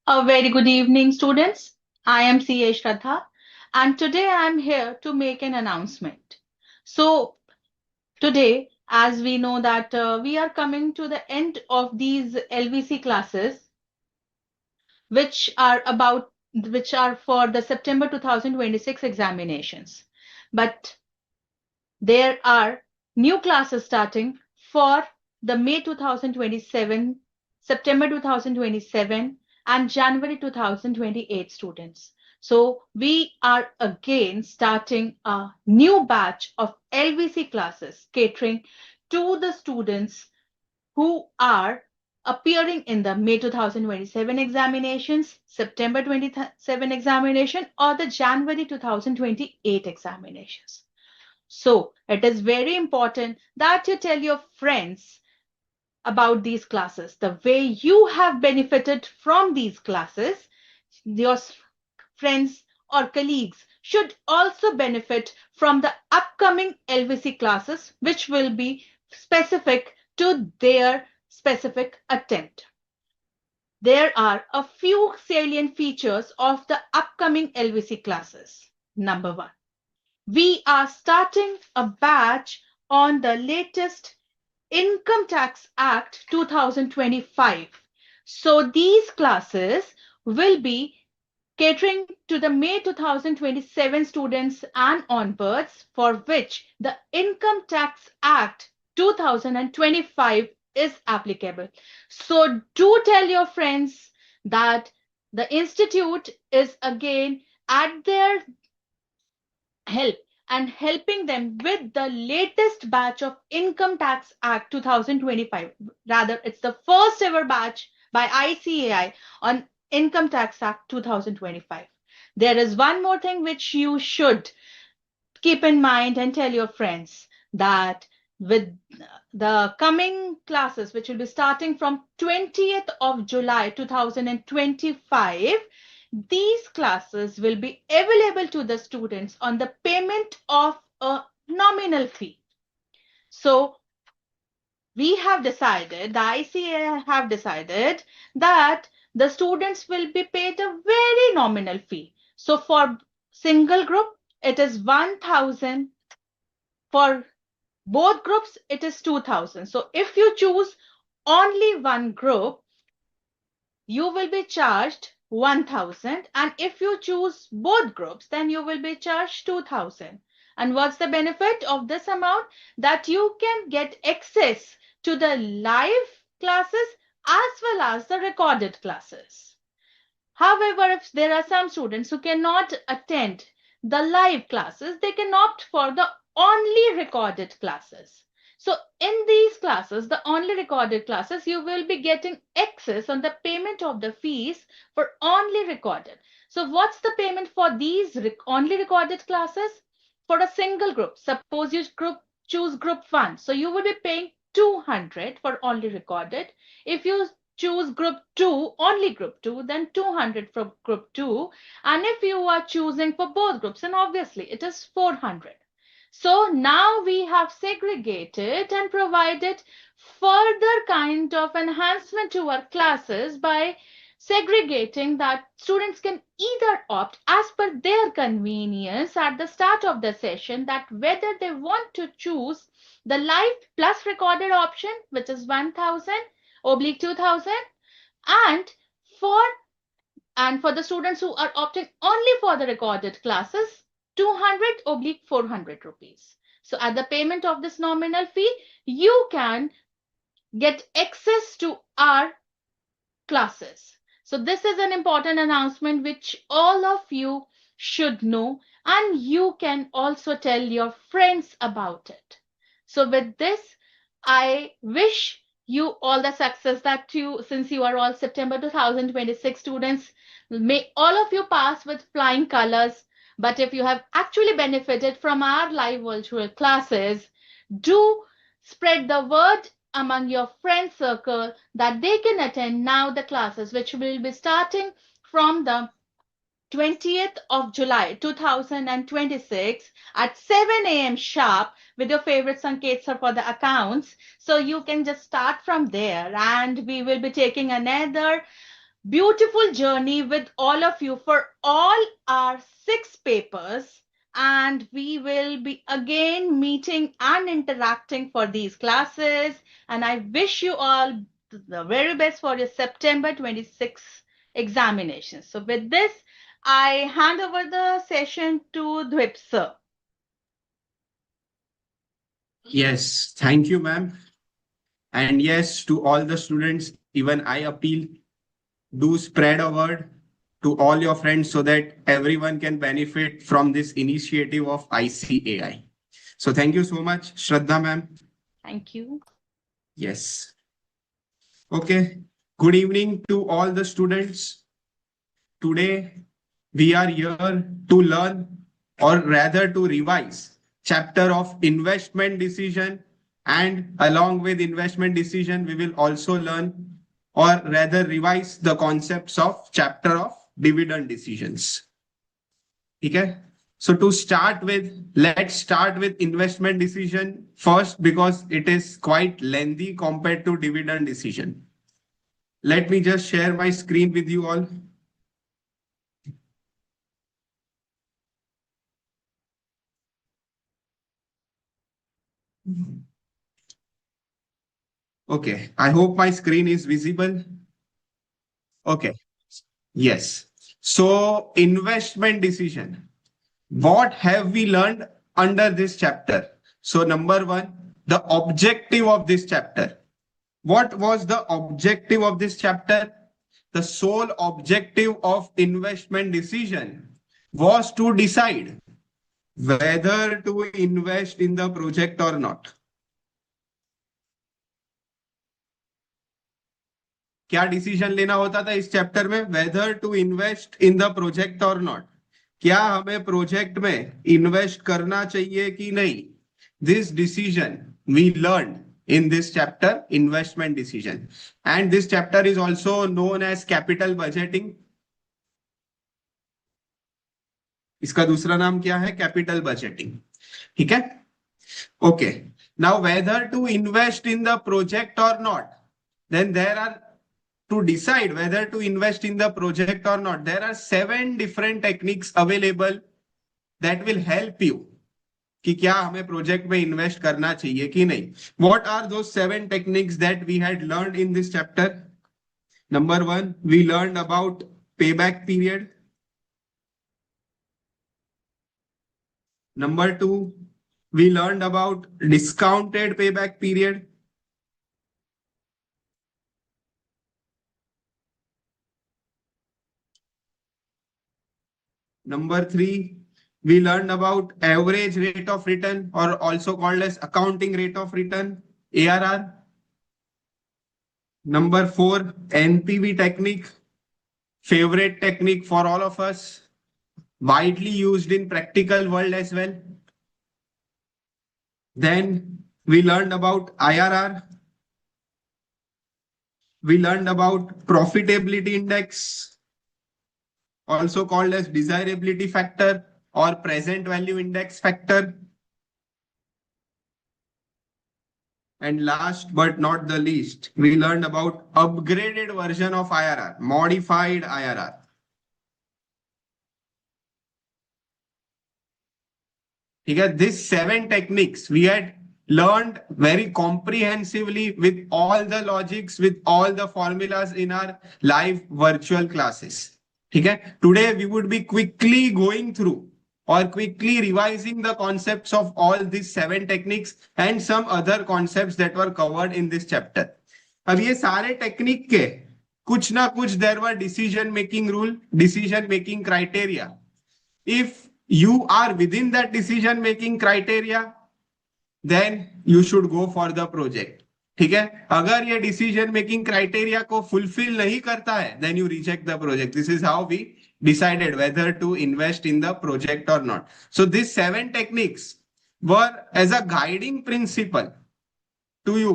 A very good evening, students. I am CA Shraddha, and today I am here to make an announcement. So, today, as we know that we are coming to the end of these LVC classes, which are for the September 2026 examinations. But there are new classes starting for the May 2027, September 2027, and January 2028 students. So we are again starting a new batch of LVC classes catering to the students who are appearing in the May 2027 examinations, September 27 examination, or the January 2028 examinations. So it is very important that you tell your friends about these classes, the way you have benefited from these classes. Your friends or colleagues should also benefit from the upcoming LVC classes, which will be specific to their specific attempt. There are a few salient features of the upcoming LVC classes. Number one, we are starting a batch on the latest Income Tax Act 2025. So these classes will be catering to the May 2027 students and onwards, for which the Income Tax Act 2025 is applicable. So do tell your friends that the institute is again at their help and helping them with the latest batch of Income Tax Act 2025. Rather, it's the first ever batch by ICAI on Income Tax Act 2025. There is one more thing which you should keep in mind and tell your friends that with the coming classes, which will be starting from 20th of July 2025, these classes will be available to the students on the payment of a nominal fee. So we have decided, the ICAI have decided that the students will be paid a very nominal fee. So for single group, it is 1,000. For both groups, it is 2,000. So if you choose only one group, you will be charged 1,000. And if you choose both groups, then you will be charged 2,000. And what's the benefit of this amount? That you can get access to the live classes as well as the recorded classes. However, if there are some students who cannot attend the live classes, they can opt for the only recorded classes. So in these classes, the only recorded classes, you will be getting access on the payment of the fees for only recorded. So what's the payment for these only recorded classes? For a single group, suppose you choose group 1. So you will be paying 200 for only recorded. If you choose group 2, only group 2, then 200 for group 2. And if you are choosing for both groups, then obviously it is 400. So now we have segregated and provided further kind of enhancement to our classes by segregating that students can either opt as per their convenience at the start of the session that whether they want to choose the live plus recorded option, which is 1,000 oblique 2,000, and for for the students who are opting only for the recorded classes, 200 oblique 400 rupees. So at the payment of this nominal fee, you can get access to our classes. So this is an important announcement which all of you should know, and you can also tell your friends about it. So with this, I wish you all the success that you, since you are all September 2026 students, may all of you pass with flying colors. But if you have actually benefited from our live virtual classes, do spread the word among your friend circle that they can attend now the classes which will be starting from the 20th of July 2026 at 7 a.m. sharp with your favorite Sanket sir for the accounts. So you can just start from there, and we will be taking another beautiful journey with all of you for all our 6 papers, and we will be again meeting and interacting for these classes. And I wish you all the very best for your September 26 examinations. So with this, I hand over the session to Dvip sir. Yes, thank you, ma'am. And yes, to all the students, even I appeal, do spread a word to all your friends so that everyone can benefit from this initiative of ICAI. So thank you so much, Shraddha ma'am. Thank you. Yes. Okay. Good evening to all the students. Today, we are here to learn, or rather to revise, chapter of investment decision, and along with investment decision, we will also learn, or rather revise, the concepts of chapter of dividend decisions. Okay. So to start with, let's start with investment decision first because it is quite lengthy compared to dividend decision. Let me just share my screen with you all. Okay, I hope my screen is visible. Okay, yes. So, investment decision. What have we learned under this chapter? So, number one, the objective of this chapter. What was the objective of this chapter? The sole objective of investment decision was to decide whether to invest in the project or not. क्या decision लेना होता था इस chapter में? Whether to invest in the project और not. क्या हमें project में इन्वेस्ट करना चाहिए कि नहीं? This decision we learn in this chapter, investment decision. And this chapter is also known as capital budgeting. इसका दूसरा नाम क्या है? Capital budgeting. ठीक है. Okay, now whether to invest in the project or not, then there are, to decide whether to invest in the project or not, there are 7 different techniques available that will help you कि क्या हमें project में invest करना चाहिए कि नहीं. What are those 7 techniques that we had learned in this chapter? Number 1, we learned about payback period. Number 2, we learned about discounted payback period. Number 3, we learned about average rate of return, or also called as accounting rate of return, ARR. Number 4, NPV technique, favorite technique for all of us, widely used in practical world as well. Then we learned about IRR. We learned about profitability index, also called as desirability factor or present value index factor. And last but not the least, we learned about upgraded version of IRR, modified IRR. Okay, these 7 techniques we had learned very comprehensively with all the logics, with all the formulas in our live virtual classes. Okay, today we would be quickly going through or quickly revising the concepts of all these 7 techniques and some other concepts that were covered in this chapter. अब ये सारे technique के कुछ ना कुछ there were decision making rule, decision making criteria. If you are within that decision making criteria, then you should go for the project. ठीक है. अगर ये decision making criteria को fulfill नहीं करता है, then you reject the project. This is how we decided whether to invest in the project or not. So these 7 techniques were as a guiding principle to you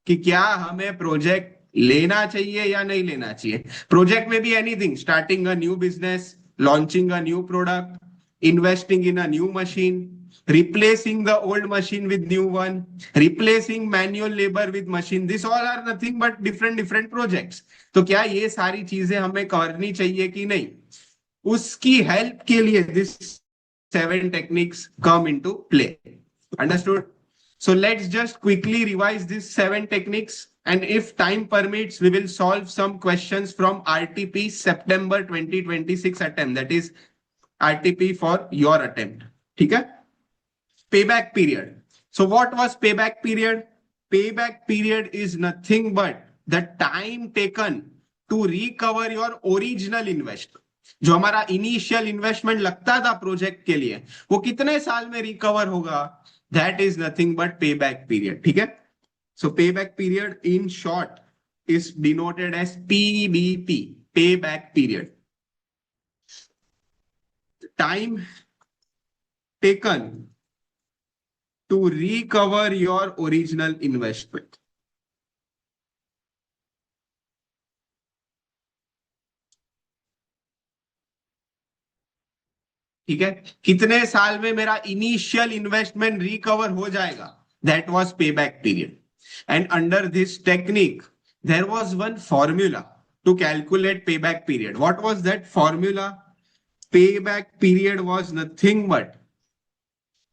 कि क्या हमें project लेना चाहिए या नहीं लेना चाहिए. प्रोजेक्ट में भी anything, starting a new business, launching a new product, investing in a new machine, replacing the old machine with new one, replacing manual labor with machine. This all are nothing but different projects. तो क्या ये सारी चीजें हमें करनी चाहिए कि नहीं? उसकी हेल्प के लिए this 7 techniques come into play. Understood? So let's just quickly revise these 7 techniques, and if time permits, we will solve some questions from RTP September 2026 attempt. That is RTP for your attempt. ठीक है? Payback period. So what was payback period? Payback period is nothing but the time taken to recover your original investment. जो हमारा initial investment लगता था project के लिए, वो कितने साल में रिकवर होगा? That is nothing but pay back period. ठीक है? So pay back period in short is denoted as PBP, pay back period. Time taken to recover your original investment. ठीक है? कितने साल में मेरा इनिशियल इन्वेस्टमेंट रिकवर हो जाएगा? That was pay back period. And under this technique there was one formula to calculate pay back period. What was that formula? Pay back period was nothing but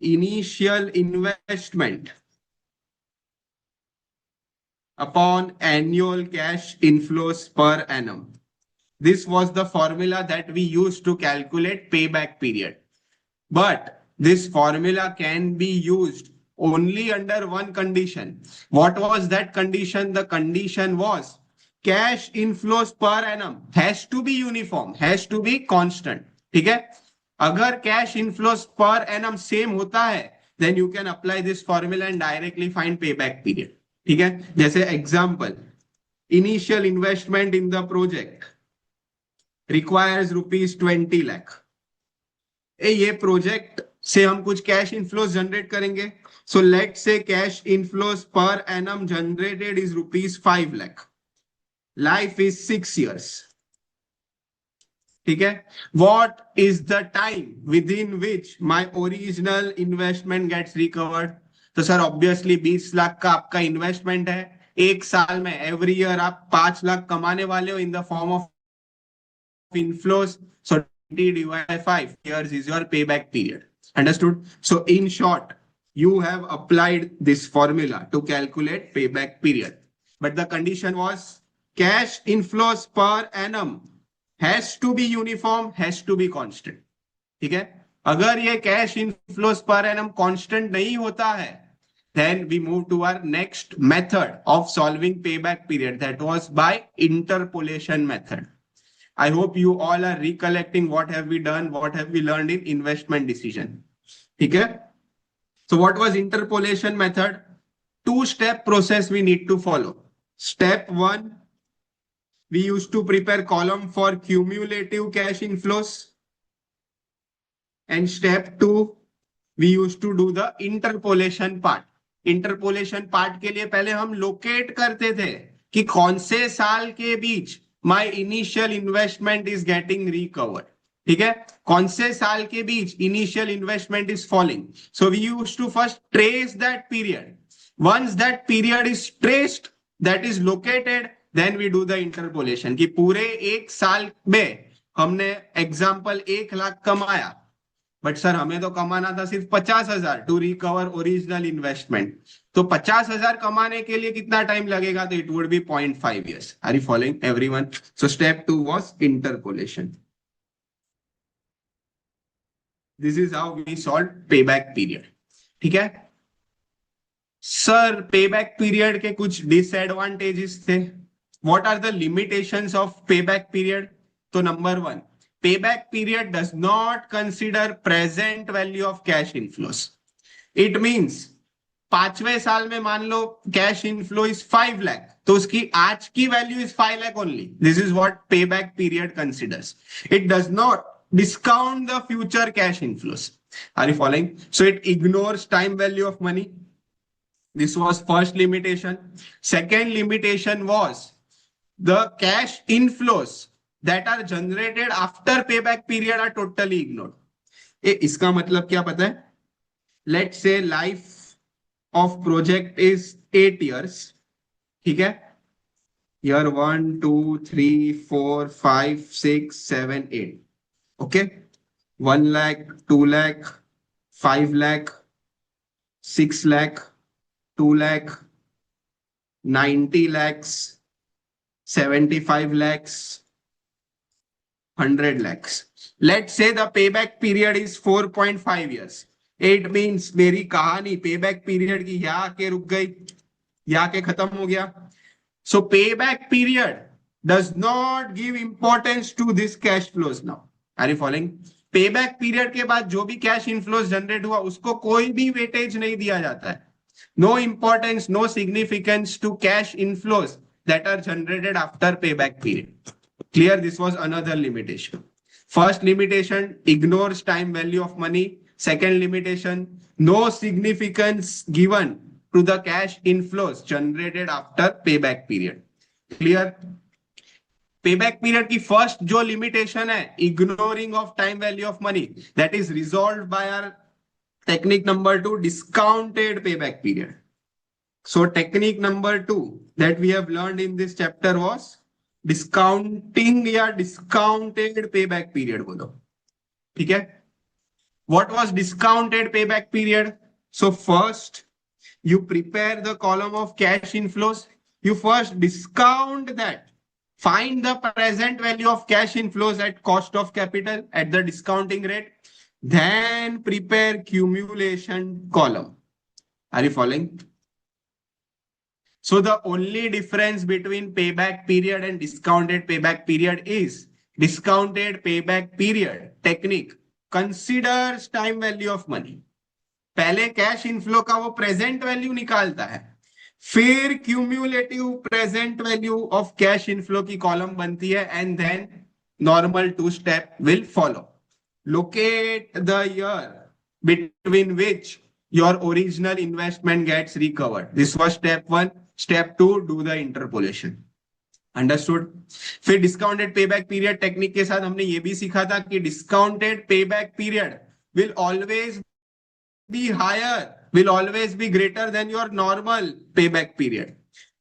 initial investment upon annual cash inflows per annum. This was the formula that we used to calculate payback period. But this formula can be used only under one condition. What was that condition? The condition was cash inflows per annum has to be uniform, has to be constant. ठीक है? अगर cash inflows per annum same होता है, then you can apply this formula and directly find payback period. ठीक है? जैसे example, initial investment in the project requires rupees 20 lakh. ये project से हम कुछ कैश इनफ्लोस जनरेट करेंगे. So let's say cash inflows per annum generated is rupees 5 lakh. Life is 6 years. ठीक है? What is the time within which my original investment gets recovered? तो sir obviously 20 lakh का आपका investment है. एक साल में एवरी ईयर आप 5 लाख कमाने वाले हो इन the form of inflows. So 20 divided by 5 years is your payback period. Understood? So in short, you have applied this formula to calculate payback period. But the condition was cash inflows per annum has to be uniform, has to be constant. ठीक है? अगर ये cash inflows per annum constant नहीं होता है, then we move to our next method of solving payback period. That was by interpolation method. I hope you all are recollecting what have we done, what have we learned in investment decision. ठीक है? So what was interpolation method? 2-step process we need to follow. Step 1, we used to prepare column for cumulative cash inflows. And step 2, we used to do the interpolation part. Interpolation part के लिए पहले हम locate करते थे कि कौन से साल के बीच my initial investment is getting recovered. ठीक है? कौन से साल के बीच initial investment is falling. So we used to first trace that period. Once that period is traced, that is located, then we do the interpolation. कि पूरे एक साल में हमने एग्जाम्पल 1 लाख कमाया, बट सर हमें तो कमाना था सिर्फ 50,000 टू रिकवर ओरिजिनल इन्वेस्टमेंट. तो 50,000 कमाने के लिए कितना टाइम लगेगा? तो it would be 0.5 years. Are you following everyone? So step 2 was interpolation. This is how we solve payback period. ठीक है? सर पेबैक पीरियड के कुछ डिसएडवांटेजेस थे. What are the limitations of payback period? तो number 1, payback period does not consider present value of cash inflows. It means 5वें साल में मान लो cash inflow is 5 lakh, तो उसकी आज की value is 5 lakh only. This is what payback period considers. It does not discount the future cash inflows. Are you following? So it ignores time value of money. This was first limitation. Second limitation was the cash inflows that are generated after payback period are totally ignored. इसका मतलब क्या पता है? let's say life of project is 8 years. ठीक है, year 1 2 3 4 5 6 7 8. Okay, 1 lakh, 2 lakh, 5 lakh, 6 lakh, 2 lakh, 90 lakhs, 75 lakhs, 100 lakhs. Let's say the payback period is 4.5 years. It means मेरी कहानी payback period की यहाँ के रुक गई, यहाँ के खत्म हो गया. So payback period does not give importance to this cash flows now. Are you following? Payback period के बाद जो भी cash inflows generate हुआ उसको कोई भी weightage नहीं दिया जाता है. No importance, no significance to cash inflows that are generated after payback period. Clear? This was another limitation. First limitation, ignores time value of money. Second limitation, no significance given to the cash inflows generated after payback period. Clear? Payback period की first जो limitation है, ignoring of time value of money, that is resolved by our technique number 2, discounted payback period. So technique number 2 that we have learned in this chapter was discounting या discounted payback period बोलो. ठीक है? What was discounted payback period? So first you prepare the column of cash inflows. You first discount that. Find the present value of cash inflows at cost of capital at the discounting rate. Then prepare accumulation column. Are you following? So the only difference between payback period and discounted payback period is discounted payback period technique considers time value of money. पहले cash inflow का वो present value निकालता है, फिर cumulative present value of cash inflow की column बनती है and then normal 2 step will follow. Locate the year between which your original investment gets recovered. This was step 1. Step 2, do the interpolation. Understood? फिर discounted payback period technique के साथ हमने ये भी सीखा था कि discounted payback period will always be higher, will always be greater than your normal payback period.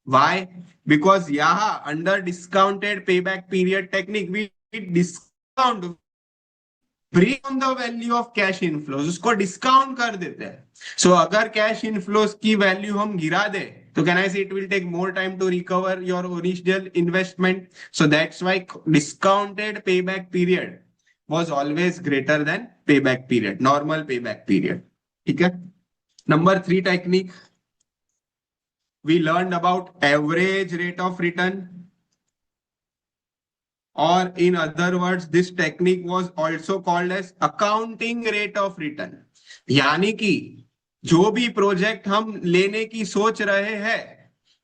Why? Because यहाँ under discounted payback period technique we discount, bring on the value of cash inflows, उसको discount कर देते हैं. So अगर cash inflows की value हम गिरा दे तो can I say it will take more time to recover your original investment. So that's why discounted payback period was always greater than payback period, normal payback period. ठीक है? Number 3 technique, we learned about average rate of return, or in other words this technique was also called as accounting rate of return. यानी कि जो भी project हम लेने की सोच रहे हैं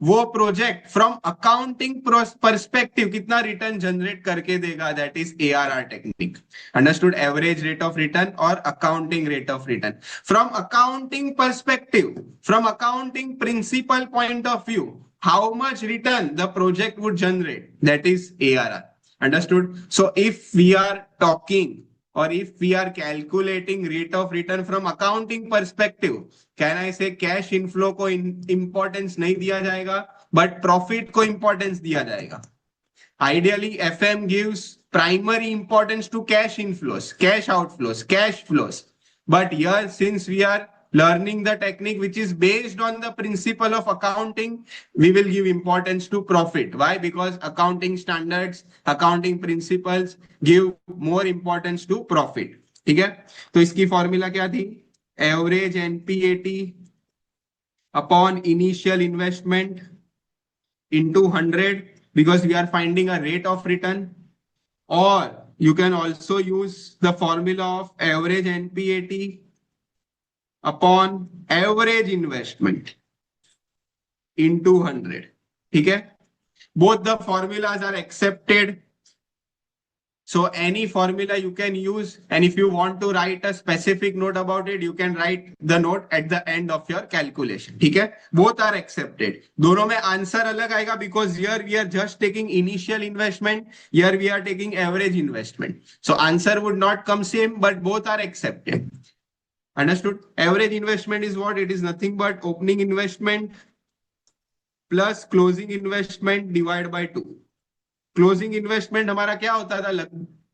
वो प्रोजेक्ट फ्रॉम अकाउंटिंग पर्सपेक्टिव कितना रिटर्न जनरेट करके देगा, that is ARR technique. Understood? Average rate of return और accounting rate of return. From accounting perspective, from accounting principle point of view, how much return the project would generate, that is ARR. Understood? So if we are talking or if we are calculating rate of return from accounting perspective, can I say cash inflow को importance नहीं दिया जाएगा but profit को importance दिया जाएगा. Ideally FM gives primary importance to cash inflows, cash outflows, cash flows. But here since we are learning the technique which is based on the principle of accounting, we will give importance to profit. Why? Because accounting standards, accounting principles give more importance to profit. ठीक है? तो इसकी formula क्या थी? Average NPAT upon initial investment into 100, because we are finding a rate of return. Or you can also use the formula of average NPAT upon average investment into 100. ठीक है? Both the formulas are accepted. So any formula you can use, and if you want to write a specific note about it, you can write the note at the end of your calculation. ठीक है? Both are accepted. दोनों में answer अलग आएगा because here we are just taking initial investment, here we are taking average investment. So answer would not come same, but both are accepted. Understood? Average investment is what? It is nothing but opening investment plus closing investment divided by 2. Closing investment हमारा क्या होता था?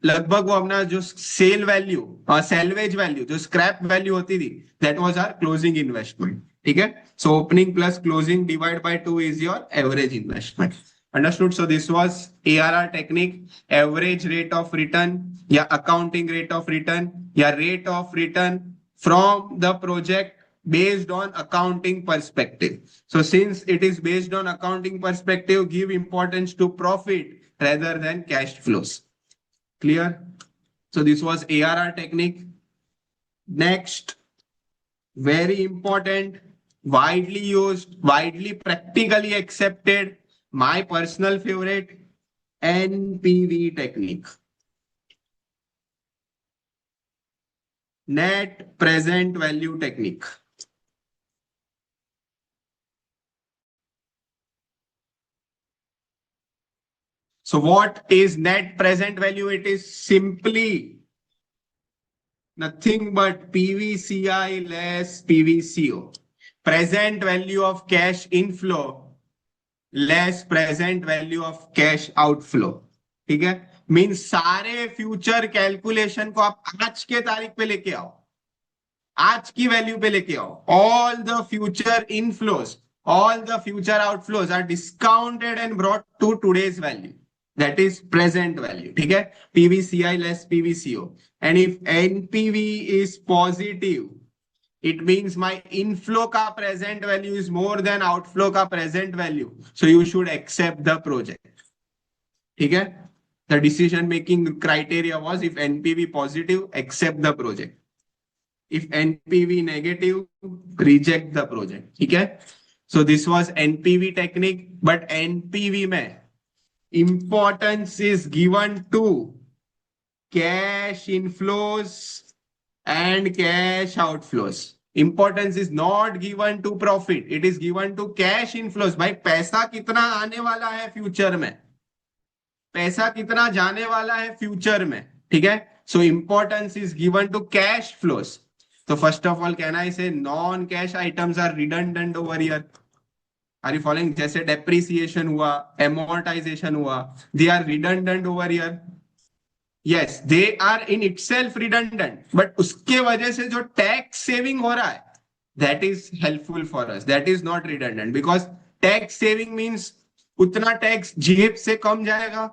लगभग वो अपना जो sale value, salvage value, जो scrap value होती थी, that was our closing investment. ठीक है. So opening plus closing divide by 2 is your average investment. Understood? So this was ARR technique, average rate of return, या accounting rate of return, या rate of return from the project based on accounting perspective. So since it is based on accounting perspective, give importance to profit rather than cash flows. Clear? So this was ARR technique. Next, very important, widely used, widely practically accepted, my personal favorite, NPV technique. Net present value technique. So what is net present value? It is simply nothing but PVCI less PVCO. Present value of cash inflow less present value of cash outflow. ठीक है. Mean सारे future calculation को आप आज के तारीख पे लेके आओ, आज की वैल्यू पे लेके आओ. All the future inflows, all the future outflows are discounted and brought to today's value. That is present value. ठीक है. PVCI less PVCO. And if NPV is positive, it means my inflow ka present value is more than outflow ka present value. So you should accept the project. ठीक है. The decision making criteria was if NPV positive, accept the project. If NPV negative, reject the project. ठीक है. So this was NPV technique, but NPV में importance is given to cash inflows and cash outflows. Importance is not given to profit, it is given to cash inflows. भाई पैसा कितना आने वाला है future में, पैसा कितना जाने वाला है फ्यूचर में. ठीक है. So importance is given to cash flows. So first of all, can I say non-cash items are redundant over here? Are you following? जैसे depreciation हुआ, amortization हुआ, they are redundant over here. Yes, they are in itself redundant, but उसके वजह से जो tax saving हो रहा है, that is helpful for us. That is not redundant because tax saving means उतना tax जेब से कम जाएगा,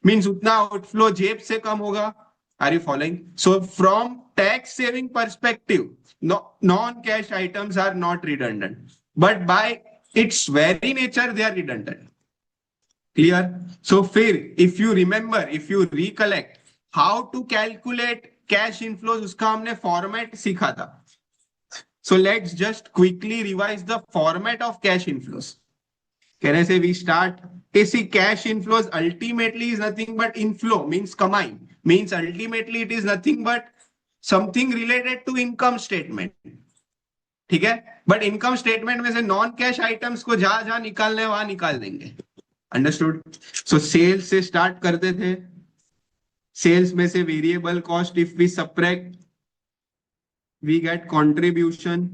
means उतना outflow जेब से कम होगा. Are you following? So from tax saving perspective, non-cash items are not redundant, but by its very nature they are redundant. Clear? So फिर if you remember, if you recollect how to calculate cash inflows, उसका हमने format सीखा था. So let's just quickly revise the format of cash inflows. Can I say we start? See, cash inflows ultimately is nothing but inflow, means kamai, means ultimately it is nothing but something related to income statement. ठीक है. But income statement में से non cash items को जहां जहां निकालने वहां निकाल देंगे. अंडरस्टूड? सो सेल्स से स्टार्ट करते थे. सेल्स में से variable cost if we subtract, we get contribution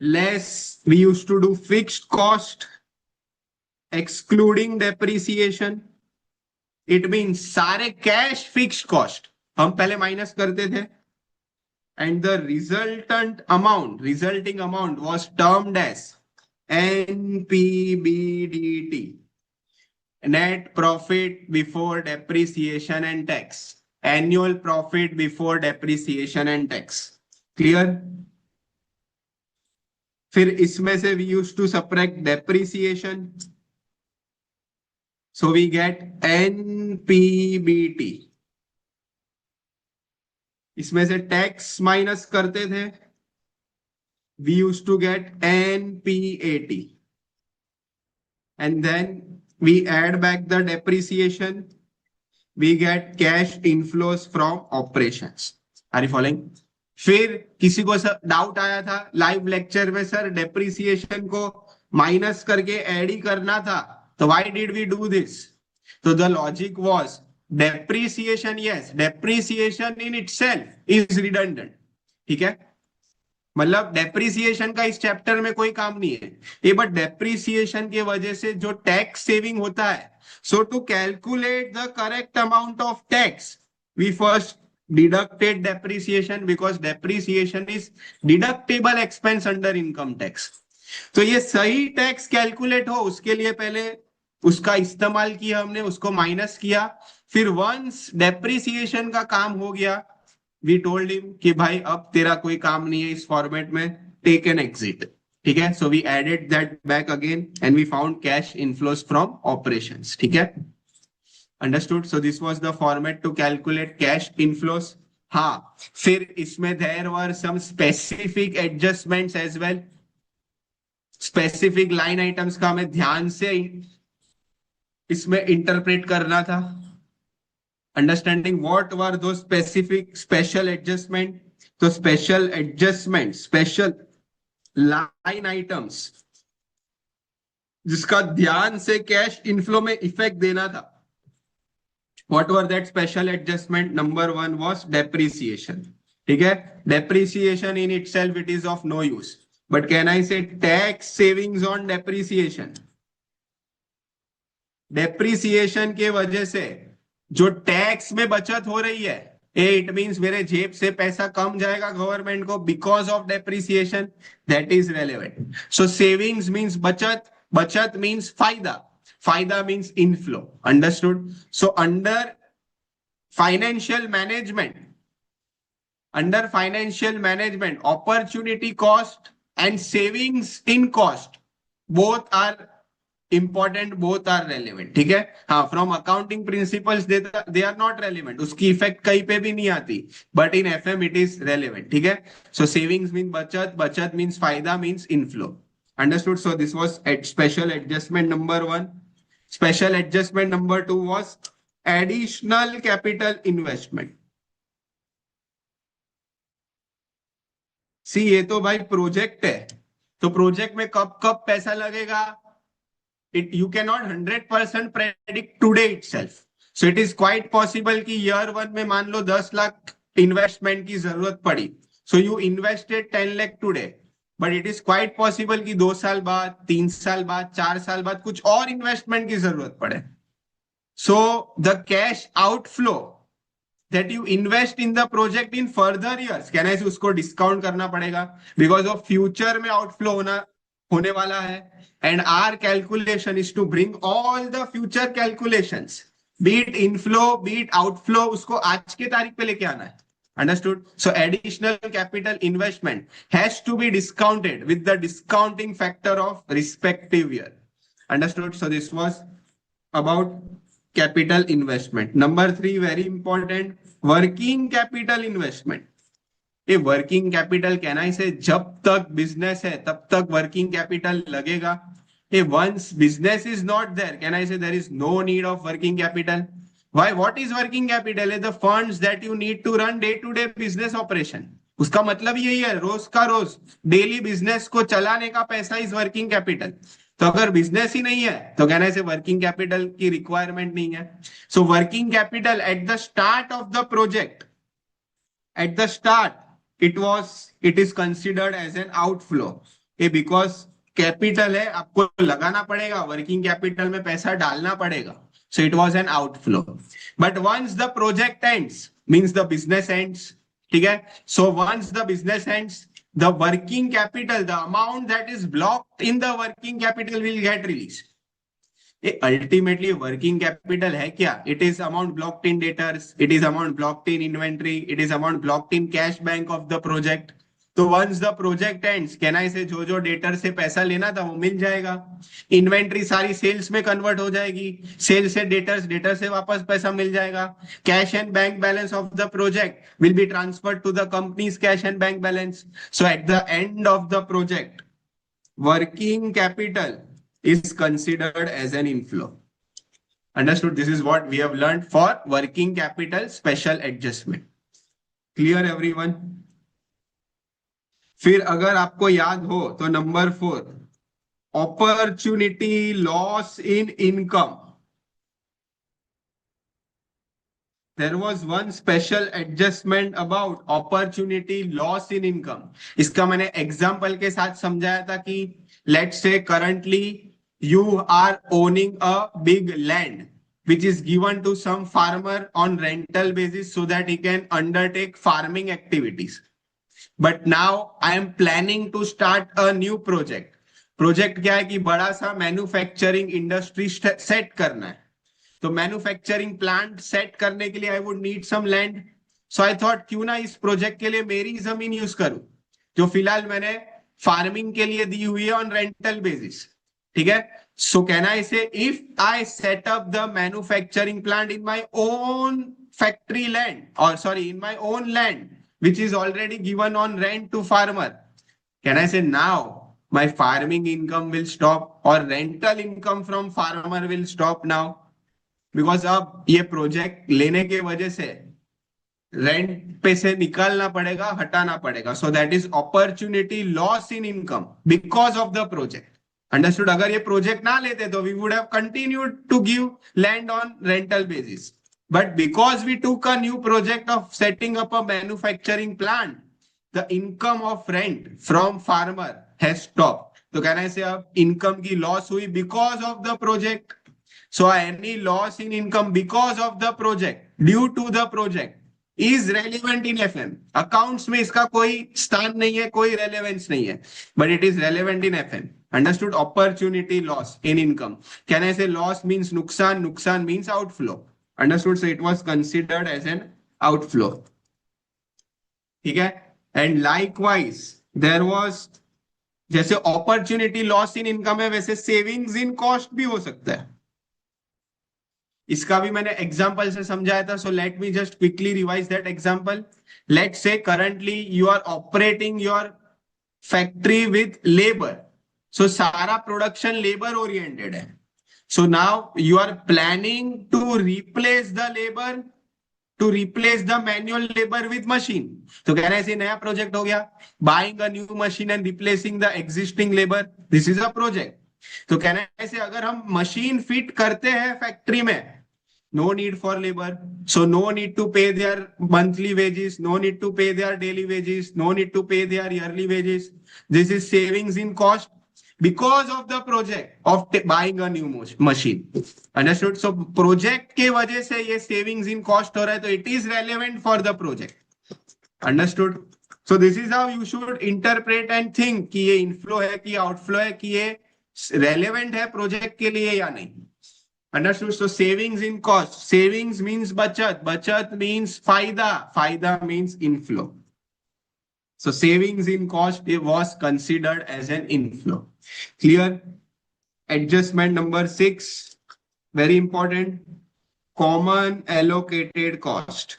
less we used to do fixed cost excluding depreciation. It means सारे कैश फिक्स्ड कॉस्ट हम पहले माइनस करते थे. And the resulting amount was termed as NPBDT, net profit before depreciation and tax, annual profit before depreciation and tax. Clear? फिर इसमें से we used to subtract depreciation, so we get NPBT. इसमें से tax minus करते थे, we used to get NPAT, and then we add back the depreciation, we get cash inflows from operations. Are you following? फिर किसी को doubt आया था live lecture में, सर डेप्रिसिएशन को माइनस करके ऐड ही करना था, तो why did we do this? तो the logic was depreciation, yes, depreciation in itself is redundant. ठीक है, मतलब डेप्रिसिएशन का इस चैप्टर में कोई काम नहीं है ये, बट डेप्रिसिएशन के वजह से जो टैक्स सेविंग होता है, so to calculate the correct amount of tax we first deducted depreciation, because depreciation is deductible expense under income tax. तो ये सही टैक्स कैलकुलेट हो उसके लिए पहले उसका इस्तेमाल किया हमने, उसको माइनस किया, फिर वंस डेप्रिसिएशन का काम हो गया वी टोल्ड हिम कि भाई अब तेरा कोई काम नहीं है इस फॉर्मेट में, टेक एन एग्जिट। ठीक है, so we added that back again and we found cash inflows from operations. ठीक है, understood. So this was the format to calculate cash inflows. हाँ, फिर इसमें there were some specific adjustments as well, specific line items का हमें ध्यान से इसमें इंटरप्रेट करना था। Understanding what were those specific special adjustment, तो special adjustment, special line items जिसका ध्यान से कैश इनफ्लो में इफेक्ट देना था। What were that special adjustment? Number one was depreciation. ठीक है, depreciation in itself it is of no use, but can I say tax savings on depreciation? Depreciation के वजह से जो टैक्स में बचत हो रही है, इट मींस मेरे जेब से पैसा कम जाएगा गवर्नमेंट को because of depreciation, that is relevant. So savings means बचत, बचत मींस फायदा, फायदा means inflow. Understood. So under financial management opportunity cost and savings in cost both are important, both are relevant. ठीक है, हाँ, from accounting principles they are not relevant, उसकी effect कहीं पे भी नहीं आती, but in FM it is relevant. ठीक है, सो सेविंग्स मीन बचत, बचत मीन्स फायदा means inflow. Understood. So this was special adjustment number one. Special adjustment number two was additional capital investment. See ये तो भाई प्रोजेक्ट है, तो प्रोजेक्ट में कब कब पैसा लगेगा, it you cannot 100% predict today itself, so it is quite possible कि year one में मान लो 10 लाख इन्वेस्टमेंट की जरूरत पड़ी, so you invested 10 lakh today, but it is quite possible कि 2 साल बाद, 3 साल बाद, 4 साल बाद कुछ और इन्वेस्टमेंट की जरूरत पड़े। so the cash outflow that you invest in the project in further years, can I say उसको डिस्काउंट करना पड़ेगा बिकॉज ऑफ फ्यूचर में आउटफ्लो होने वाला है, and our calculation is to bring all the future calculations, be it inflow be it outflow, उसको आज के तारीख पे लेके आना है। Understood? So additional capital investment has to be discounted with the discounting factor of respective year. Understood? So this was about capital investment. Number three, very important, working capital investment. ये working capital can I से जब तक business है तब तक working capital लगेगा। ये once business is not there, can I say there is no need of working capital. Why? What is working capital? The funds that you need to run day to day business operation. उसका मतलब यही है, रोज का रोज daily business को चलाने का पैसा is working capital. तो अगर बिजनेस ही नहीं है तो कहना से वर्किंग कैपिटल की रिक्वायरमेंट नहीं है। So working capital at the start of the project, at the start it is considered as an outflow, ये because कैपिटल है, आपको लगाना पड़ेगा, वर्किंग कैपिटल में पैसा डालना पड़ेगा, so it was an outflow. But once the project ends means the business ends, ठीक है, so once the business ends the working capital, the amount that is blocked in the working capital will get released. Ultimately working capital है क्या? It is amount blocked in debtors, it is amount blocked in inventory, it is amount blocked in cash bank of the project. तो once the project ends, can I say जो जो debtor से पैसा लेना था वो मिल जाएगा, इन्वेंट्री सारी सेल्स में कन्वर्ट हो जाएगी, सेल से डेटर्स, डेटर से वापस पैसा मिल जाएगा, cash and bank balance of the project will be transferred to the company's cash and bank balance. So at the end of the project working capital is considered as an inflow. Understood? This is what we have learned for working capital special adjustment. Clear everyone? फिर अगर आपको याद हो तो number 4, opportunity loss in income. there was one special adjustment about opportunity loss in income. इसका मैंने example के साथ समझाया था कि let's say currently you are owning a big land which is given to some farmer on rental basis so that he can undertake farming activities. But now I am planning to start a new project. Project क्या है कि बड़ा सा manufacturing industry set करना है. तो manufacturing plant set करने के लिए I would need some land. So I thought क्यों ना इस प्रोजेक्ट के लिए मेरी जमीन यूज करूं जो फिलहाल मैंने फार्मिंग के लिए दी हुई है ऑन रेंटल बेसिस. ठीक है. सो कहना है इसे if I set up the manufacturing plant in my own factory land और sorry in my own land which is already given on rent to farmer, can I say now my farming income will stop or rental income from farmer will stop now? Because अब ये project लेने के वजह से rent पे से निकालना पड़ेगा, हटाना पड़ेगा. So that is opportunity loss in income because of the project. Understood. अगर ये प्रोजेक्ट ना लेते तो we would have continued to give land on rental basis. But because we took a new project of setting up a manufacturing plant, the income of rent from farmer has stopped. So can I say income की loss हुई because of the project? So any loss in income because of the project, due to the project, is relevant in FM. Accounts में इसका कोई स्थान नहीं है, कोई relevance नहीं है. But it is relevant in FM. Understood? Opportunity loss in income. Can I say loss means नुकसान, नुकसान means outflow. Understood? So it was considered as an outflow. ठीक है. And likewise there was जैसे opportunity loss in income है वैसे savings in cost भी हो सकता है. इसका भी मैंने एग्जांपल से समझाया था. So let me just quickly revise that example. Let say currently you are operating your factory with labour. So सारा प्रोडक्शन लेबर ओरिएंटेड है. So now you are planning to replace the labor, to replace the manual labor with machine. तो कहना ऐसे नया project हो गया. Buying a new machine and replacing the existing labor. This is a project. तो कहना ऐसे अगर हम मशीन फिट करते हैं फैक्ट्री में, no need for labor, so no need to pay their monthly wages, no need to pay their daily wages, no need to pay their yearly wages. This is savings in cost because of the project of buying a new machine. Understood? So project के वजह से ये savings in cost हो रहा है तो it is relevant for the project. Understood? So this is how you should interpret and think कि ये inflow है कि outflow है कि ये relevant है project के लिए या नहीं. Understood? So savings in cost. Savings means बचत. बचत means फायदा. फायदा means inflow. So savings in cost was considered as an inflow. Clear? Adjustment number 6, very important. Common allocated cost.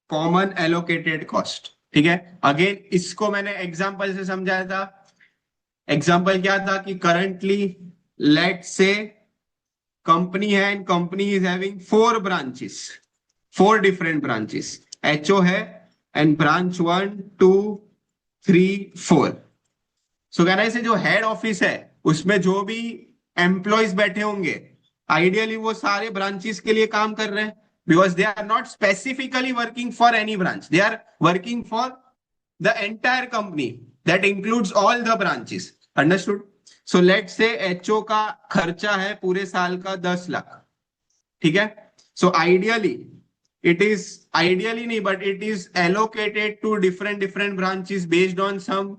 Common allocated cost. ठीक है. अगेन इसको मैंने example से समझाया था. एग्जांपल क्या था कि करंटली लेट से कंपनी है and company is having 4 branches, 4 different branches. HO है एंड ब्रांच 1 2 3 4. सो कहना है जो हेड ऑफिस है उसमें जो भी एम्प्लॉयज बैठे होंगे आइडियली वो सारे ब्रांचेस के लिए काम कर रहे हैं because they are not specifically working for any branch, they are working for the entire company that includes all the branches. Understood? So let's say HO का खर्चा है पूरे साल का 10 लाख. ठीक है. So ideally it is ideally nahi, but it is allocated to different branches based on some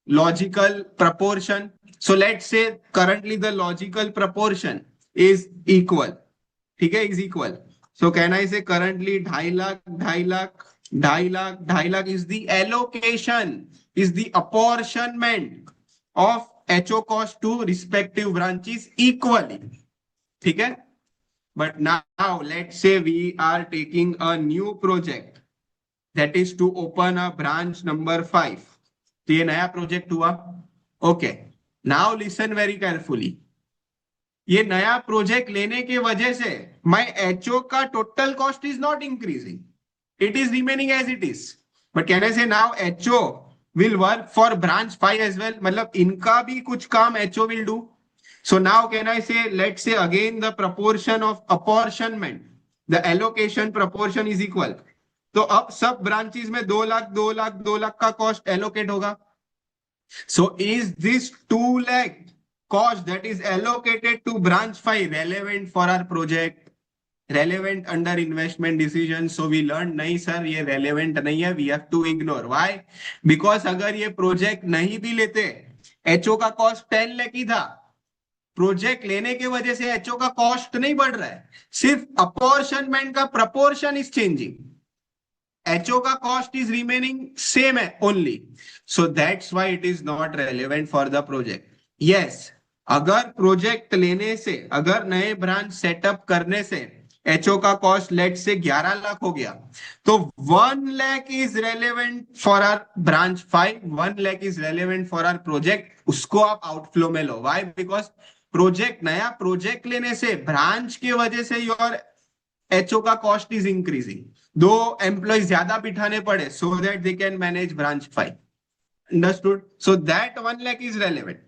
logical proportion. So let's say currently the logical proportion is equal. ठीक है, is equal. So can I say currently 2.5 lakh, 2.5 lakh, 2.5 lakh, 2.5 lakh is the allocation, is the apportionment of HO cost to respective branches equally. ठीक है. But now let's say we are taking a new project that is to open a branch number 5. तो ये नया project हुआ. Okay. Now listen very carefully. ये नया project लेने के वजह से my HO का total cost is not increasing. It is remaining as it is. But can I say now HO will work for branch 5 as well? मतलब इनका भी कुछ काम HO will do. So now can I say, let's say again the proportion of apportionment, the allocation proportion is equal. तो अब सब branches में 2 लाख 2 लाख 2 लाख का कॉस्ट एलोकेट होगा. So is this 2 lakh cost that is allocated to branch 5 relevant for our project? Relevant under investment decision? So we learned नहीं sir ये relevant नहीं है, we have to ignore. Why? Because अगर ये project नहीं भी लेते, एचओ का कॉस्ट 10 लाख ही था, प्रोजेक्ट लेने के वजह से एचओ का कॉस्ट नहीं बढ़ रहा है, सिर्फ अपॉर्शनमेंट का प्रपोर्शन इज चेंजिंग, एचओ का कॉस्ट इज रिमेनिंग सेम है only. So that's why it is not relevant for the project. Yes, अगर प्रोजेक्ट लेने से, अगर नए ब्रांच सेटअप करने से एचओ का कॉस्ट लेट से 11 लाख हो गया, तो 1 lakh is relevant for our branch 5, 1 lakh is relevant for our project. उसको आप आउटफ्लो में लो. व्हाई? बिकॉज प्रोजेक्ट, नया प्रोजेक्ट लेने से ब्रांच की वजह से योर एचओ का कॉस्ट इज इंक्रीजिंग. 2 एम्प्लॉय ज्यादा बिठाने पड़े so that they can manage branch 5. Understood? So that 1 lakh is relevant.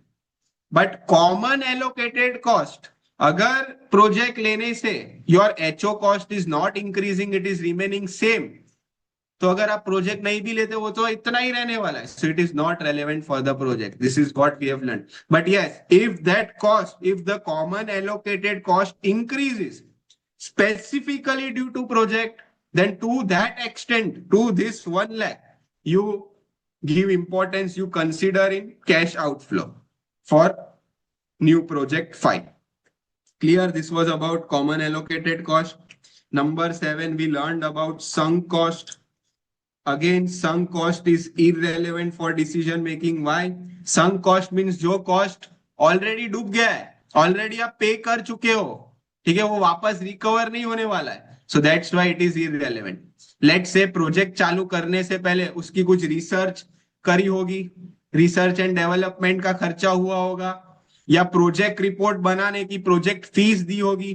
But common allocated cost, अगर प्रोजेक्ट लेने से your HO cost is not increasing, it is remaining same, तो अगर आप प्रोजेक्ट नहीं भी लेते वो तो इतना ही रहने वाला है. So it is not relevant for the project. This is what we have learn. But yes, if that cost, if the common allocated cost increases specifically due to project, then to that extent, to this 1 lakh, you give importance, you consider in cash outflow for new project 5. Clear? This was about common allocated cost. Number 7, we learned about sunk cost. Again, sunk cost is irrelevant for decision making. Why? Sunk cost means जो cost already डूब गया है, already आप पे कर चुके हो, ठीक है, वो वापस रिकवर नहीं होने वाला है. सो that's why it is irrelevant. Let's say project चालू करने से पहले उसकी कुछ रिसर्च करी होगी, रिसर्च एंड डेवलपमेंट का खर्चा हुआ होगा, या प्रोजेक्ट रिपोर्ट बनाने की प्रोजेक्ट फीस दी होगी.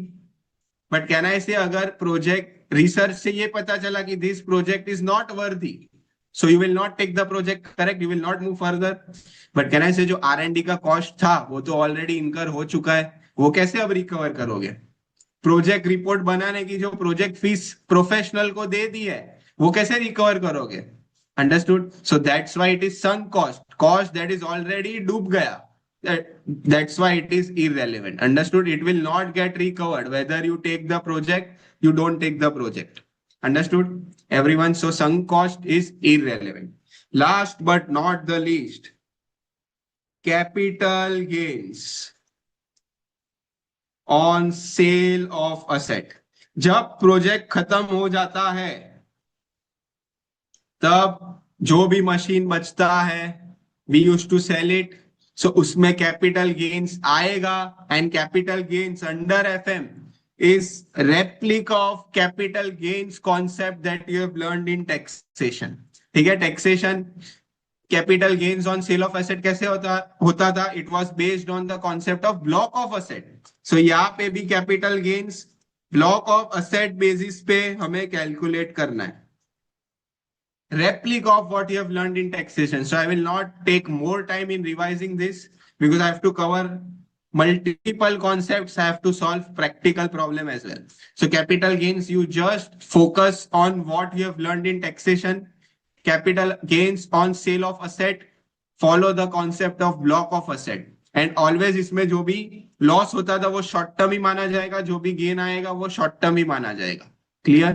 बट कहना है से अगर प्रोजेक्ट रिसर्च से ये पता चला कि this project is not worthy, so you will not take the project, correct, you will not move further. But कहना है से जो R&D का कॉस्ट था वो तो ऑलरेडी इनकर हो चुका है, वो कैसे अब रिकवर करोगे? प्रोजेक्ट रिपोर्ट बनाने की जो प्रोजेक्ट फीस प्रोफेशनल को दे दी है वो कैसे रिकवर करोगे? Understood? So that's why it is sunk cost, cost that is already डूब गया. That's why it is irrelevant. Understood? It will not get recovered whether you take the project, you don't take the project. Understood? Everyone? So sunk cost is irrelevant. Last but not the least, capital gains on sale of asset. जब project खत्म हो जाता है तब जो भी machine बचता है, we used to sell it, so उसमें कैपिटल गेन्स आएगा. And capital gains under FM is replica of capital gains concept that you have learned in taxation. ठीक है, taxation capital gains on sale of asset कैसे होता था? It was based on the concept of block of asset. So यहाँ पे भी capital gains block of asset basis पे हमें कैलकुलेट करना है. Replica of what you have learned in taxation. So I will not take more time in revising this because I have to cover multiple concepts. I have to solve practical problem as well. So capital gains, you just focus on what you have learned in taxation. Capital gains on sale of asset, follow the concept of block of asset. And always इसमें जो भी loss होता था वो short term ही माना जाएगा, जो भी गेन आएगा वो शॉर्ट टर्म ही माना जाएगा. Clear?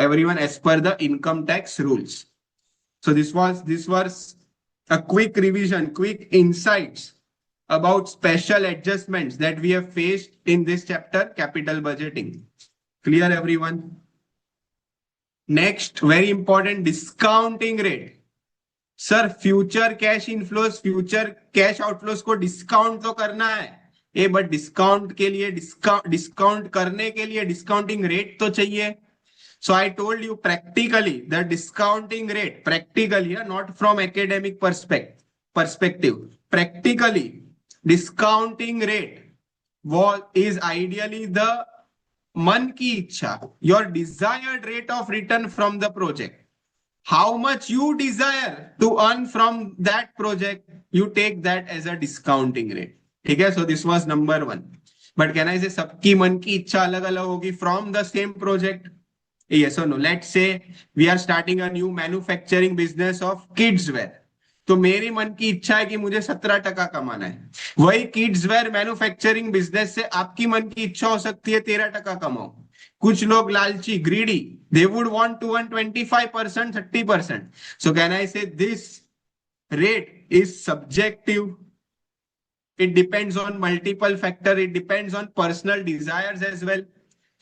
Everyone, as per the income tax rules. So this was a quick revision, quick insights about special adjustments that we have faced in this chapter, capital budgeting. Clear, everyone? Next, very important, discounting rate. Sir future cash inflows, future cash outflows को discount तो करना है, but discount के लिए, discount करने के लिए discounting rate तो चाहिए. So I told you practically the discounting rate, practically, not from academic perspective, practically discounting rate is ideally the मन की इच्छा, your desired rate of return from the project. How much you desire to earn from that project, you take that as a discounting rate. ठीक है, so this was number 1. But can I से सबकी मन की इच्छा अलग अलग होगी from the same project? Yes or no? Let's say we are starting a new manufacturing business of kids wear. तो मेरी मन की इच्छा है कि मुझे 17% कमाना है. वही किड्स वेयर मैन्युफैक्चरिंग बिजनेस से आपकी मन की इच्छा हो सकती है 13% कमाओ. कुछ लोग लालची, greedy, they would want to earn 25%, 30%. So can I say this rate is subjective? It depends on multiple factor. It depends on personal desires as well.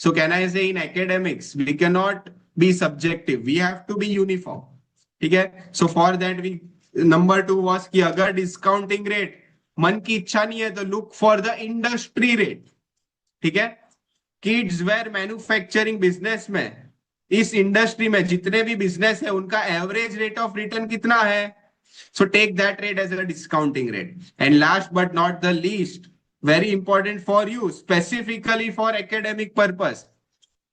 So can I say in academics, we cannot be subjective. We have to be uniform. ठीक है. So for that we number 2 was कि अगर discounting rate मन की इच्छा नहीं है तो look for the industry rate. ठीक है. किड्स वेयर मैन्युफैक्चरिंग बिजनेस में, इस इंडस्ट्री में जितने भी बिजनेस है उनका एवरेज रेट ऑफ रिटर्न कितना है. So take that rate as a discounting rate. And last but not the least, very important for you, specifically for academic purpose.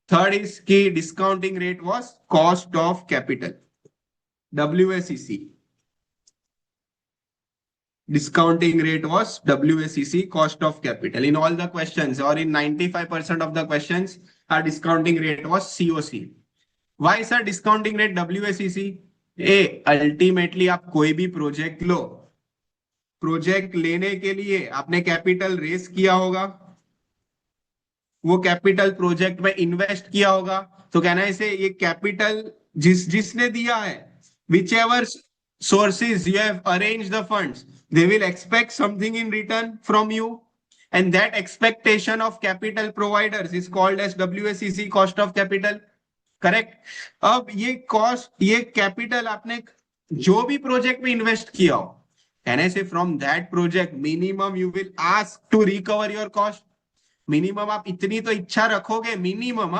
Third is key discounting rate was cost of capital. WACC. Discounting rate was WACC, cost of capital. In all the questions or in 95% of the questions, our discounting rate was COC. Why is our discounting rate WACC? Ultimately आप कोई भी project लो, project लेने के लिए आपने capital race किया होगा, वो कैपिटल प्रोजेक्ट में इन्वेस्ट किया होगा. तो कहना है इसे ये कैपिटल जिसने दिया है, which ever sources you have arranged the funds, they will expect something in return from you, and that expectation of capital providers is called as WACC, cost of capital. Correct. अब ये cost, ये capital आपने जो भी project में invest किया हो, कहने से from that project minimum you will ask to recover your cost. Minimum आप इतनी तो इच्छा रखोगे मिनिमम,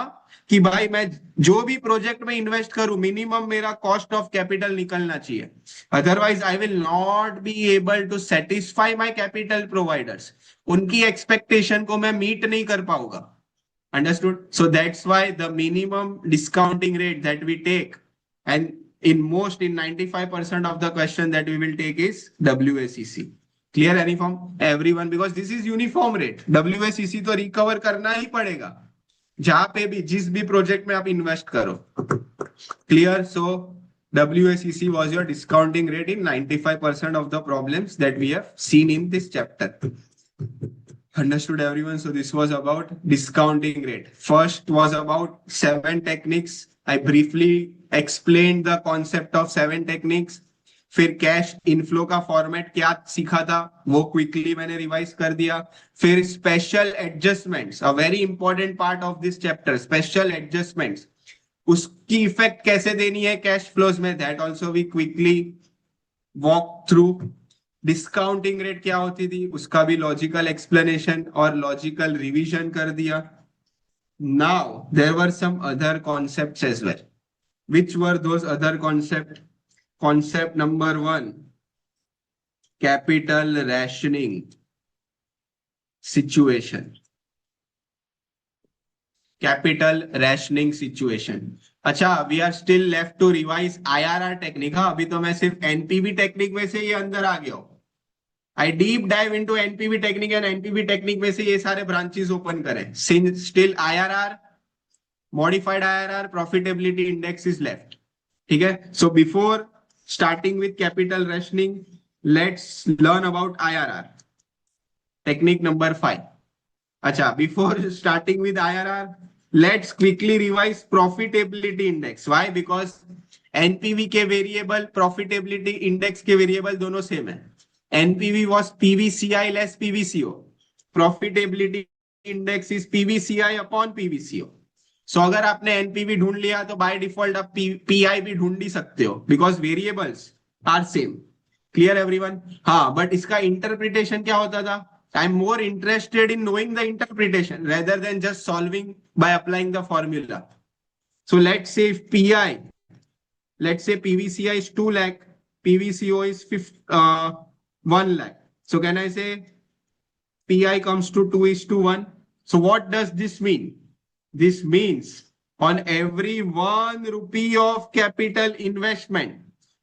कि भाई मैं जो भी प्रोजेक्ट में इन्वेस्ट करूं मिनिमम मेरा कॉस्ट ऑफ कैपिटल निकलना चाहिए. Otherwise I will not be able to satisfy my capital providers. उनकी एक्सपेक्टेशन को मैं मीट नहीं कर पाऊंगा. Understood? So that's why the minimum discounting rate that we take, and in 95% of the question that we will take is WACC. Clear uniform everyone? Because this is uniform rate. WACC तो recover करना ही पड़ेगा जहां पे भी, जिस भी project में आप इन्वेस्ट करो. Clear? So WACC was your discounting rate in 95% of the problems that we have seen in this chapter. Understood everyone? So this was about discounting rate. First was about 7 techniques. I briefly explained the concept of 7 techniques. फिर cash inflow का format क्या सीखा था वो quickly मैंने revise कर दिया. फिर special adjustments, a very important part of this chapter, special adjustments, उसकी इफेक्ट कैसे देनी है कैश फ्लोज में, that also we quickly walk through. Discounting rate क्या होती थी उसका भी लॉजिकल एक्सप्लेनेशन और लॉजिकल रिवीजन कर दिया. Now there were some other concepts as well. Which were those other concept? Concept number 1, capital rationing situation. Capital rationing situation. अच्छा, we are still left to revise IRR technique. हाँ, अभी तो मैं सिर्फ NPV technique में से ये अंदर आ गया हूं. I deep dive into NPV technique and NPV technique में से ये सारे branches open करें. Since still IRR, modified IRR, profitability index is left. ठीक है. So before starting with capital rationing, let's learn about IRR. Technique number 5. अच्छा, before starting with IRR, let's quickly revise profitability index. Why? Because NPV के variable, profitability index के variable दोनों same है. NPV was PVCI less PVCO. Profitability index is PVCI upon PVCO. So अगर आपने NPV ढूंढ लिया तो by default आप PI भी ढूंढ ही सकते हो because variables are same. Clear everyone? हाँ, but इसका interpretation क्या होता था? I'm more interested in knowing the interpretation rather than just solving by applying the formula. So let's say if PI, let's say PVCI is 2 lakh, PVCO is 1 lakh. So can I say PI comes to 2:1? So what does this mean? This means on every 1 rupee of capital investment,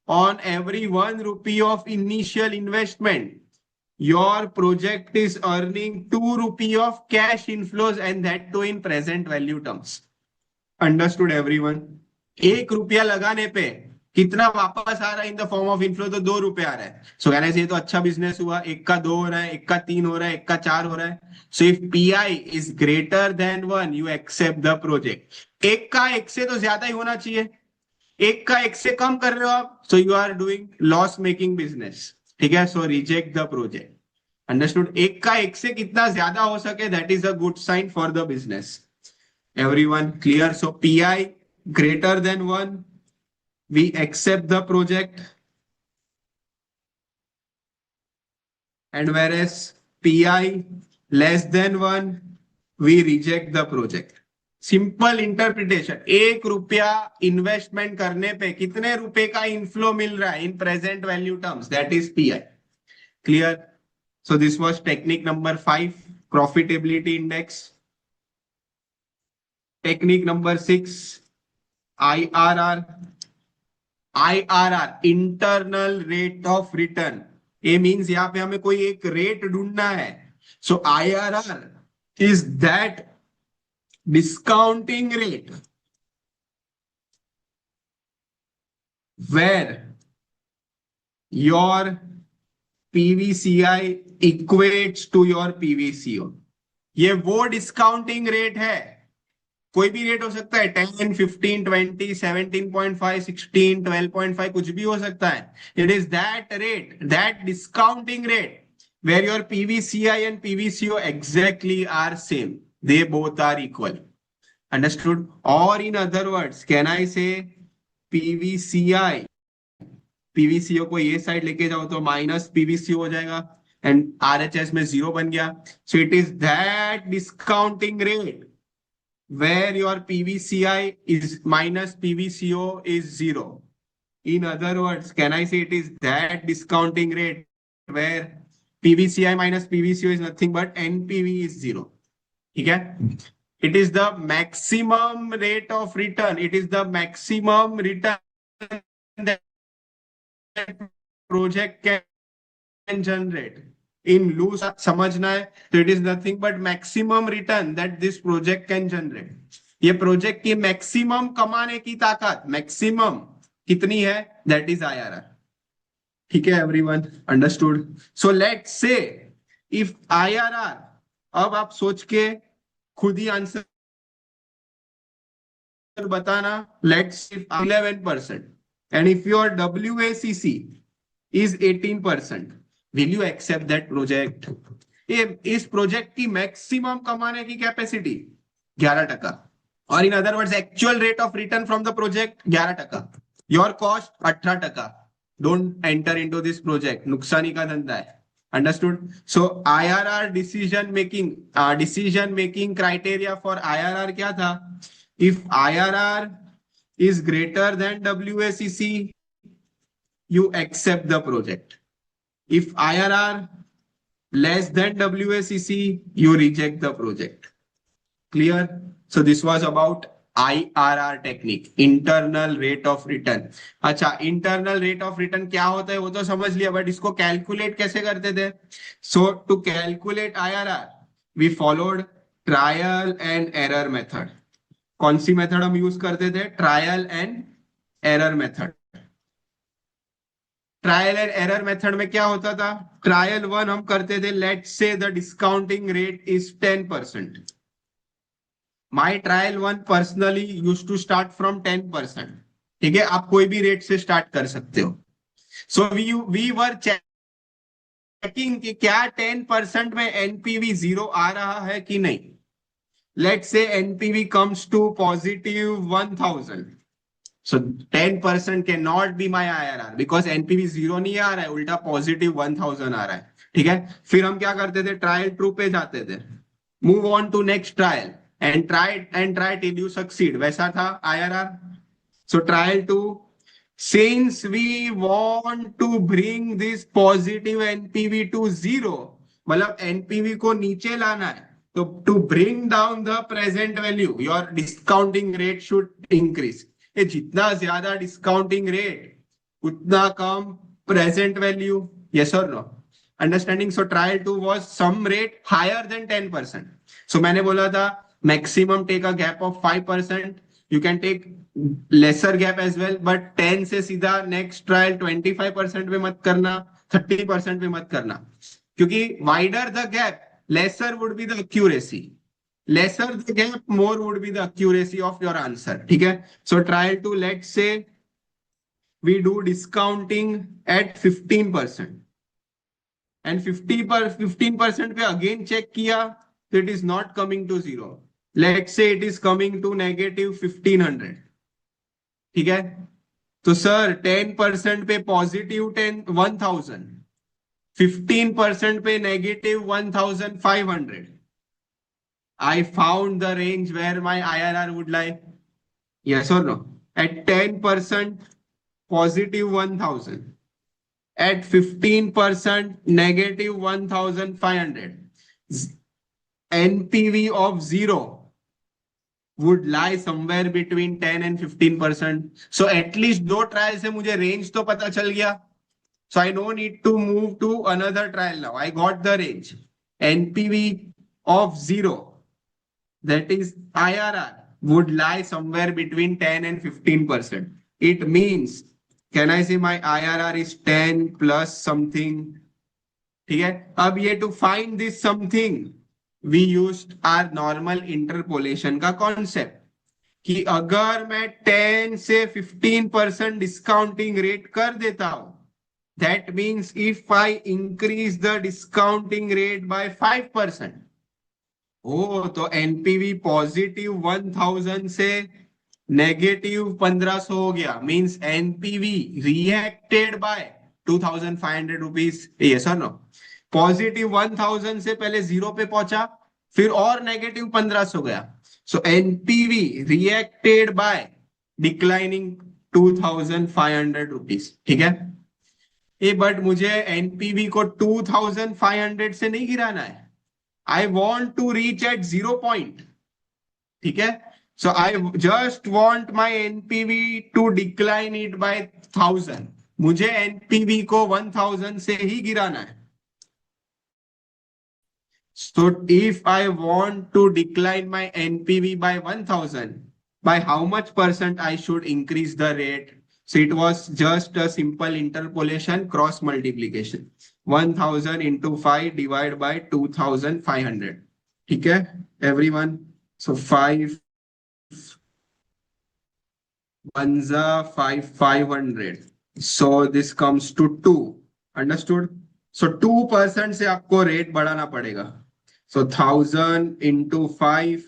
on every 1 rupee of initial investment, your project is earning 2 rupee of cash inflows and that too in present value terms. Understood everyone? 1 रुपया लगाने पे कितना वापस आ रहा है इन the form of inflow? तो 2 रुपए आ रहा है. सो कहने से ये तो अच्छा बिजनेस हुआ. 1 का 2 हो रहा है, 1 का 3 हो रहा है, 1 का 4 हो रहा है. So if PI is greater than 1 you accept the project. 1 का 1 से तो ज्यादा ही होना चाहिए. 1 का 1 से कम कर रहे हो आप, so you are doing loss making business. ठीक है, so reject the project. Understood? 1 का 1 से कितना ज्यादा हो सके, that is a good sign for the business. Everyone clear? So PI greater than 1, we accept the project. And whereas PI less than 1, we reject the project. Simple interpretation. 1 रुपया investment करने पे कितने रुपए का इनफ्लो मिल रहा है in present value terms, that is pi. Clear? So this was technique number 5, profitability index. Technique number 6, IRR. IRR internal rate of return. ये means यहां पे हमें कोई एक रेट ढूंढना है. सो IRR is that discounting rate where your PVCI equates to your PVCO. ये वो डिस्काउंटिंग रेट है. कोई भी रेट हो सकता है, 10, 15, 20, 17.5, 16, 12.5, कुछ भी हो सकता है. It is that rate, that discounting rate where your PVCI and PVCO exactly are same. They both are equal. Understood? Or in other words, can I say PVCI, PVCO को ये साइड लेके जाओ तो माइनस PVCO हो जाएगा and RHS में 0 बन गया. So it is that discounting rate where your PVCI is minus PVCO is 0. In other words, can I say it is that discounting rate where PVCI minus PVCO is nothing but NPV is 0. ठीक है? It is the maximum rate of return. It is the maximum return that project can generate. In loose समझना है तो it is nothing but maximum return that this project can generate. ये project की maximum कमाने की ताकत, maximum कितनी है, दैट इज IRR. ठीक है एवरीवन? अंडरस्टूड? सो लेट्स से इफ IRR, अब आप सोच के खुद ही आंसर बताना. Let's if 11% and if your WACC is 18%, will you accept that project? इस प्रोजेक्ट की मैक्सिमम कमाने की कैपेसिटी 11%. और in other words actual rate of return from the project 11%. Your cost 18%. Don't enter into this project, नुकसानी का धंधा है. Understood? So IRR decision making criteria for IRR क्या था? If IRR is greater than WACC, you accept the project. If IRR less than WACC, you reject the project. Clear? So this was about IRR technique, internal rate of return. अच्छा, internal rate of return क्या होता है वो तो समझ लिया, but इसको calculate कैसे करते थे? So to calculate IRR, we followed trial and error method. कौन सी मेथड हम यूज करते थे? Trial and error method. Trial and error method में क्या होता था? ट्रायल 1 हम करते थे, let's say the discounting rate is 10%. My trial 1 personally used to start from 10%. ठीक है, आप कोई भी रेट से स्टार्ट कर सकते हो. सो वी वर चेकिंग कि क्या 10% में एनपीवी 0 आ रहा है कि नहीं. Let's say NPV comes to positive 1000. So 10% cannot be my IRR because NPV 0 नहीं आ रहा है, उल्टा positive 1000 आ रहा है. ठीक है, फिर हम क्या करते थे? ट्रायल 2 पे जाते थे. Move on to next trial and try till you succeed. वैसा था IRR. So trial 2, since we want to bring this positive NPV to 0, मतलब NPV को नीचे लाना है, तो to bring down the present value, your discounting rate should increase. ये जितना ज्यादा डिस्काउंटिंग रेट उतना कम प्रेजेंट वैल्यू. यस और no? Understanding. So trial 2 was some rate higher than 10%. So मैंने बोला था maximum take a gap of 5%. You can take lesser gap as well, but 10 से सीधा नेक्स्ट ट्रायल 25% पे मत करना, 30% पे मत करना, क्योंकि wider the gap lesser would be the accuracy. lesser the gap, more would be the accuracy of your answer. ठीक है. So trial to, let's say we do discounting at 15% and 15% पे again check किया तो it is not coming to zero. Let's say it is coming to negative 1500. ठीक है. तो sir 10% पे positive 1000, 15% पे negative 1500. I found the range where my IRR would lie. Yes or no? At 10% positive 1000. At 15% negative 1500. NPV of 0 would lie somewhere between 10 and 15%. So at least दो trial से मुझे range तो पता चल गया. So I no need to move to another trial now. I got the range. NPV of 0, that is IRR, would lie somewhere between 10 and 15%. It means, can I say my IRR is 10 plus something? ठीक है. अब ये to find this something, we used our normal interpolation का concept कि अगर मैं 10 से 15% discounting rate कर देता हूं, that means if I increase the discounting rate by 5%, ओ तो एनपीवी पॉजिटिव 1000 से नेगेटिव 1500 हो गया. Means NPV reacted by 2500 rupees. Yes और नो? पॉजिटिव 1000 से पहले जीरो पे पहुंचा, फिर और नेगेटिव 1500 गया. So NPV reacted by declining 2500 rupees. ठीक है. ये बट मुझे एनपीवी को 2500 से नहीं गिराना है. I want to reach at 0 point. ठीक है. So I just want my NPV to decline it by 1000. मुझे NPV को 1000 से ही गिराना है. So if I want to decline my NPV by 1000, by how much percent I should increase the rate? So it was just a simple interpolation, cross multiplication. 1000 into 5 divided by 2500. ठीक है everyone. So 5 1 500. So this comes to 2. Understood? So 2% से आपको rate बढ़ाना पड़ेगा. So 1000 into 5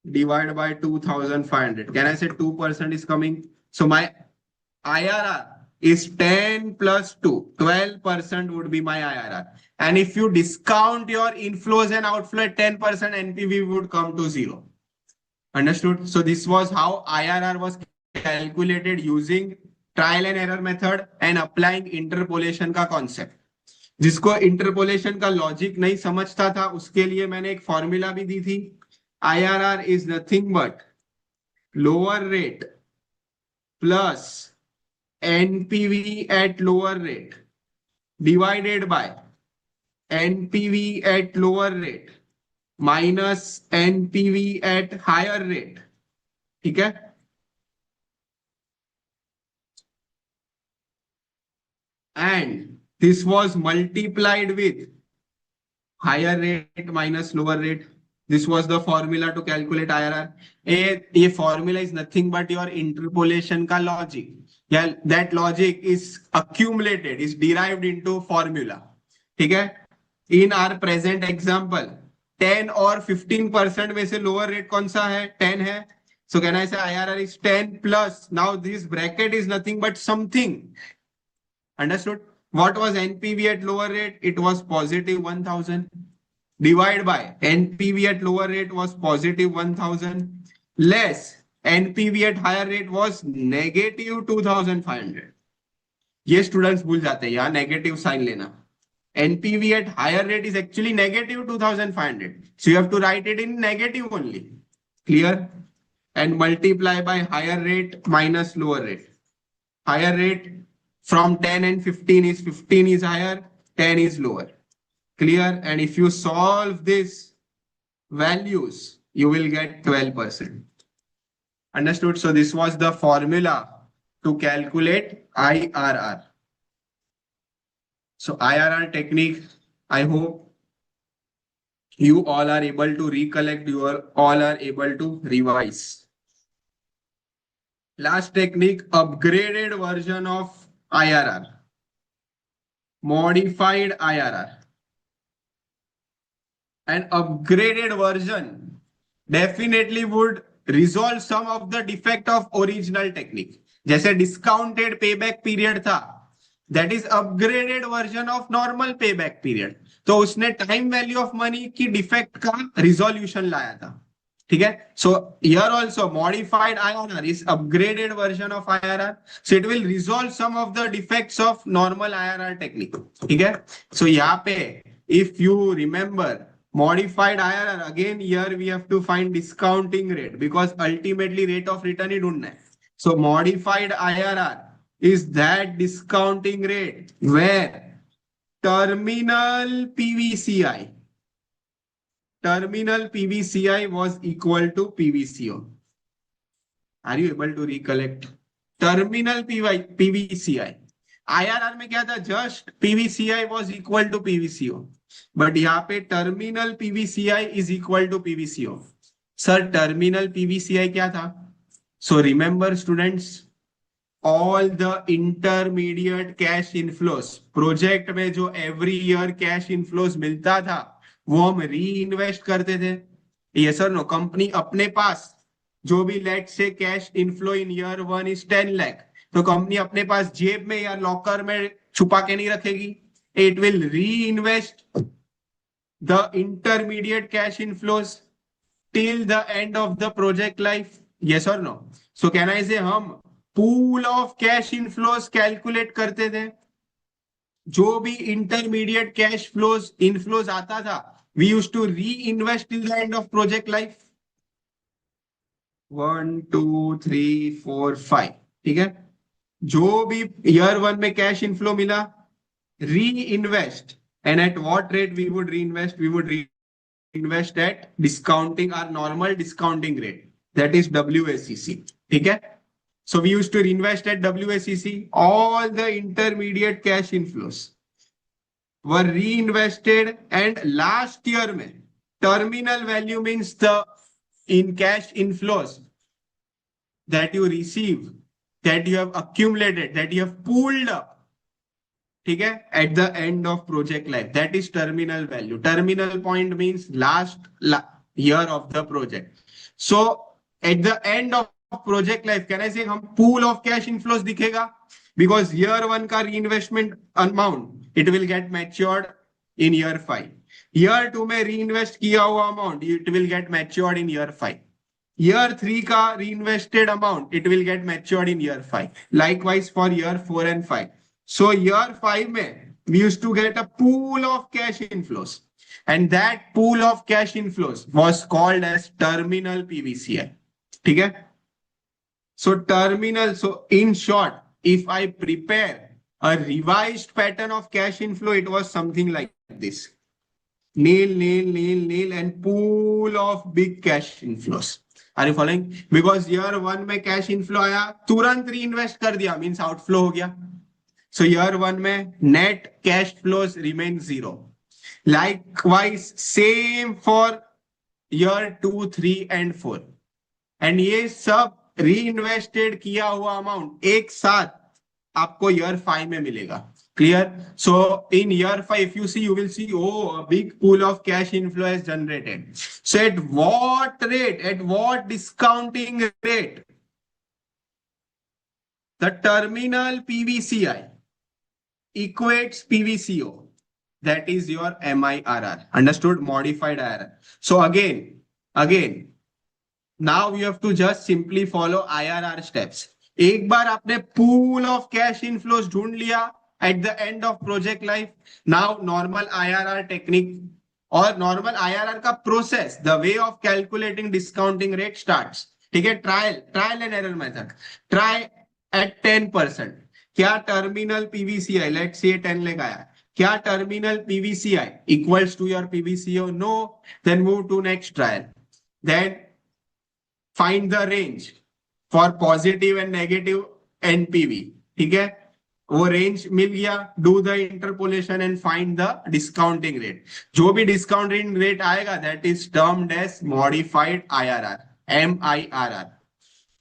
divided by 2500. Can I say 2% is coming? So my IRR is 10 plus 2. 12% would be my IRR. And if you discount your inflows and outflow at 10%, NPV would come to 0. Understood? So this was how IRR was calculated using trial and error method and applying interpolation का concept. जिसको interpolation का logic नहीं समझता था, उसके लिए मैंने एक formula भी दी थी. IRR is nothing but lower rate plus NPV at lower rate divided by NPV at lower rate minus NPV at higher rate. ठीक है. And this was multiplied with higher rate minus lower rate. This was the formula to calculate IRR. ये formula is nothing but your interpolation का logic. Yeah, that logic is accumulated, is derived into formula. ठीक है. In our present example, 10 और 15% में से lower rate कौन सा है? 10 है. So can I say IRR is 10 plus? Now this bracket is nothing but something. Understood? What was NPV at lower rate? It was positive 1000. Divide by NPV at lower rate was positive 1000 less NPV at higher rate was negative 2500. ये students भूल जाते हैं यहाँ negative sign लेना. NPV at higher rate is actually negative 2500. So you have to write it in negative only. Clear? And multiply by higher rate minus lower rate. Higher rate from 10 and 15 is higher. 10 is lower. Clear? And if you solve this values, you will get 12%. Understood? So this was the formula to calculate IRR. So IRR technique, I hope you all are able to recollect, you all are able to revise. Last technique, upgraded version of IRR, modified IRR. An upgraded version definitely would resolve some of the defect of original technique. जैसे discounted payback period था, that is upgraded version of normal payback period. तो उसने time value of money की defect का resolution लाया था. ठीक है. So here also modified IRR is upgraded version of IRR. So it will resolve some of the defects of normal IRR technique. ठीक है. So यहाँ पे if you remember modified IRR, again here we have to find discounting rate because ultimately rate of return ही ढूंढना है. So modified IRR is that discounting rate where terminal PVCI was equal to PVCO. Are you able to recollect? Terminal PVCI. IRR में क्या था? Just PVCI was equal to PVCO. But यहाँ पे terminal PVCI is equal to PVCO. Sir, terminal PVCI क्या था? So remember students, all the intermediate cash inflows project में जो every year cash inflows मिलता था वो हम री इन्वेस्ट करते थे. ये सर नो, कंपनी अपने पास जो भी late say cash inflow in year 1 is 10 lakh, तो कंपनी अपने पास जेब में या लॉकर में छुपा के नहीं रखेगी. इट विल री invest the intermediate cash inflows till the end of the project life. Yes और नो? सो कैन आई से हम pool of cash inflows calculate करते थे. जो भी इंटरमीडिएट कैश फ्लोज इनफ्लोज आता था we used to reinvest till the end of project life. 1 2 3 4 5. ठीक है. जो भी ईयर 1 में कैश इनफ्लो मिला, reinvest. And at what rate we would reinvest? We would reinvest at discounting, our normal discounting rate, that is WACC. ठीक है. So we used to reinvest at WACC. All the intermediate cash inflows were reinvested, and last year में terminal value means the in cash inflows that you receive, that you have accumulated, that you have pooled up, ठीक है, at the end of project life. That is terminal value. Terminal point means last year of the project. So at the end of project life, can I say हम pool of cash inflows दिखेगा? Because year 1 का reinvestment amount, it will get matured in year 5. Year 2 में reinvest किया हुआ amount, it will get matured in year 5. Year 3 का reinvested amount, it will get matured in year 5. Likewise for year 4 and 5. So year 5 में we used to get a pool of cash inflows, and that pool of cash inflows was called as terminal PVCI. ठीक है. So terminal, so in short, if I prepare a revised pattern of cash inflow, it was something like this. Nil, nil, nil, nil, and pool of big cash inflows. Are you following? Because year 1 में cash inflow आया, तुरंत reinvest कर दिया, means outflow हो गया. So year 1 में net cash flows remain 0. Likewise, same for year 2, 3 and 4. And ये सब reinvested किया हुआ अमाउंट एक साथ आपको year 5 में मिलेगा. Clear? So in year 5, if you see, you will see, oh, a big pool of cash inflow is generated. So at what rate, at what discounting rate, the terminal PVCI equates PVCO, that is your MIRR. Understood? Modified IRR. So again, now you have to just simply follow IRR steps. एक बार आपने pool of cash inflows ढूंढ लिया at the end of project life. Now normal IRR technique or normal IRR का process, the way of calculating discounting rate starts. ठीक है. trial and error method. Try at 10%. क्या terminal PVCI, let's say 10 लगाया, क्या terminal PVCI equals to your PVCO? No. Then move to next trial. Then find the range for positive and negative NPV. ठीक है, वो range मिल गया. Do the interpolation and find the discounting rate. जो भी discounting rate आएगा that is termed as modified IRR, MIRR.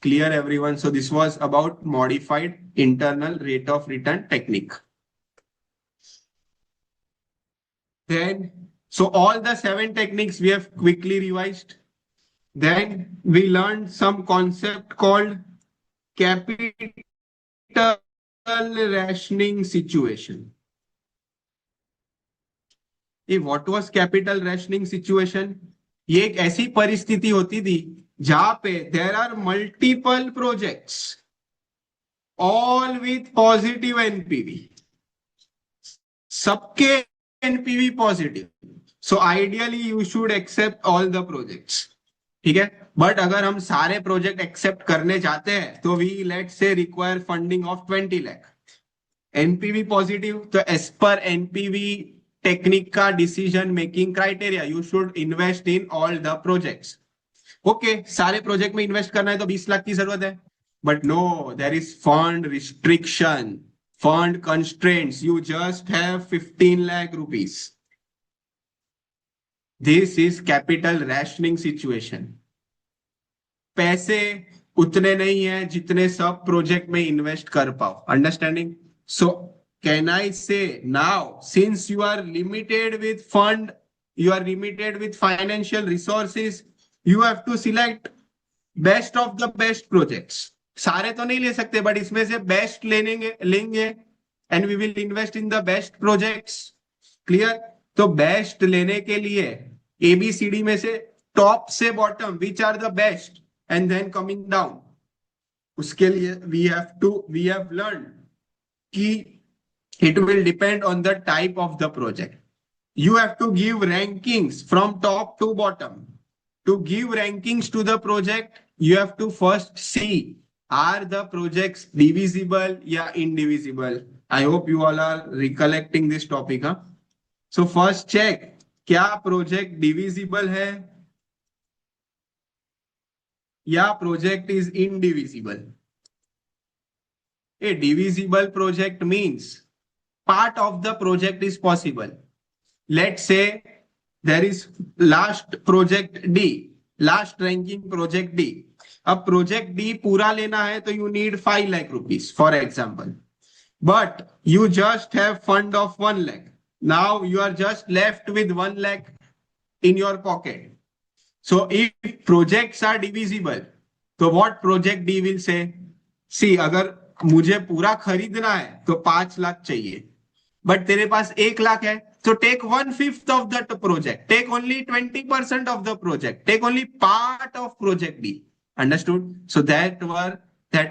Clear everyone? So this was about modified internal rate of return technique. Then, so all the 7 techniques we have quickly revised. Then we learned some concept called capital rationing situation. What was capital rationing situation? ये एक ऐसी परिस्थिति होती थी जहां पे there are multiple projects all with positive NPV. सबके NPV positive. So ideally you should accept all the projects. ठीक है, बट अगर हम सारे प्रोजेक्ट एक्सेप्ट करने जाते हैं तो we let say require funding of 20 lakh. NPV positive, तो एज पर एनपीवी टेक्निक का decision making criteria you should invest in all the projects. Okay, सारे प्रोजेक्ट में इन्वेस्ट करना है तो 20 लाख की जरूरत है, but no, there is fund restriction, fund constraints. You just have 15 lakh rupees. This is capital rationing situation. पैसे उतने नहीं है जितने सब प्रोजेक्ट में इन्वेस्ट कर पाओ. Understanding? So can I say now, since you are limited with fund, you are limited with financial resources, you have to select best of the best projects. सारे तो नहीं ले सकते, बट इसमें से बेस्ट लेंगे and we will invest in the best projects. Clear? तो best लेने के लिए ABCD में से टॉप से bottom which are the best and then coming down. उसके लिए वी हैव लर्न कि it will depend on the type of the project. You have to give rankings from top to bottom. To give rankings to the project, you have to first see, are the projects divisible या indivisible? I hope you all are recollecting this topic. So first check, क्या project divisible है या project is indivisible? A divisible project means part of the project is possible. Let's say there is last project D, last ranking project D. अब project D पूरा लेना है तो you need 5 lakh rupees, for example. But you just have fund of 1 lakh. Now you are just left with 1 lakh in your pocket. So if projects are divisible, तो what project D will say? See, अगर मुझे पूरा खरीदना है तो 5 लाख चाहिए, but तेरे पास 1 लाख है, so take 1/5 of that project, take only 20% of the project, take only part of project D. Understood? So that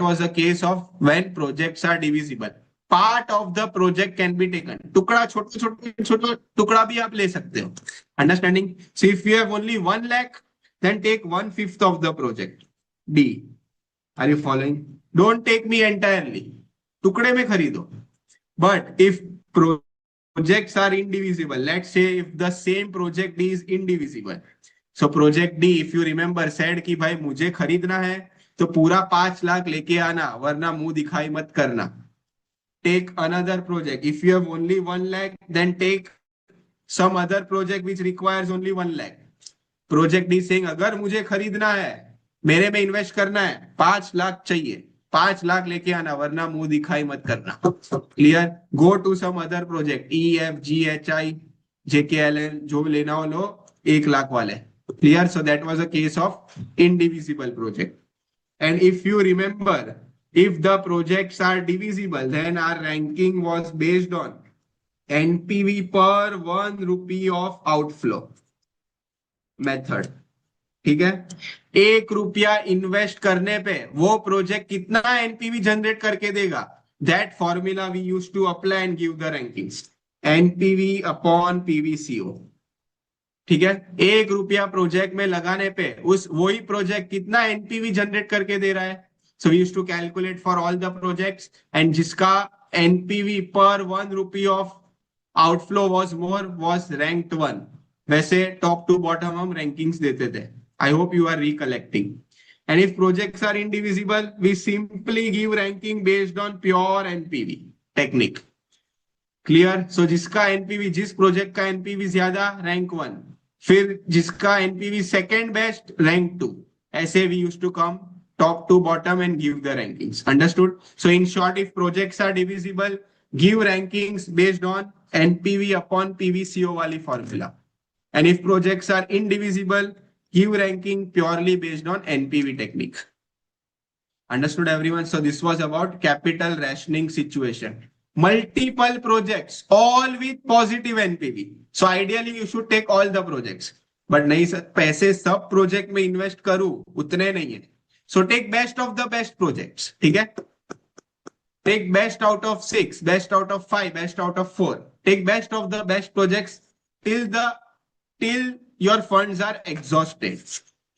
was a case of when projects are divisible. Part of the project can be taken. टुकड़ा, छोटा टुकड़ा भी आप ले सकते हो. Understanding? So if you have only 1 lakh, then take 1/5 of the project D. Are you following? Don't take me entirely. टुकड़े में खरीदो. But if projects are indivisible, let's say if the same project D is indivisible, so project D, if you remember, said कि भाई मुझे खरीदना है तो पूरा 5 लाख लेके आना, वरना मुंह दिखाई मत करना. Take another project. If you have only 1 lakh, then take some other project which requires only 1 lakh. Project D saying अगर मुझे खरीदना है, मेरे में इन्वेस्ट करना है, 5 लाख चाहिए, 5 लाख लेके आना, वरना मुंह दिखाई मत करना. Clear? Go to some other project, EFGHI JKLN, जो लेना हो लो, 1 लाख वाले. Clear? So that was a case of indivisible project. And if you remember, if the projects are divisible, then our ranking was based on NPV per 1 rupee of outflow method. ठीक है, 1 रुपया invest करने पे वो project कितना NPV generate करके देगा, that formula we used to apply and give the rankings. NPV upon PVCO. ठीक है, 1 रुपया प्रोजेक्ट में लगाने पे उस वही प्रोजेक्ट कितना एनपीवी जनरेट करके दे रहा है. So we used to calculate for all the projects, and जिसका एनपीवी पर 1 rupee of outflow was more, was ranked 1. वैसे टॉप टू बॉटम हम रैंकिंग्स देते थे. I hope you are recollecting. And if projects are indivisible, we simply give ranking based on pure NPV technique. Clear? So जिसका NPV, जिस project का NPV ज्यादा, rank 1. फिर जिसका NPV सेकंड बेस्ट, रैंक 2. ऐसे we used to come top to bottom and give the rankings. Understood? So in short, if projects are divisible, give rankings based on NPV upon PVCO वाली formula. And if projects are indivisible, give ranking purely based on NPV technique. Understood, everyone? So this was about capital rationing situation. Multiple projects, all with positive NPV. So ideally you should take all the projects. But नहीं sir, पैसे सब project में invest करूं उतने नहीं है. So take best of the best projects. ठीक है? Take best out of 6, best out of 5, best out of 4. Take best of the best projects till your funds are exhausted.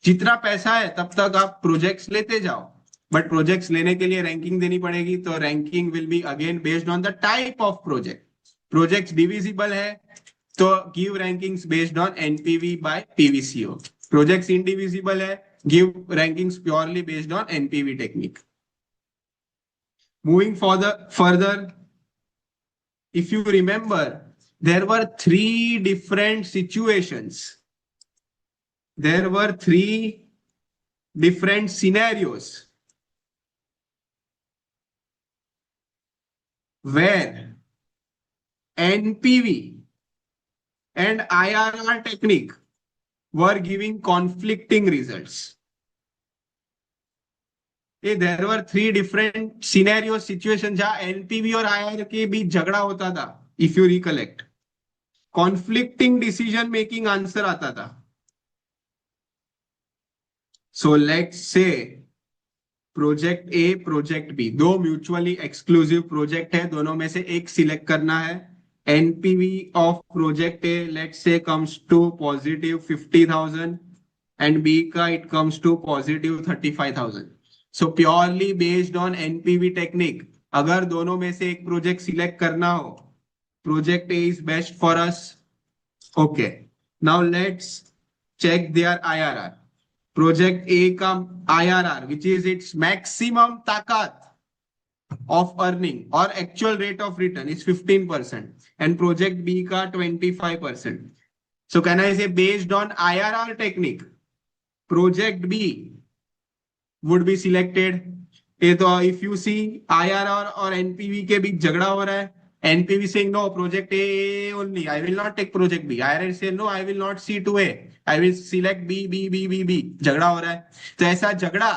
जितना पैसा है तब तक आप प्रोजेक्ट्स लेते जाओ. बट प्रोजेक्ट्स लेने के लिए रैंकिंग देनी पड़ेगी. तो ranking will be again based on the type of project. Projects divisible है तो give rankings based on NPV by PVCO. Projects indivisible है, give rankings purely based on NPV technique. Moving further, if you remember, there were three different situations. There were three different scenarios where NPV and IRR technique were giving conflicting results. There were three different scenario situations जहां NPV और IR के बीच झगड़ा होता था. If you recollect, conflicting decision making answer आता था. So let's say project A, project B, दो म्यूचुअली एक्सक्लूसिव प्रोजेक्ट है. दोनों में से एक सिलेक्ट करना है. NPV of project A let's say comes to positive 50,000 and B का it comes to positive 35,000. So purely based on NPV technique, अगर दोनों में से एक प्रोजेक्ट सिलेक्ट करना हो, project A is best for us. Okay. Now let's check their IRR. Project A का IRR, which is its maximum ताकत of earning or actual rate of return, is 15%, and project B का 25%. So can I say based on IRR technique, project B would be selected. ये तो if you see IRR और NPV के बीच झगड़ा हो रहा है. NPV saying no, project A only, I will not take project B. IRR say no, I will not see to A, I will select B, B, B, B, B. झगड़ा हो रहा है. तो ऐसा झगड़ा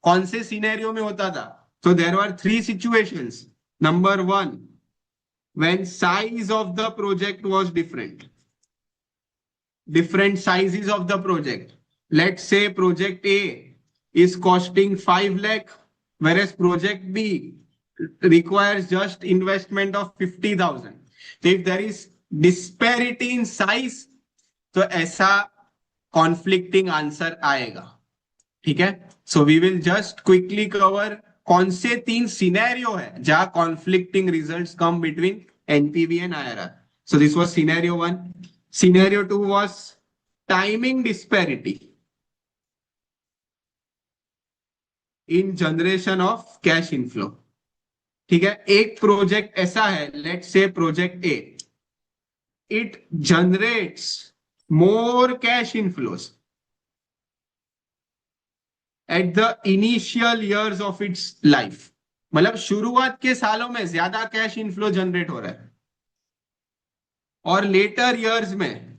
कौन से सिनेरियो में होता था? So there were three situations. Number one, when size of the project was different sizes of the project. Let's say project A is costing 5 lakh, whereas project B requires just investment of 50,000. So if there is disparity in size, तो ऐसा conflicting answer आएगा. ठीक है? So we will just quickly cover कौन से तीन scenario है जहां conflicting results come between NPV and IRR. So this was scenario 1. Scenario 2 was timing disparity in generation of cash inflow. ठीक है? एक प्रोजेक्ट ऐसा है, let's say project A, it generates more cash inflows at the initial years of its life. मतलब शुरुआत के सालों में ज्यादा कैश इनफ्लो जनरेट हो रहा है और लेटर ईयर्स में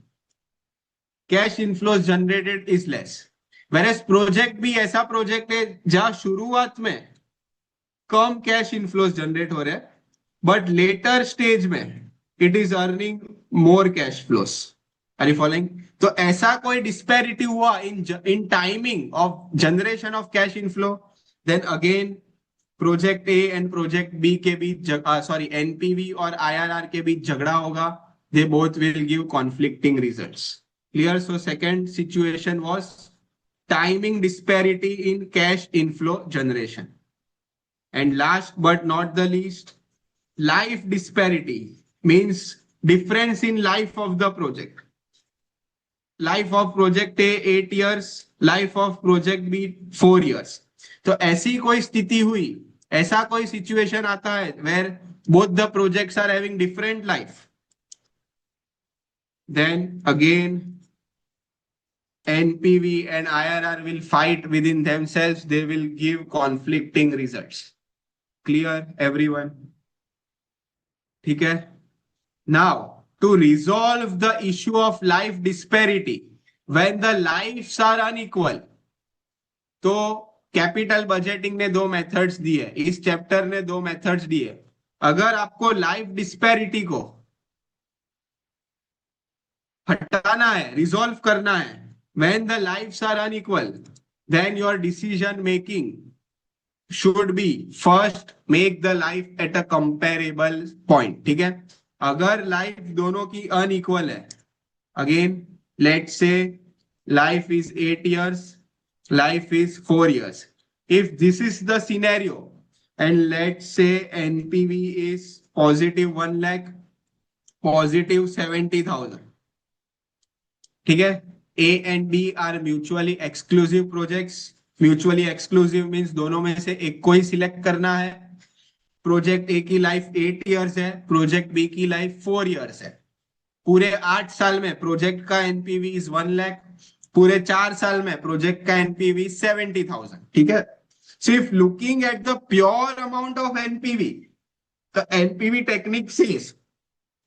cash inflows generated is less. Whereas project भी ऐसा प्रोजेक्ट है जहां शुरुआत में कम कैश इनफ्लोस जनरेट हो रहे हैं, बट लेटर स्टेज में it is earning more cash flows. Are you following? तो ऐसा कोई डिस्पैरिटी हुआ in timing of generation of cash inflow, then again project A and project B के बीच एनपीवी और आईआरआर के बीच झगड़ा होगा. They both will give conflicting results. Clear? So second situation was timing disparity in cash inflow generation. And last but not the least, life disparity means difference in life of the project. Life of project A 8 years, life of project B 4 years. तो ऐसी कोई स्थिति हुई, ऐसा कोई situation आता है where both the projects are having different life, then again NPV and IRR will fight within themselves. They will give conflicting results. Clear everyone? ठीक है. Now, to resolve the issue of life disparity when the lives are unequal, तो capital budgeting ने दो methods दिए, इस chapter ने दो methods दिए. अगर आपको लाइफ डिस्पैरिटी को हटाना है, रिजॉल्व करना है, when the lives are unequal, then your decision making should be first make the life at a comparable point. ठीक है. अगर लाइफ दोनों की अनइक्वल है, again let's say life is 8 years, life is 4 years. If this is the scenario and let's say NPV is positive 1 lakh, positive 70,000. ठीक है. A and B are mutually exclusive projects. Mutually exclusive means दोनों में से एक को ही select करना है. Project A की लाइफ 8 years है, प्रोजेक्ट बी की लाइफ 4 years है. पूरे 8 साल में प्रोजेक्ट का एनपीवी इज 1 लाख, पूरे 4 साल में प्रोजेक्ट का एनपीवी 70,000. ठीक है. So if looking at the pure amount of NPV, the NPV technique says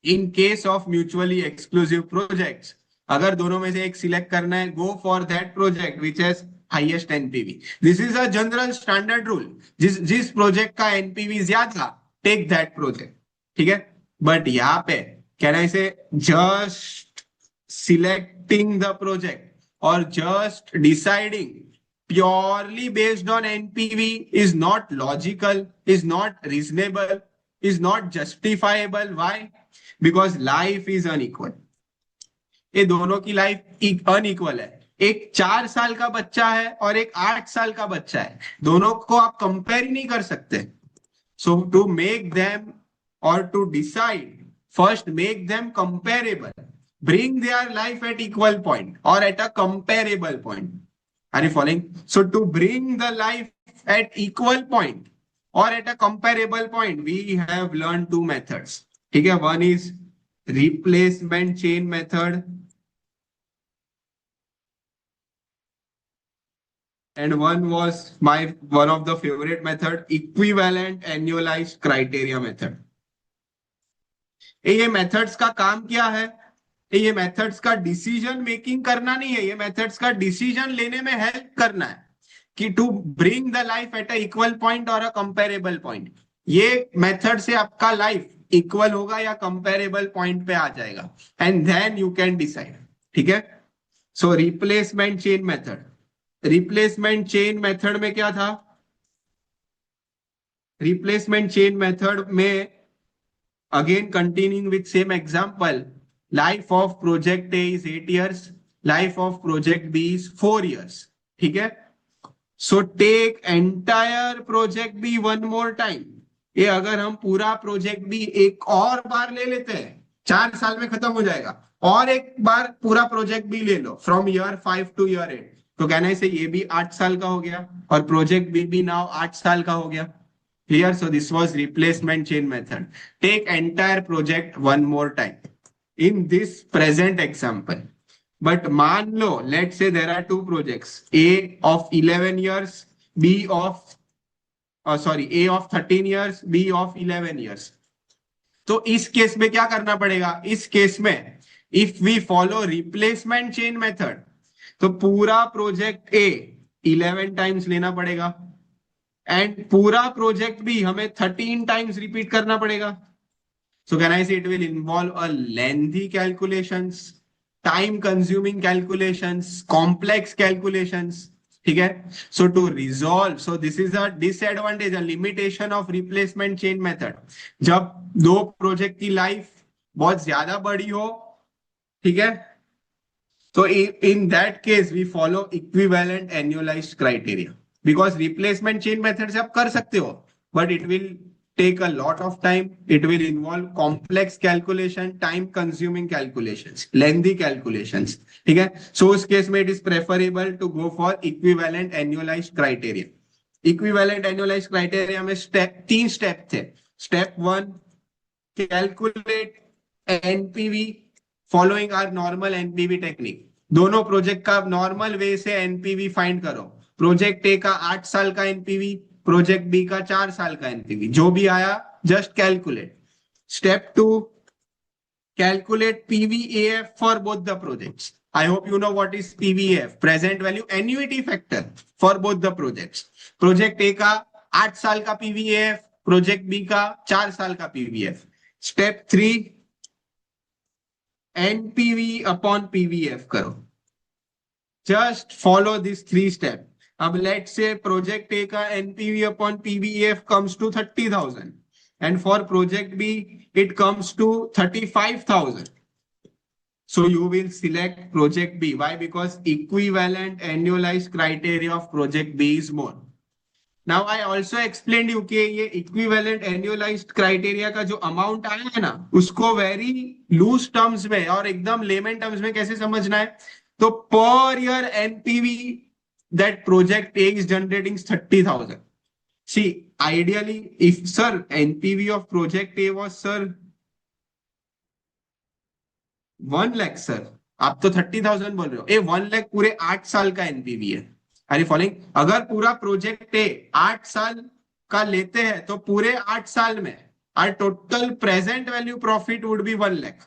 in case of mutually exclusive projects, अगर दोनों में से एक सिलेक्ट करना है, go for that project which has highest NPV. This is a general standard rule. जिस project का NPV ज्यादा, टेक दैट प्रोजेक्ट. ठीक है. बट यहाँ पे कैन आई से जस्ट सिलेक्टिंग द प्रोजेक्ट और just deciding purely based on NPV is not logical, is not reasonable, is not justifiable. Why? Because life is unequal. ये दोनों की लाइफ अनइक्वल है. एक 4 साल का बच्चा है और एक 8 साल का बच्चा है. दोनों को आप कंपेयर ही नहीं कर सकते. सो टू मेक देम और to decide, first make them comparable. Bring their life at equal point or at a comparable point. Are you following? So to bring the life at equal point or at a comparable point, we have learned two methods. ठीक है. One is replacement chain method and one was one of the favorite method, equivalent annualized criteria method. ये methods का काम क्या है? ये methods का decision making करना नहीं है, ये मेथड्स का डिसीजन लेने में हेल्प करना है कि to bring the life at a equal point और अ कंपेरेबल पॉइंट. ये मेथड से आपका लाइफ इक्वल होगा या कंपेरेबल पॉइंट पे आ जाएगा and then you can decide. ठीक है. So replacement chain method. Replacement chain method में क्या था? रिप्लेसमेंट चेन मेथड में again continuing with same example, life of project A is 8 years, life of project B is 4 years. ठीक है. So take entire project B one more time. ये अगर हम पूरा प्रोजेक्ट B एक और बार ले लेते हैं, 4 साल में खत्म हो जाएगा, और एक बार पूरा प्रोजेक्ट B ले लो फ्रॉम ईयर 5 to ईयर 8, तो कहने से ये भी 8 साल का हो गया और प्रोजेक्ट B भी नाउ 8 साल का हो गया. Clear? So this was replacement chain method. Take entire project one more time in this present example. But मान लो, let's say there are two projects, A of 11 years, B of A of 13 years, B of 11 years. तो इस case में क्या करना पड़ेगा? इस case में if we follow replacement chain method, तो पूरा प्रोजेक्ट A 11 टाइम्स लेना पड़ेगा एंड पूरा प्रोजेक्ट भी हमें 13 टाइम्स रिपीट करना पड़ेगा. सो can I say it will involve a lengthy calculations, time consuming calculations, complex calculations. ठीक है. So to resolve, so this is a disadvantage, a limitation of replacement chain method. जब दो project की life बहुत ज्यादा बड़ी हो, ठीक है, तो in that case we follow equivalent annualized criteria. Because replacement chain method से आप कर सकते हो but it will take a lot of time. It will involve complex calculation, time consuming calculations, lengthy calculations. ठीक है? So उस case में it is preferable to go for equivalent annualized criteria. Equivalent annualized criteria में तीन step थे. Step 1, calculate NPV following our normal NPV technique. दोनों project का normal way से एनपीवी फाइंड करो. प्रोजेक्ट ए का 8 साल का एनपीवी, प्रोजेक्ट बी का 4 साल का एनपीवी, जो भी आया just calculate. Step 2, calculate PVAF for both the projects. I hope you know what is PVAF, present value annuity factor for both the projects. Project A का 8 साल का PVAF, प्रोजेक्ट बी का 4 साल का PVAF. Step 3, NPV upon PVF करो. Just follow these 3 steps. अब let's say project A का NPV upon PVF comes to 30,000 and for project B it comes to 35,000. So you will select project B. Why? Because equivalent annualized criteria of project B is more. Now I also explained you कि ये equivalent annualized criteria का जो amount आया है ना, उसको very loose terms में और एकदम layman terms में कैसे समझना है? तो per year NPV that project A is generating 30,000. See, ideally, if sir NPV of project A was sir 1 lakh sir, आप तो 30,000 बोल रहे हो. ये 1 लाख पूरे 8 साल का एनपीवी है. अरे फॉलोइंग, अगर पूरा प्रोजेक्ट ए 8 साल का लेते हैं तो पूरे 8 साल में our total present value profit would be 1 lakh.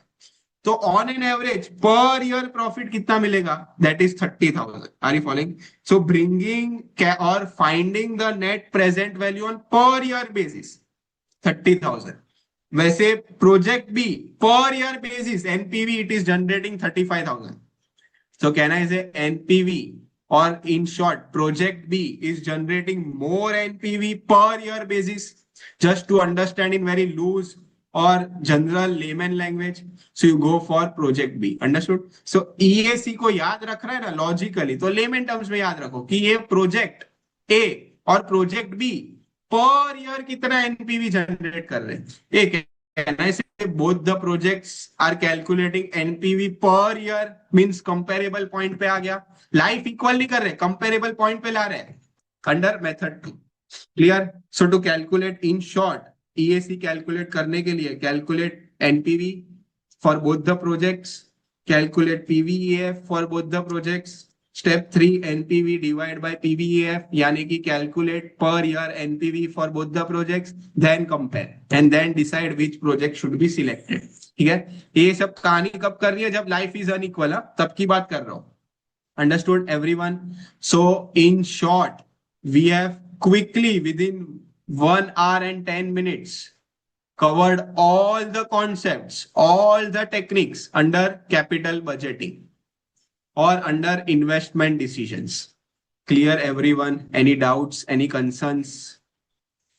तो on an average per year profit कितना मिलेगा? That is 30,000. Are you following? So bringing और finding the net present value on per year basis 30,000. वैसे project B per year basis NPV it is generating 35,000. So can I say NPV, or in short project B is generating more NPV per year basis? Just to understand in very loose or general layman language, so you go for project B. Understood? So EAC को याद रख रहा है ना logically, तो layman terms में याद रखो कि ये प्रोजेक्ट A और प्रोजेक्ट B पर ईयर कितना एनपीवी जनरेट कर रहे हैं. एक Can I say both the projects are calculating NPV per year? Means comparable point पे आ गया. Life equal नहीं कर रहे, comparable point पे ला रहे हैं. Under method 2. Clear? So to calculate in short, EAC calculate करने के लिए calculate NPV for both the projects, calculate PVEF for both the projects. Step 3, NPV divide by PVEF, यानी कि calculate per year NPV for both the projects, then compare and then decide which project should be selected. ठीक है? ये सब कहानी कब कर रही है? जब life is unequal, तब की बात कर रहा हूं. Understood everyone? So in short, we have quickly within 1 hour and 10 minutes covered all the concepts, all the techniques under capital budgeting or under investment decisions. Clear everyone? Any doubts, any concerns?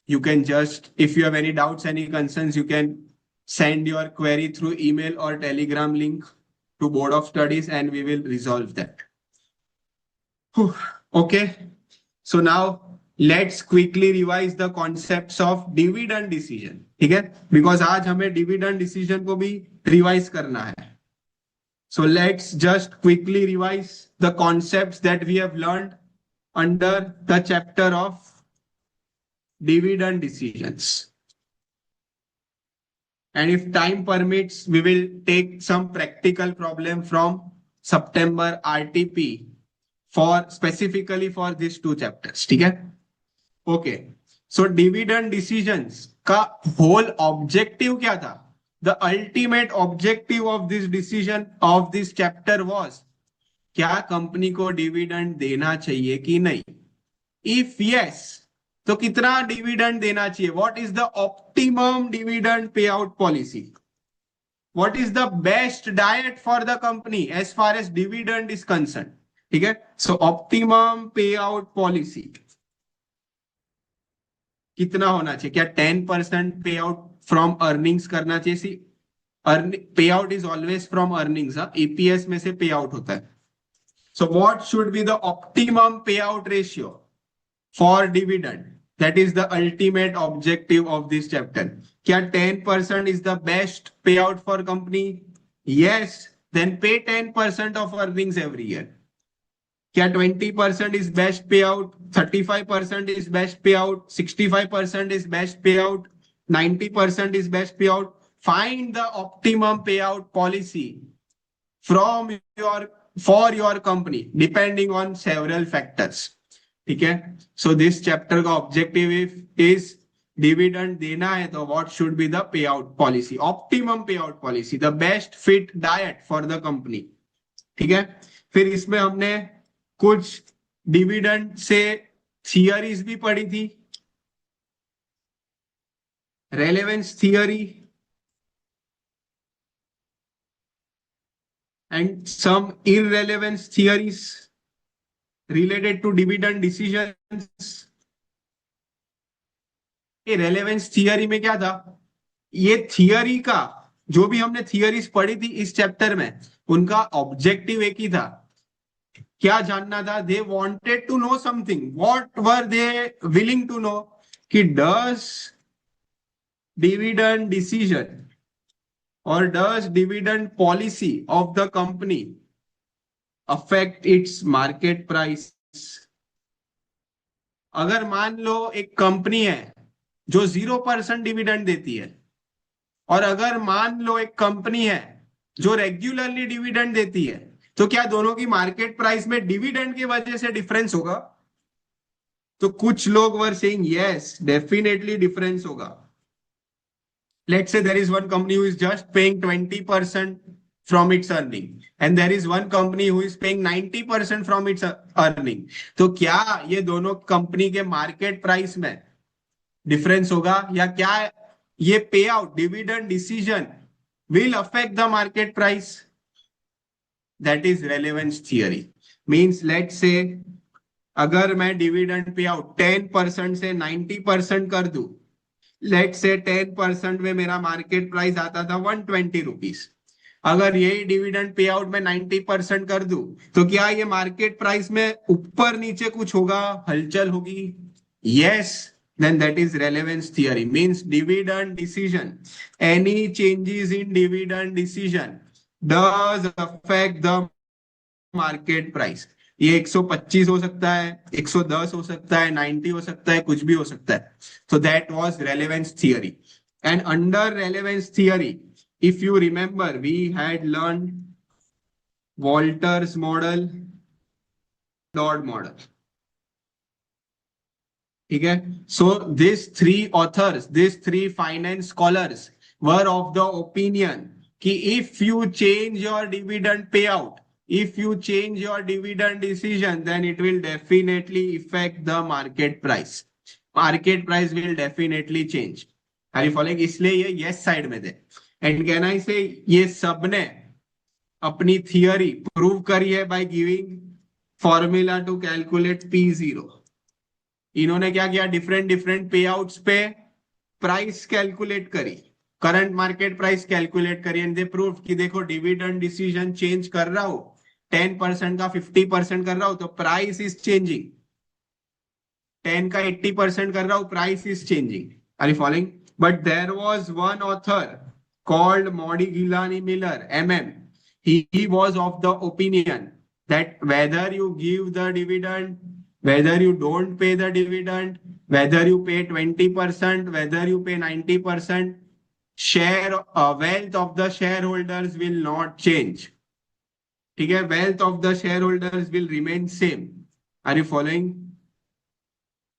You can just, if you have any doubts, any concerns, you can send your query through email or telegram link to board of studies and we will resolve that. Okay. So now let's quickly revise the concepts of dividend decision. ठीक है? Because आज हमें dividend decision को भी revise करना है. So let's just quickly revise the concepts that we have learned under the chapter of dividend decisions. And if time permits, we will take some practical problem from September RTP for specifically for these 2 chapters. ठीक है? Okay. So dividend decisions का whole objective क्या था? The ultimate objective of this decision of this chapter was क्या company को dividend देना चाहिए कि नहीं? If yes, तो कितना डिविडेंड देना चाहिए? What is the optimum dividend payout policy? What is the best diet for the company as far as dividend is concerned? ठीक है? So optimum payout policy कितना होना चाहिए? क्या 10% पे आउट फ्रॉम अर्निंग्स करना चाहिए? See pay out is always from earnings. EPS में से पे आउट होता है. So what should be the optimum pay out ratio for dividend? That is the ultimate objective of this chapter. क्या 10% is the best payout for company? Yes, then pay 10% of earnings every year. क्या 20% is best payout? 35% is best payout? 65% is best payout? 90% is best payout? Find the optimum payout policy from your for your company depending on several factors. ठीक है, so this chapter का objective is dividend देना है तो what should be the pay out policy, optimum pay out policy, the best fit diet for the company. ठीक है, फिर इसमें हमने कुछ डिविडेंड से थियरीज भी पढ़ी थी, relevance theory and some irrelevance theories related to dividend decisions. ये रेलेवेंस थियरी में क्या था, ये थियरी का जो भी हमने थियरीज पढ़ी थी इस चैप्टर में, उनका ऑब्जेक्टिव एक ही था. क्या जानना था? They wanted to know something. What were they willing to know? कि does dividend decision or does dividend policy of the company affect its market price? अगर मान लो एक कंपनी है जो 0% डिविडेंड देती है, और अगर मान लो एक कंपनी है जो रेगुलरली डिविडेंड देती है, तो क्या दोनों की मार्केट प्राइस में डिविडेंड की वजह से डिफरेंस होगा? तो कुछ लोग were saying yes, definitely difference होगा. Let's say there is one company who is just paying 20% from its earning, and there is one company who is paying 90% from its earning. तो क्या ये दोनों कंपनी के मार्केट प्राइस में difference होगा, या क्या ये पे out dividend decision will affect the market price? That is relevance theory. Means let's से अगर मैं डिविडेंड पे आउट 10% से 90% कर दूं, लेट्स से 10% में मेरा मार्केट प्राइस आता था 120 रुपीज. अगर यही डिविडेंड पे आउट में 90% कर दूं, तो क्या ये मार्केट प्राइस में ऊपर नीचे कुछ होगा, हलचल होगी? Yes, then that is relevance theory. Means dividend decision, any changes in dividend decision does affect the market price. ये 125 हो सकता है, 110 हो सकता है, 90 हो सकता है, कुछ भी हो सकता है. So that was relevance theory. And under relevance theory, if you remember, we had learned Walter's model, Dodd model. ठीक है, so these three authors, these three finance scholars were of the opinion कि if you change your dividend payout, if you change your dividend decision, then it will definitely affect the market price. Market price will definitely change. Are you following? इसलिए ये yes side में थे. And can I say ये सबने अपनी theory prove करी है by giving formula to calculate P0. इन्होंने क्या किया, डिफरेंट डिफरेंट पे आउट्स पे प्राइस कैलकुलेट करी, करंट मार्केट प्राइस कैलकुलेट करी, एंड दे प्रूव कि देखो डिविडेंड डिसीजन चेंज कर रहा हो, 10% का 50% कर रहा हो तो प्राइस इज चेंजिंग, 10 का 80% कर रहा हो price is changing. Are you following? But there was one author called Modigliani Miller, MM. He was of the opinion that whether you give the dividend, whether you don't pay the dividend, whether you pay 20%, whether you pay 90%, share wealth of the shareholders will not change. ठीक है, wealth of the shareholders will remain same. Are you following?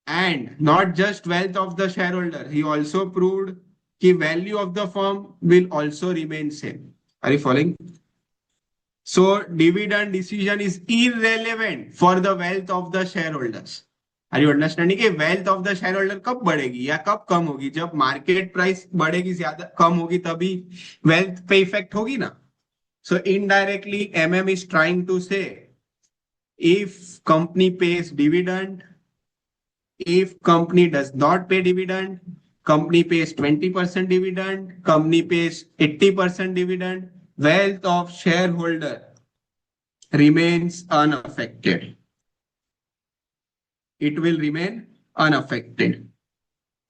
And not just wealth of the shareholder, he also proved कि value of the firm will also remain same. Are you following? So dividend decision is irrelevant for the wealth of the shareholders. Are you understanding? कि wealth of the shareholder कब बढ़ेगी या कब कम होगी? जब market price बढ़ेगी, ज्यादा कम होगी, तभी wealth पे effect होगी ना. So indirectly MM is trying to say if company pays dividend, if company does not pay dividend, company pays 20% dividend, company pays 80% dividend, wealth of shareholder remains unaffected. It will remain unaffected.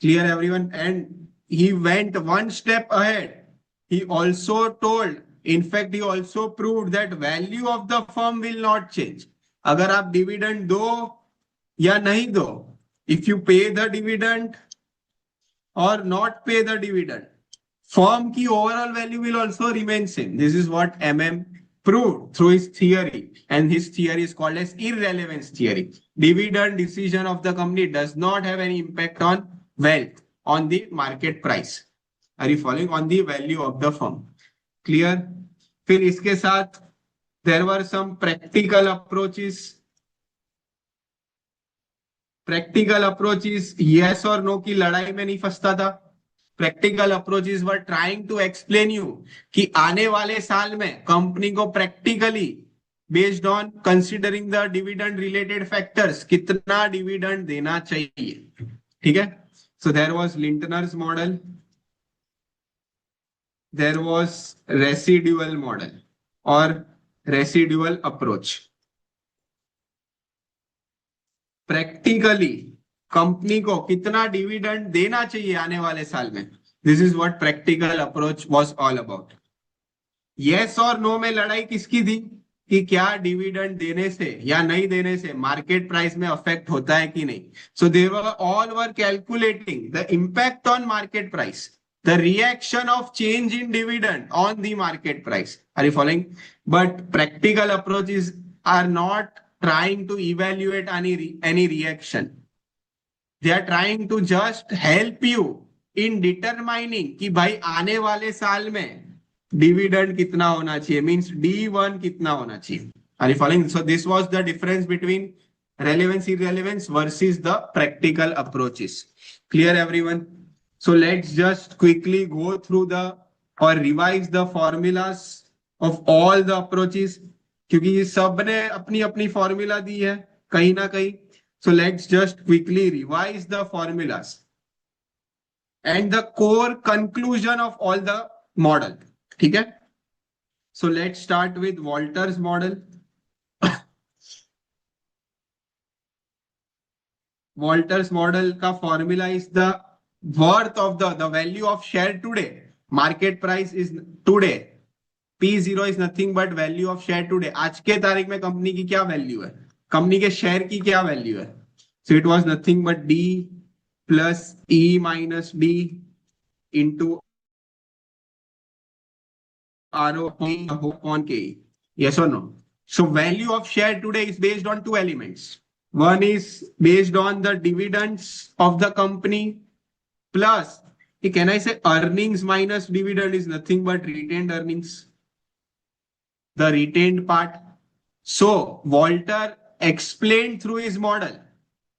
Clear, everyone? And he went one step ahead. He also told, in fact, he also proved that value of the firm will not change. अगर आप dividend दो या नहीं दो, if you pay the dividend or not pay the dividend, firm की overall value will also remain same. This is what MM proved through his theory, and his theory is called as irrelevance theory. Dividend decision of the company does not have any impact on wealth, on the market price. Are you following? On the value of the firm. Clear? फिर इसके साथ there were some practical approaches. Practical approaches yes और no की लड़ाई में नहीं फंसता था. Practical approaches were trying to explain you कि आने वाले साल में कंपनी को practically based on considering the dividend related factors कितना डिविडेंड देना चाहिए. ठीक है. So there was Lintner's model, there was residual model और रेसिडुअल अप्रोच. प्रैक्टिकली कंपनी को कितना डिविडेंड देना चाहिए आने वाले साल में. This is what practical approach was all about. Yes और नो में लड़ाई किसकी थी कि क्या डिविडेंड देने से या नहीं देने से मार्केट प्राइस में अफेक्ट होता है कि नहीं. So they were all were calculating the impact on market price, the reaction of change in dividend on the market price. Are you following? But practical approaches are not trying to evaluate any reaction. They are trying to just help you in determining कि भाई आने वाले साल में dividend कितना होना चाहिए, means D1 कितना होना चाहिए. Are you following? So this was the difference between relevance irrelevance versus the practical approaches. Clear, everyone? So let's just quickly go through the or revise the formulas of all the approaches, क्योंकि ये सब ने अपनी अपनी formula दी है कहीं ना कहीं. So let's just quickly revise the formulas and the core conclusion of all the model. ठीक है. So let's start with Walter's model. Walter's model का formula is the worth of the value of share today. Market price is today. P0 is nothing but value of share today. आज के तारीख में company की क्या value है, company के share की क्या वैल्यू है. So it was nothing but D plus E minus D into RO upon KE. Yes or no? So value of share today is based on two elements. One is based on the dividends of the company plus, can I say earnings minus dividend is nothing but retained earnings, the retained part. So Walter explained through his model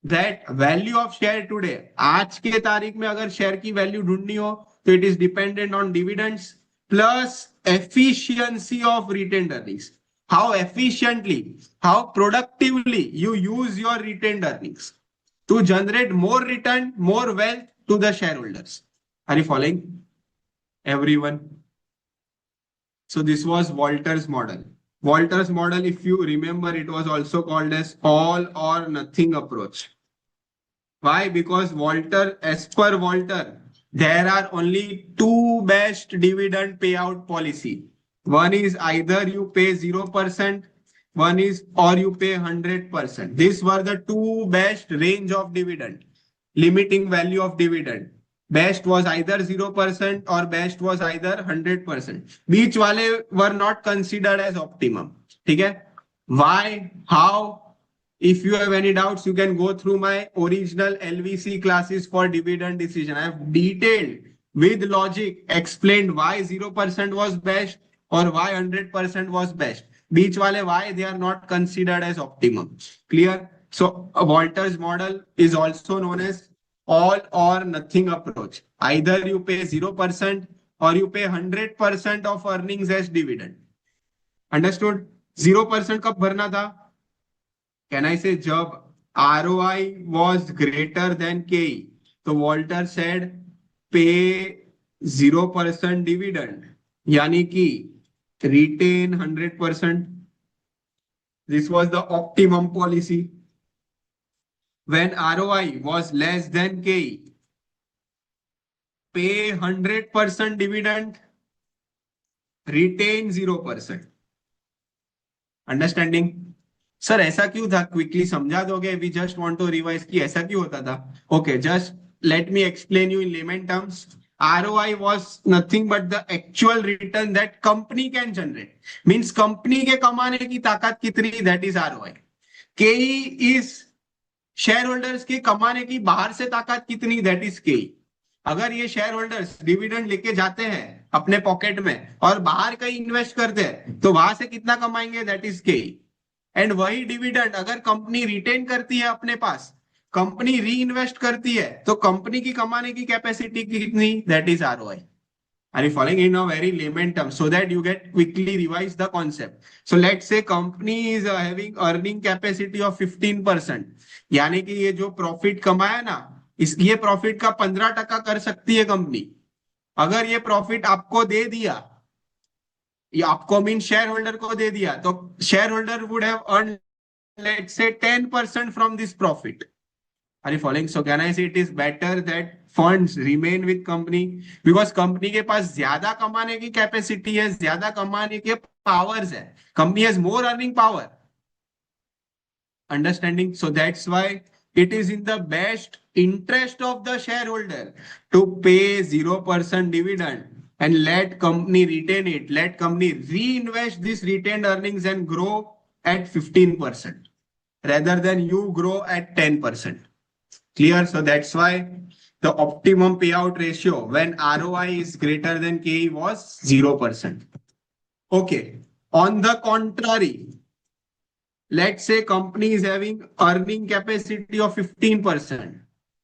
that value of share today, आज के तारीख में अगर share की value ढूंढनी हो तो it is dependent on dividends plus efficiency of retained earnings. How efficiently, how productively you use your retained earnings to generate more return, more wealth to the shareholders. Are you following, everyone? So this was Walter's model. Walter's model, if you remember, it was also called as all or nothing approach. Why? Because Walter, as per Walter, there are only two best dividend payout policy. One is either you pay 0%, one is or you pay 100%. These were the two best range of dividend, limiting value of dividend. Best was either 0% or best was either 100%. बीच वाले were not considered as optimum. ठीक है? Why? How? If you have any doubts, you can go through my original LVC classes for dividend decision. I have detailed with logic explained why 0% was best or why 100% was best. Beach wale why they are not considered as optimum. Clear? So Walter's model is also known as all or nothing approach. Either you pay 0% or you pay 100% of earnings as dividend. Understood? 0% कब भरना था? Can I say जब ROI was greater than KE? So Walter said pay 0% dividend, यानी कि retain 100%. This was the optimum policy. when ROI was less than KE, pay 100% dividend, retain 0%. Understanding? Sir ऐसा क्यों था, quickly समझा दोगे? We just want to revise कि ऐसा क्यों होता था. Okay, just let me explain you in layman terms. ROI was nothing but the actual return that company can generate. Means company के कमाने की ताकत कितनी, that is ROI. KE is share holders की कमाने की बाहर से ताकत कितनी, दैट इज के. अगर ये शेयर होल्डर्स डिविडेंड लेके जाते हैं अपने पॉकेट में और बाहर कहीं इन्वेस्ट करते हैं तो वहां से कितना कमाएंगे, दैट इज के. एंड वही डिविडेंड अगर कंपनी रिटेन करती है अपने पास, कंपनी री इन्वेस्ट करती है, तो कंपनी की कमाने की कैपेसिटी कितनी, that is ROI. Are you following in a very layman term so that you get quickly revise the concept? So let's say company is having earning capacity of 15%. यानी कि ये जो प्रॉफिट कमाया ना, इस ये प्रॉफिट का 15% कर सकती है कंपनी. अगर ये प्रॉफिट आपको दे दिया, ये आपको मीन शेयर होल्डर को दे दिया, तो share holder would have earn let's say 10% from this profit. Are you following? So can I say it is better that funds remain with company because company के पास ज्यादा कमाने की कैपेसिटी है, ज्यादा कमाने के पावर्स है. Company has more earning power. Understanding? So that's why it is in the best interest of the shareholder to pay 0% dividend and let company retain it. Let company reinvest this retained earnings and grow at 15% rather than you grow at 10%. Clear? So that's why the optimum payout ratio when ROI is greater than KE was 0%. Okay. On the contrary, let's say company is having earning capacity of 15%,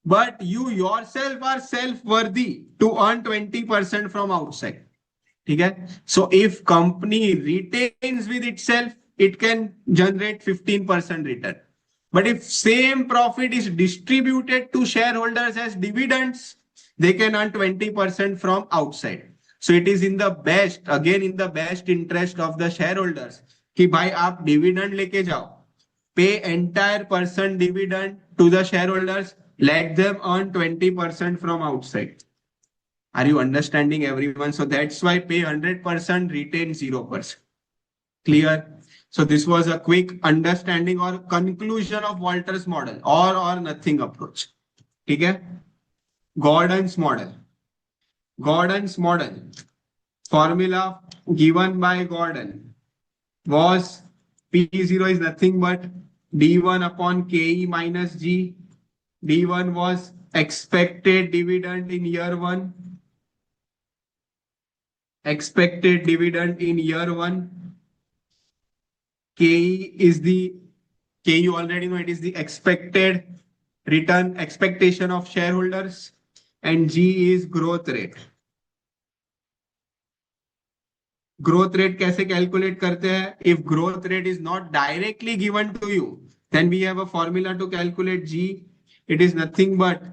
but you yourself are self-worthy to earn 20% from outside. Okay? So if company retains with itself, it can generate 15% return. But if same profit is distributed to shareholders as dividends, they can earn 20% from outside. So it is in the best, again in the best interest of the shareholders कि भाई आप dividend लेके जाओ, pay entire percent dividend to the shareholders, let them earn 20% from outside. Are you understanding everyone? So that's why pay 100%, retain 0%. Clear? So this was a quick understanding or conclusion of Walter's model or nothing approach. ठीक है? Gordon's model. Gordon's model formula given by Gordon was P0 is nothing but D1 upon KE minus G. D1 was expected dividend in year one. Expected dividend in year one. KE is the, KE you already know, it is the expected return expectation of shareholders, and G is growth rate. Growth rate कैसे calculate करते हैं? If growth rate is not directly given to you, then we have a formula to calculate G. It is nothing but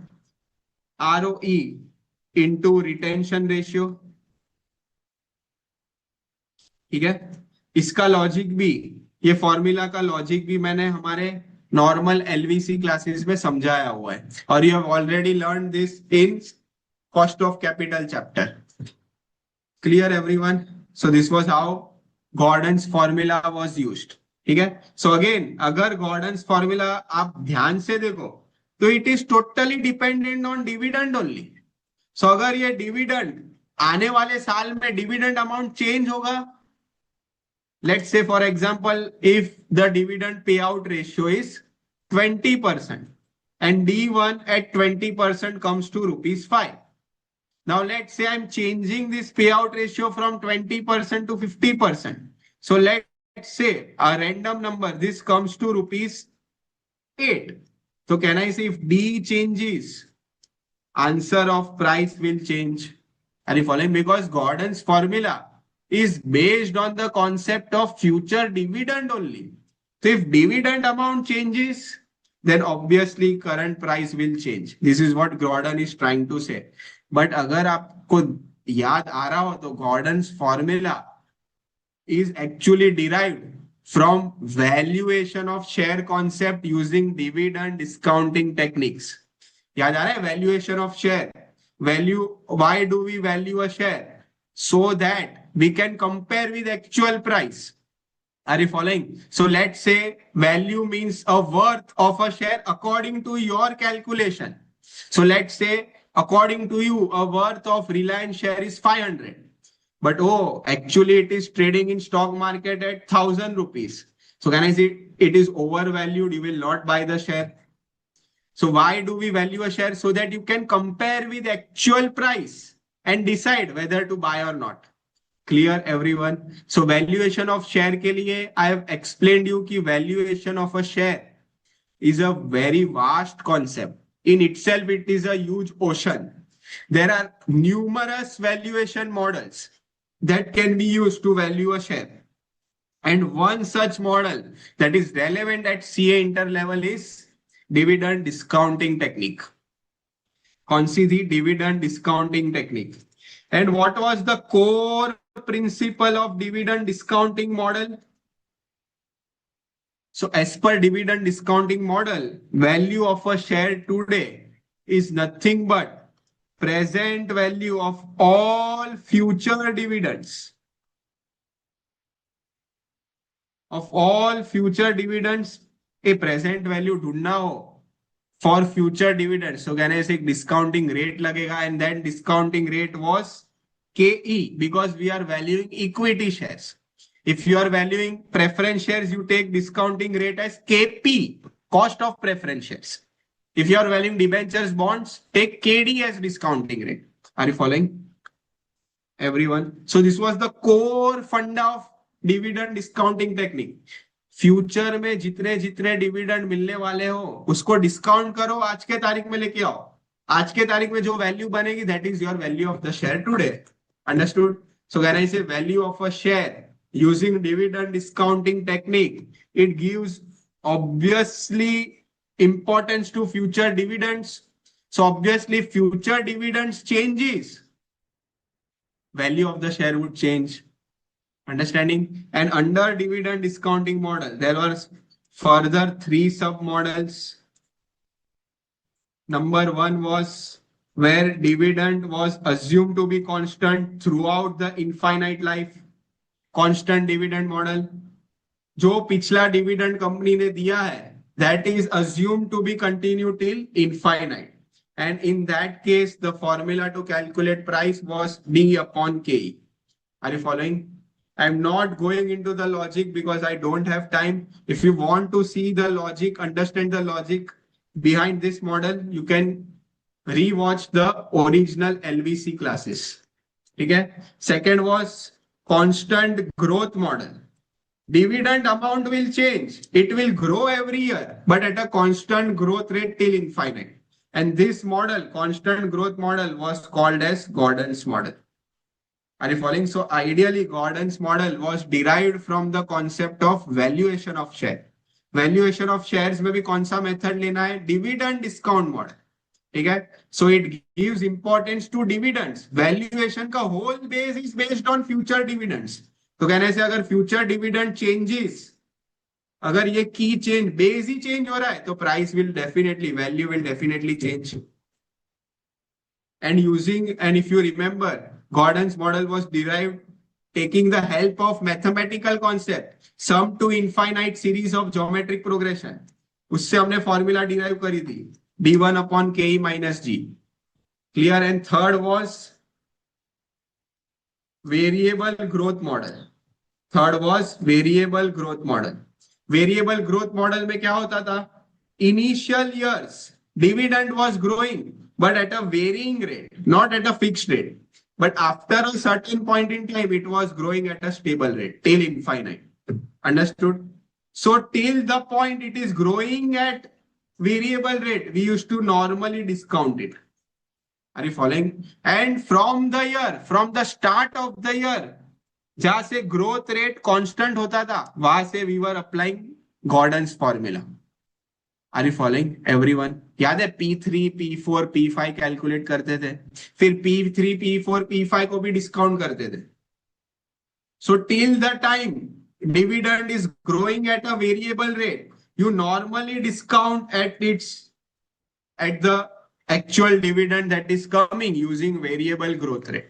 ROE into retention ratio. ठीक है? इसका logic भी, ये formula का logic भी मैंने हमारे नॉर्मल एलवीसी क्लासेस में समझाया हुआ है, और you have already learn this in cost of capital chapter. Clear everyone? So this was how Gordon's formula was used. ठीक है? सो अगेन अगर गॉर्डन्स फॉर्मूला आप ध्यान से देखो तो it is totally dependent on dividend only. So अगर ये डिविडेंड आने वाले साल में डिविडेंड अमाउंट चेंज होगा, let's say for example if the dividend payout ratio is 20% and D1 at 20% comes to rupees 5. Now let's say I'm changing this payout ratio from 20% to 50%. So let's say a random number, this comes to rupees 8. So can I say if D changes, answer of price will change? Are you following? Because Gordon's formula is based on the concept of future dividend only. So if dividend amount changes, then obviously current price will change. This is what Gordon is trying to say. But अगर आपको याद आ रहा हो तो Gordon's formula is actually derived from valuation of share concept using dividend discounting techniques. याद आ रहा है valuation of share? Value, why do we value a share? So that we can compare with actual price. Are you following? So let's say value means a worth of a share according to your calculation. So let's say according to you, a worth of Reliance share is 500. But oh, actually it is trading in stock market at 1000 rupees. So can I say it is overvalued? You will not buy the share. So why do we value a share? So that you can compare with actual price and decide whether to buy or not. Clear everyone? So valuation of share के लिए I have explained you कि valuation of a share is a very vast concept. In itself, it is a huge ocean. There are numerous valuation models that can be used to value a share. And one such model that is relevant at CA inter level is dividend discounting technique. कौन सी थी? Dividend discounting technique. And what was the core principle of dividend discounting model? So as per dividend discounting model, value of a share today is nothing but present value of all future dividends. Of all future dividends, a present value ढूंढना हो for future dividends. So can I say discounting rate लगेगा, and then discounting rate was KE because we are valuing equity shares. If you are valuing preference shares, you take discounting rate as KP, cost of preference shares. If you are valuing debentures, bonds, take KD as discounting rate. Are you following? Everyone. So this was the core funda of dividend discounting technique. Future में जितने जितने dividend मिलने वाले हो उसको discount करो, आज के तारीख में लेके आओ. आज के तारीख में जो वैल्यू बनेगी that is your value of the share today. Understood? So when I say value of a share using dividend discounting technique, it gives obviously importance to future dividends. So obviously future dividends changes, value of the share would change. Understanding? And under dividend discounting model, there were further 3 sub models. Number 1 was where dividend was assumed to be constant throughout the infinite life. Constant dividend model. जो पिछला dividend company ने दिया है that is assumed to be continued till infinite. And in that case, the formula to calculate price was D upon KE. Are you following? I'm not going into the logic because I don't have time. If you want to see the logic, understand the logic behind this model, you can re-watch the original LVC classes. Okay? Second was constant growth model. Dividend amount will change. It will grow every year, but at a constant growth rate till infinite. And this model, constant growth model, was called as Gordon's model. Are you following? So ideally, Gordon's model was derived from the concept of valuation of share. Valuation of shares में भी कौन सा method लेना है? Dividend discount model. ठीक है? So it gives importance to dividends. Valuation का whole base is based on future dividends. तो कहने से अगर future dividend changes, अगर ये key change, base ही change हो रहा है, तो price will definitely, value will definitely change. And if you remember, Gordon's model was derived taking the help of mathematical concept, sum to infinite series of geometric progression. उससे हमने formula derive करी थी. D1 upon KE minus G. Clear? And third was variable growth model. Third was variable growth model. Variable growth model में क्या होता था? Initial years, dividend was growing, but at a varying rate, not at a fixed rate. But after a certain point in time, it was growing at a stable rate till infinite. Understood? So till the point it is growing at variable rate, we used to normally discount it. Are you following? And from the start of the year, जहां से growth rate constant होता था, वहां से we were applying Gordon's formula. Are you following everyone? याद है P3, P4, P5 calculate करते थे, फिर P3, P4, P5 को भी डिस्काउंट करते थे. So till the time dividend is growing at a variable rate, you normally discount at the actual dividend that is coming using variable growth rate.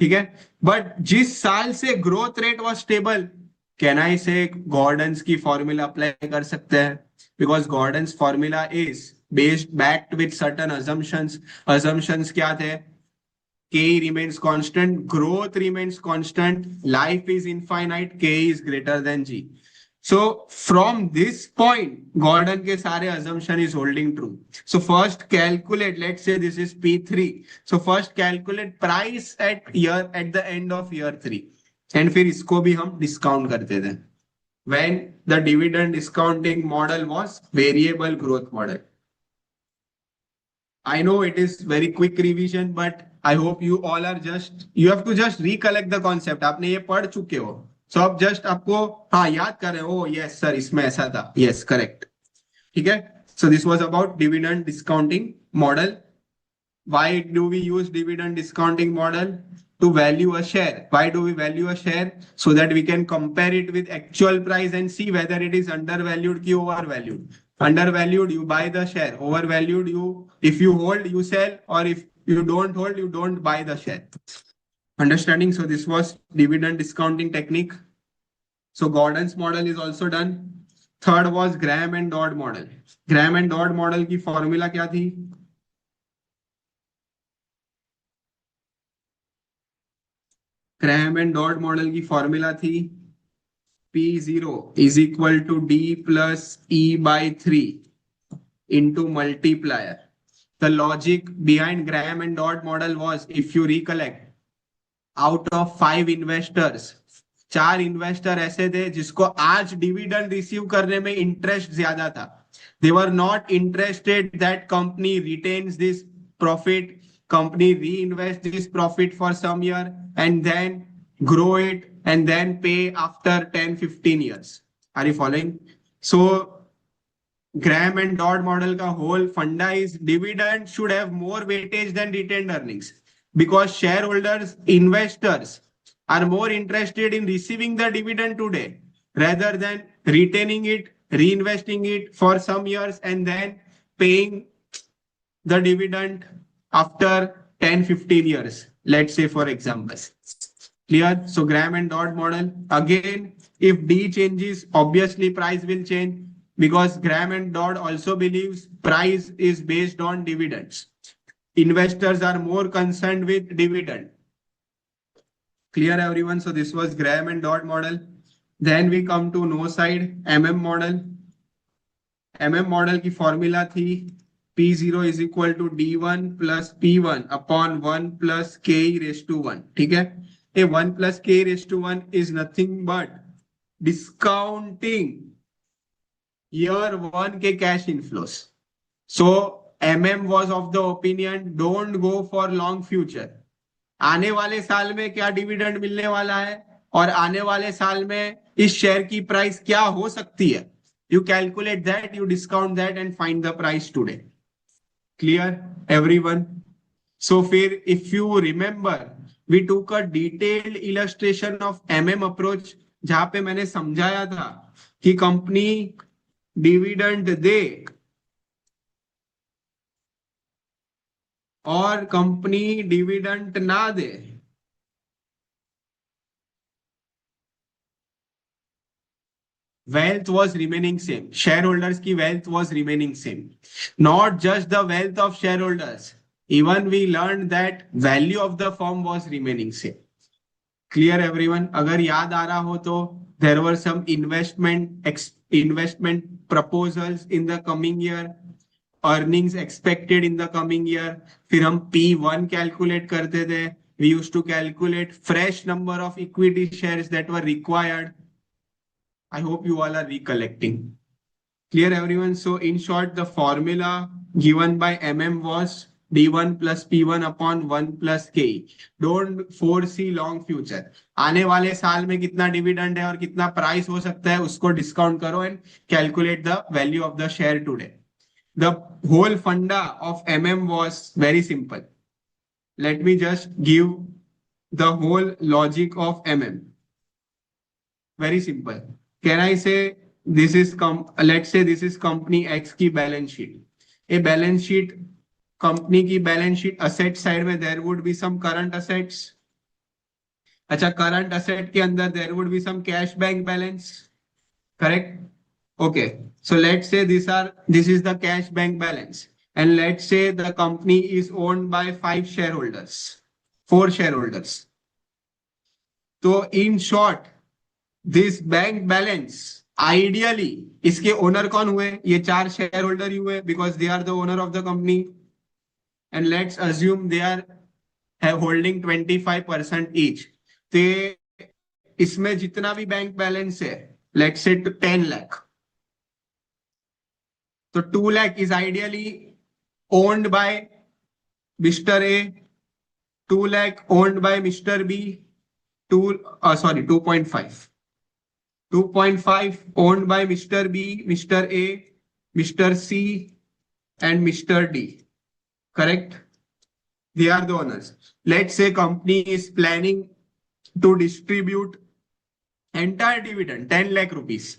ठीक है, but जिस साल से growth rate was stable, can I से Gordon's की formula apply कर सकते हैं, because Gordon's formula is based backed with certain assumptions. Assumptions क्या थे? K remains constant, growth remains constant, life is infinite, K is greater than G. So from this point, Gordon के सारे assumption is holding true. So first calculate, let's say this is P3. So first calculate price at the end of year 3. And फिर इसको भी हम discount करते थे. When the dividend discounting model was variable growth model. I know it is very quick revision, but I hope you all are you have to just recollect the concept. आपने ये पढ़ चुके हो. So अब just आपको हाँ याद कर रहे हो. Yes sir, इसमें ऐसा था. Yes, correct. ठीक है. So this was about dividend discounting model. Why do we use dividend discounting model? To value a share. Why do we value a share? So that we can compare it with actual price and see whether it is undervalued ki overvalued. Undervalued, you buy the share. Overvalued, if you hold, you sell, or if you don't hold, you don't buy the share. Understanding? So this was dividend discounting technique. So Gordon's model is also done. Third was Graham and Dodd model. Graham and Dodd model की formula क्या थी? Graham and Dodd model की formula थी P0 is equal to D plus E by 3 into multiplier. The logic behind Graham and Dodd model was, if you recollect, out of 5 investors, 4 investor ऐसे थे जिसको आज dividend receive करने में interest ज्यादा था. They were not interested that company retains this profit, company reinvest this profit for some year and then grow it and then pay after 10-15 years. Are you following? So Graham and Dodd model का whole funda is dividend should have more weightage than retained earnings, because shareholders, investors are more interested in receiving the dividend today rather than retaining it, reinvesting it for some years and then paying the dividend after 10-15 years, let's say for examples. Clear? So Graham and Dodd model, again, if D changes, obviously price will change, because Graham and Dodd also believes price is based on dividends. Investors are more concerned with dividend. Clear everyone? So this was Graham and Dodd model. Then we come to no side MM model. MM model की formula थी P0 is equal to D1 plus P1 upon 1 plus K raised to 1. ठीक है? A 1 plus K raised to 1 is nothing but discounting year 1 के cash inflows. So MM was of the opinion, don't go for long future. आने वाले साल में क्या dividend मिलने वाला है और आने वाले साल में इस शेयर की प्राइस क्या हो सकती है. You calculate that, you discount that and find the price today. Clear everyone? So फिर if you remember, we took a detailed illustration of MM approach जहां पे मैंने समझाया था कि कंपनी डिविडेंड दे और कंपनी डिविडेंड ना दे, wealth was remaining same. Shareholders की wealth was remaining same. Not just the wealth of shareholders. Even we learned that value of the firm was remaining same. Clear everyone? अगर याद आ रहा हो तो there were some investment proposals in the coming year, earnings expected in the coming year. फिर हम P1 calculate करते थे. We used to calculate fresh number of equity shares that were required. I hope you all are recollecting. Clear everyone? So in short, the formula given by MM was D1 plus P1 upon 1 plus K. Don't foresee long future. आने वाले साल में कितना dividend है और कितना price हो सकता है उसको डिस्काउंट करो and calculate the value of the share today. The whole funda of MM was very simple. Let me just give the whole logic of MM. Very simple. Can I say this is let's say this is company X की balance sheet. A balance sheet, company की balance sheet asset side में there would be some current assets. अच्छा, current asset के अंदर there would be some cash bank balance. Correct? Okay. So let's say this is the cash bank balance. And let's say the company is owned by 5 shareholders, 4 shareholders. So in short, this bank balance ideally इसके owner कौन हुए? ये 4 shareholder ही हुए because they are the owner of the company and let's assume they are holding 25% each. तो इसमें जितना भी बैंक बैलेंस है, लेट्स से 10 लाख, तो 2 lakh is ideally owned by mister A, 2 lakh owned by mister B, 2.5 owned by Mr. B, Mr. A, Mr. C, and Mr. D. Correct? They are the owners. Let's say company is planning to distribute entire dividend, 10 lakh rupees.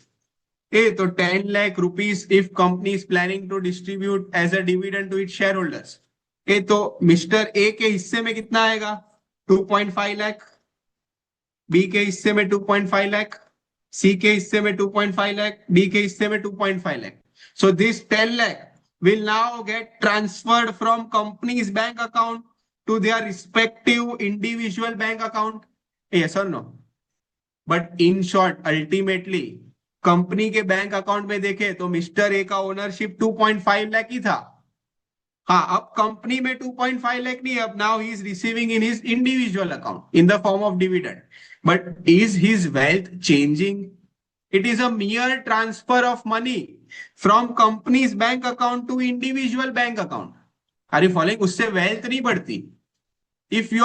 So 10 lakh rupees if company is planning to distribute as a dividend to its shareholders. तो Mr. A के हिस्से में कितना आएगा? 2.5 lakh. B के हिस्से में 2.5 lakh. C के हिस्से में 2.5 लाख, D के हिस्से में 2.5 lakh. So this 10 lakh will now get transferred from company's bank account to their respective individual bank account. Yes or no? But in short, ultimately company के बैंक अकाउंट में देखे तो मिस्टर ए का ओनरशिप 2.5 लाख ही था. हाँ, अब कंपनी में 2.5 लाख नहीं, अब now he is receiving in his individual account in the form of dividend. But is his wealth changing? It is a mere transfer of money from company's bank account to individual bank account. Are you following? उससे wealth नहीं बढ़ती. If you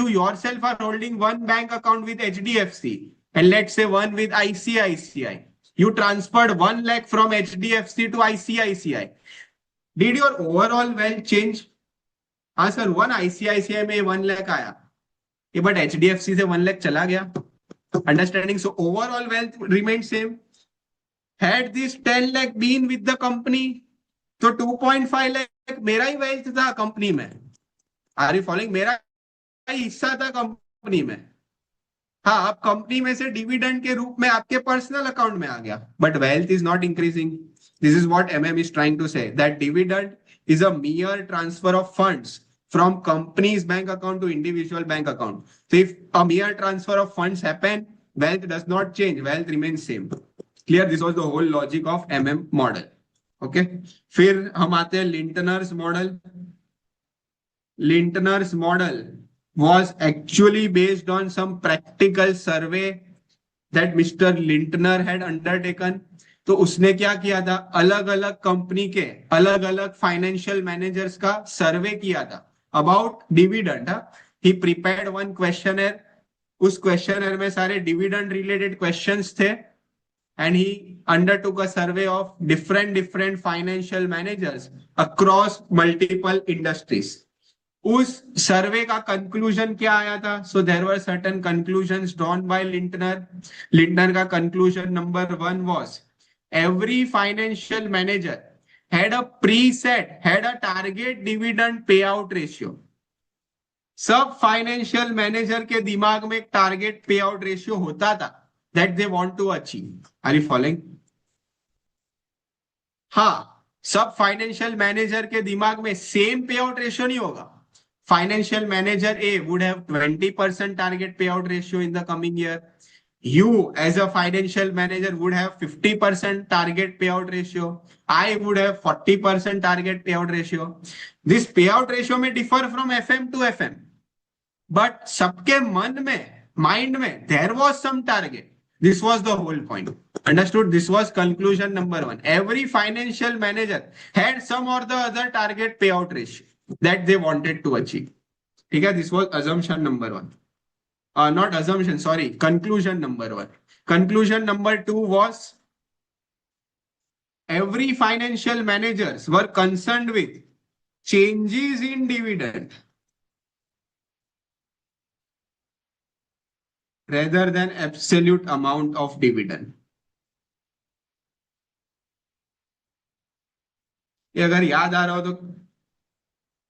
yourself are holding one bank account with HDFC and let's say one with ICICI, you transferred 1 lakh from HDFC to ICICI. Did your overall wealth change? हाँ sir, one ICICI में 1 lakh आया, but HDFC से 1 लाख चला गया. Understanding? So overall wealth remain same. Had this 10 lakh been with the company, तो 2.5 लाख मेरा ही wealth था कंपनी में. Are you following? मेरा ही हिस्सा था कंपनी में. हाँ, अब कंपनी में से डिविडेंड के रूप में आपके पर्सनल अकाउंट में आ गया, but wealth is not increasing. This is what MM is trying to say, that dividend is a mere transfer of funds from company's bank account to individual bank account. So if a mere transfer of funds happen, wealth does not change, wealth remains same. Clear? This was the whole logic of MM model. Okay. फिर हम आते हैं Lintner's model. Lintner's model was actually based on some practical survey that Mr. Lintner had undertaken. तो उसने क्या किया था? अलग अलग कंपनी के अलग अलग फाइनेंशियल मैनेजर्स का सर्वे किया था about dividend. He prepared one questionnaire. उस क्वेश्चनर में सारे डिविडेंड रिलेटेड क्वेश्चंस थे and he undertook a survey of different financial managers across multiple industries. उस सर्वे का कंक्लूजन क्या आया था? So there were certain conclusions drawn by Lintner. Lintner का conclusion number 1 was every financial manager had a target dividend payout ratio. सब financial manager के दिमाग में एक टारगेट पे आउट रेशियो होता था that they want to achieve. Are you following? हाँ, सब फाइनेंशियल मैनेजर के दिमाग में सेम पे आउट रेशियो नहीं होगा. Financial manager A would have 20% target pay out ratio in the coming year. You as a financial manager would have 50% target payout ratio. I would have 40% target payout ratio. This payout ratio may differ from FM to FM. But सबके मन में, mind में, there was some target. This was the whole point. Understood? This was conclusion number 1. Every financial manager had some or the other target payout ratio that they wanted to achieve. ठीक है? This was assumption number 1. Not assumption, sorry, conclusion number 1. Conclusion number 2 was every financial managers were concerned with changes in dividend. rather than absolute amount of dividend. ये अगर याद आ रहा हो तो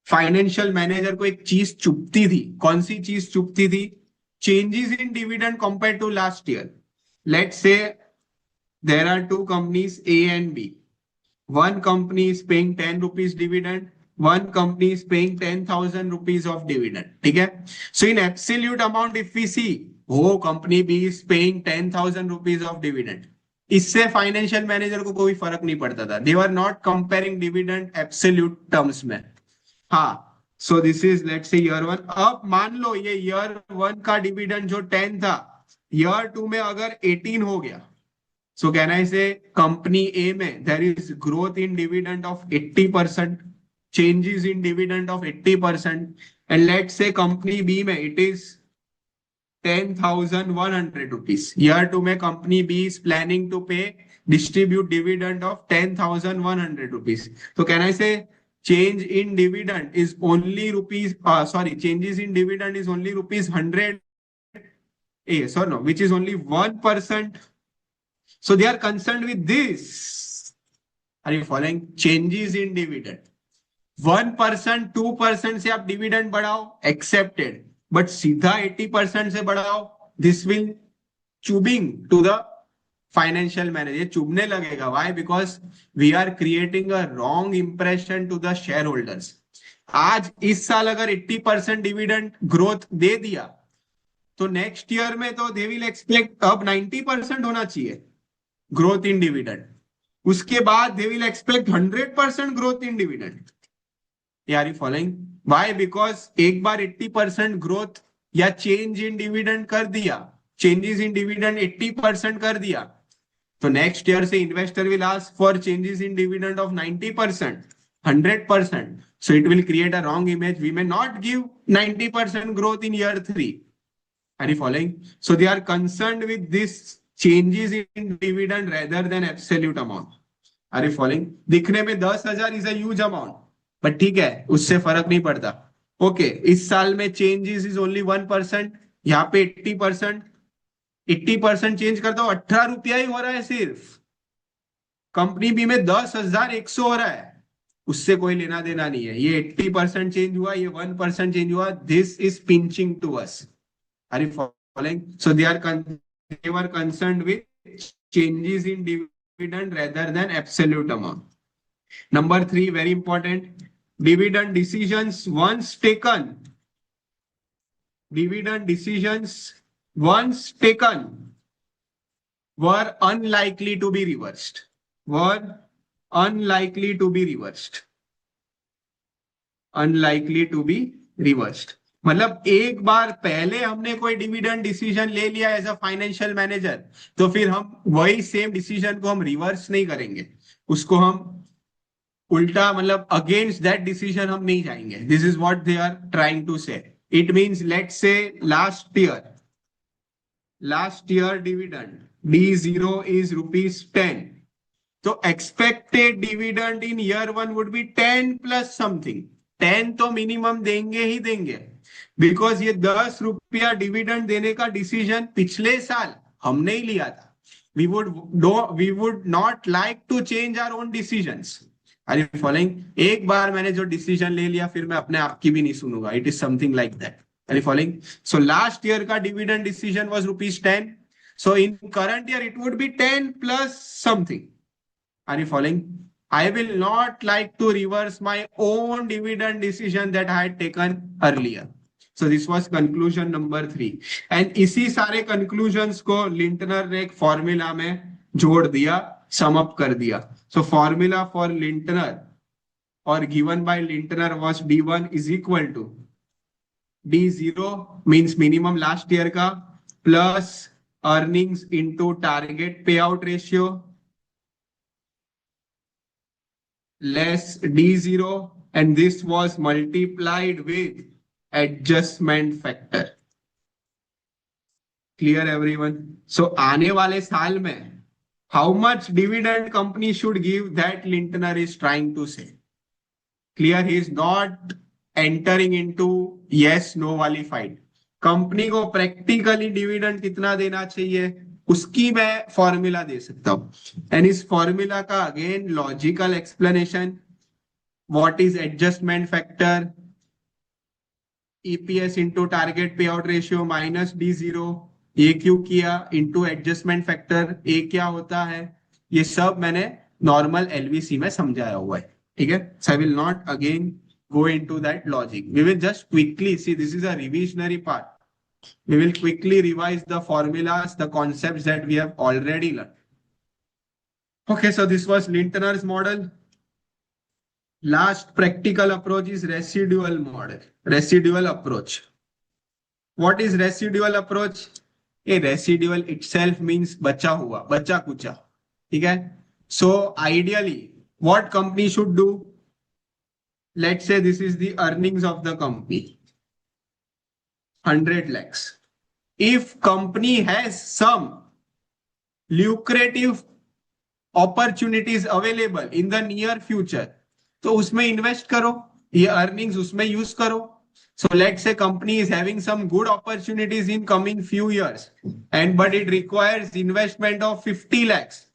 financial manager को एक चीज चुभती थी. कौन सी चीज चुभती थी? Changes in dividend compare to last year. Let's say there are two companies A and B. One company is paying 10 rupees dividend. One company is paying 10,000 rupees of dividend. ठीक है? So in absolute amount, if we see, oh, company B is paying 10,000 rupees of dividend. इससे financial manager को कोई फर्क नहीं पड़ता था. They were not comparing dividend absolute terms में. हाँ. So this is let's say year one. अब मान लो ये year one का डिविडेंड जो 10 था, year 2 में अगर 18 हो गया. So can I say company A में there is growth in dividend of 80%, changes in dividend of 80%, and let's say company B में it is 10,100 rupees. Year 2 में company B is planning to pay distribute dividend of 10,100 rupees. So can I say change in dividend is only rupees, changes in dividend is only rupees 100, yes or no, which is only 1%. So they are concerned with this. Are you following? Changes in dividend. 1%, 2% से आप dividend बढ़ाओ, accepted. But सीधा 80% से बढ़ाओ, this will चुबिंग to the financial manager. चुभने लगेगा. Why? Because we are creating a wrong impression to the shareholders. आज इस साल अगर 80% डिविडेंड ग्रोथ दे दिया तो नेक्स्ट ईयर में तो दे विल एक्सपेक्ट अब 90% होना चाहिए growth in dividend. उसके बाद they will expect 100% growth in dividend. Are you following? Why? Because एक बार 80% growth या change in dividend कर दिया, changes in dividend 80% कर दिया, तो next year से investor will ask for changes in dividend of 90%, 100%. So it will create a wrong image. We may not give 90% growth in year 3. Are you following? So they are concerned with this changes in dividend rather than absolute amount. Are you following? दिखने में 10,000 is a huge amount, but ठीक है, उससे फर्क नहीं पड़ता. Okay, इस साल में changes is only 1%, यहाँ पे 80%, 80% चेंज करता हूँ, 18 रुपया ही हो रहा है सिर्फ. कंपनी बी में 10,100 हो रहा है, उससे कोई लेना देना नहीं है. ये 80% चेंज हुआ, ये 1% चेंज हुआ. This is pinching to us. Are you following? So they were concerned with changes in dividend rather than absolute amount. Number 3, very important. Dividend decisions once taken were unlikely to be reversed. मतलब एक बार पहले हमने कोई dividend decision ले लिया as a financial manager, तो फिर हम वही सेम डिसीजन को हम रिवर्स नहीं करेंगे. उसको हम उल्टा मतलब अगेंस्ट दैट डिसीजन हम नहीं जाएंगे. This is what they are trying to say. It means let's say last year dividend D0 is ₹10. तो expected dividend in year 1 would be 10 plus something. 10 तो मिनिमम देंगे ही देंगे, बिकॉज ये 10 रुपया डिविडेंड देने का डिसीजन पिछले साल हमने ही लिया था. we would not like to change our own decisions. Are you following? एक बार मैंने जो डिसीजन ले लिया फिर मैं अपने आप की भी नहीं सुनूंगा. It is something like that. Are you following? So last year का dividend decision was ₹10. So in current year it would be 10 plus something. Are you following? I will not like to reverse my own dividend decision that I had taken earlier. So this was conclusion number 3. And इसी सारे conclusions को Lintner ने एक formula में जोड़ दिया, sum up कर दिया. So formula for Lintner or given by Lintner was D1 is equal to D0 means minimum last year का plus earnings into target payout ratio less D0, and this was multiplied with adjustment factor. Clear everyone? So आने वाले साल में how much dividend company should give, that Lintner is trying to say. Clear? He is not entering into yes no वाली fight. Company को practically dividend कितना देना चाहिए उसकी मैं फॉर्मूला दे सकता हूं। एंड इस फॉर्मूला का again logical explanation, what is adjustment factor, EPS into target pay out ratio minus D0, ये क्यों किया, इंटू एडजस्टमेंट फैक्टर, ए क्या होता है, ये सब मैंने नॉर्मल एलवीसी में समझाया हुआ है। ठीक है, so I will not again go into that logic. We will just quickly see, this is a revisionary part. We will quickly revise the formulas, the concepts that we have already learned. Okay, so this was Lintner's model. Last practical approach is residual model, residual approach. What is residual approach? A residual itself means बचा हुआ, बचा कुचा. ठीक है? So ideally, what company should do? Let's say this is the earnings of the company, 100 lakhs. If company has some lucrative opportunities available in the near future, तो उसमें invest करो, ये earnings उसमें यूज करो. So let's say company is having some good opportunities in coming few years, and but it requires investment of 50 lakhs.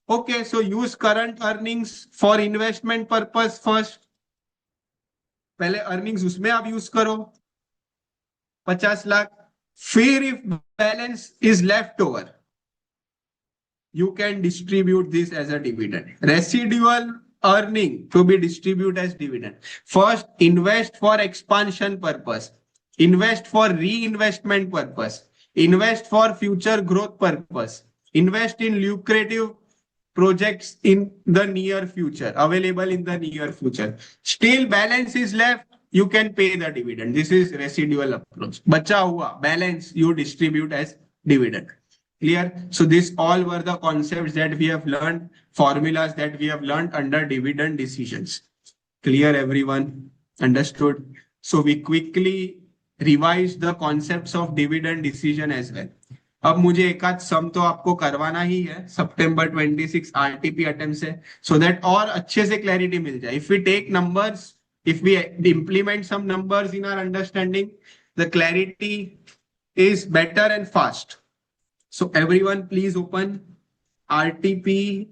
Okay, so use current earnings for investment purpose first. पहले earnings उसमें आप use करो 50 लाख. फिर if balance is left over, you can distribute this as a dividend. Residual earning to be distributed as dividend. First, invest for expansion purpose, invest for reinvestment purpose, invest for future growth purpose, invest in lucrative projects in the near future, available in the near future. Still balance is left, you can pay the dividend. This is residual approach. Bacha hua balance you distribute as dividend. Clear? So this all were the concepts that we have learned, formulas that we have learned under dividend decisions. Clear, everyone? Understood? So we quickly revised the concepts of dividend decision as well. अब मुझे एक आध सम तो आपको करवाना ही है सितंबर 26 RTP attempt से, so that और अच्छे से क्लैरिटी मिल जाए. If we take numbers, if we implement some numbers in our understanding, the clarity is better and fast. So everyone please open RTP.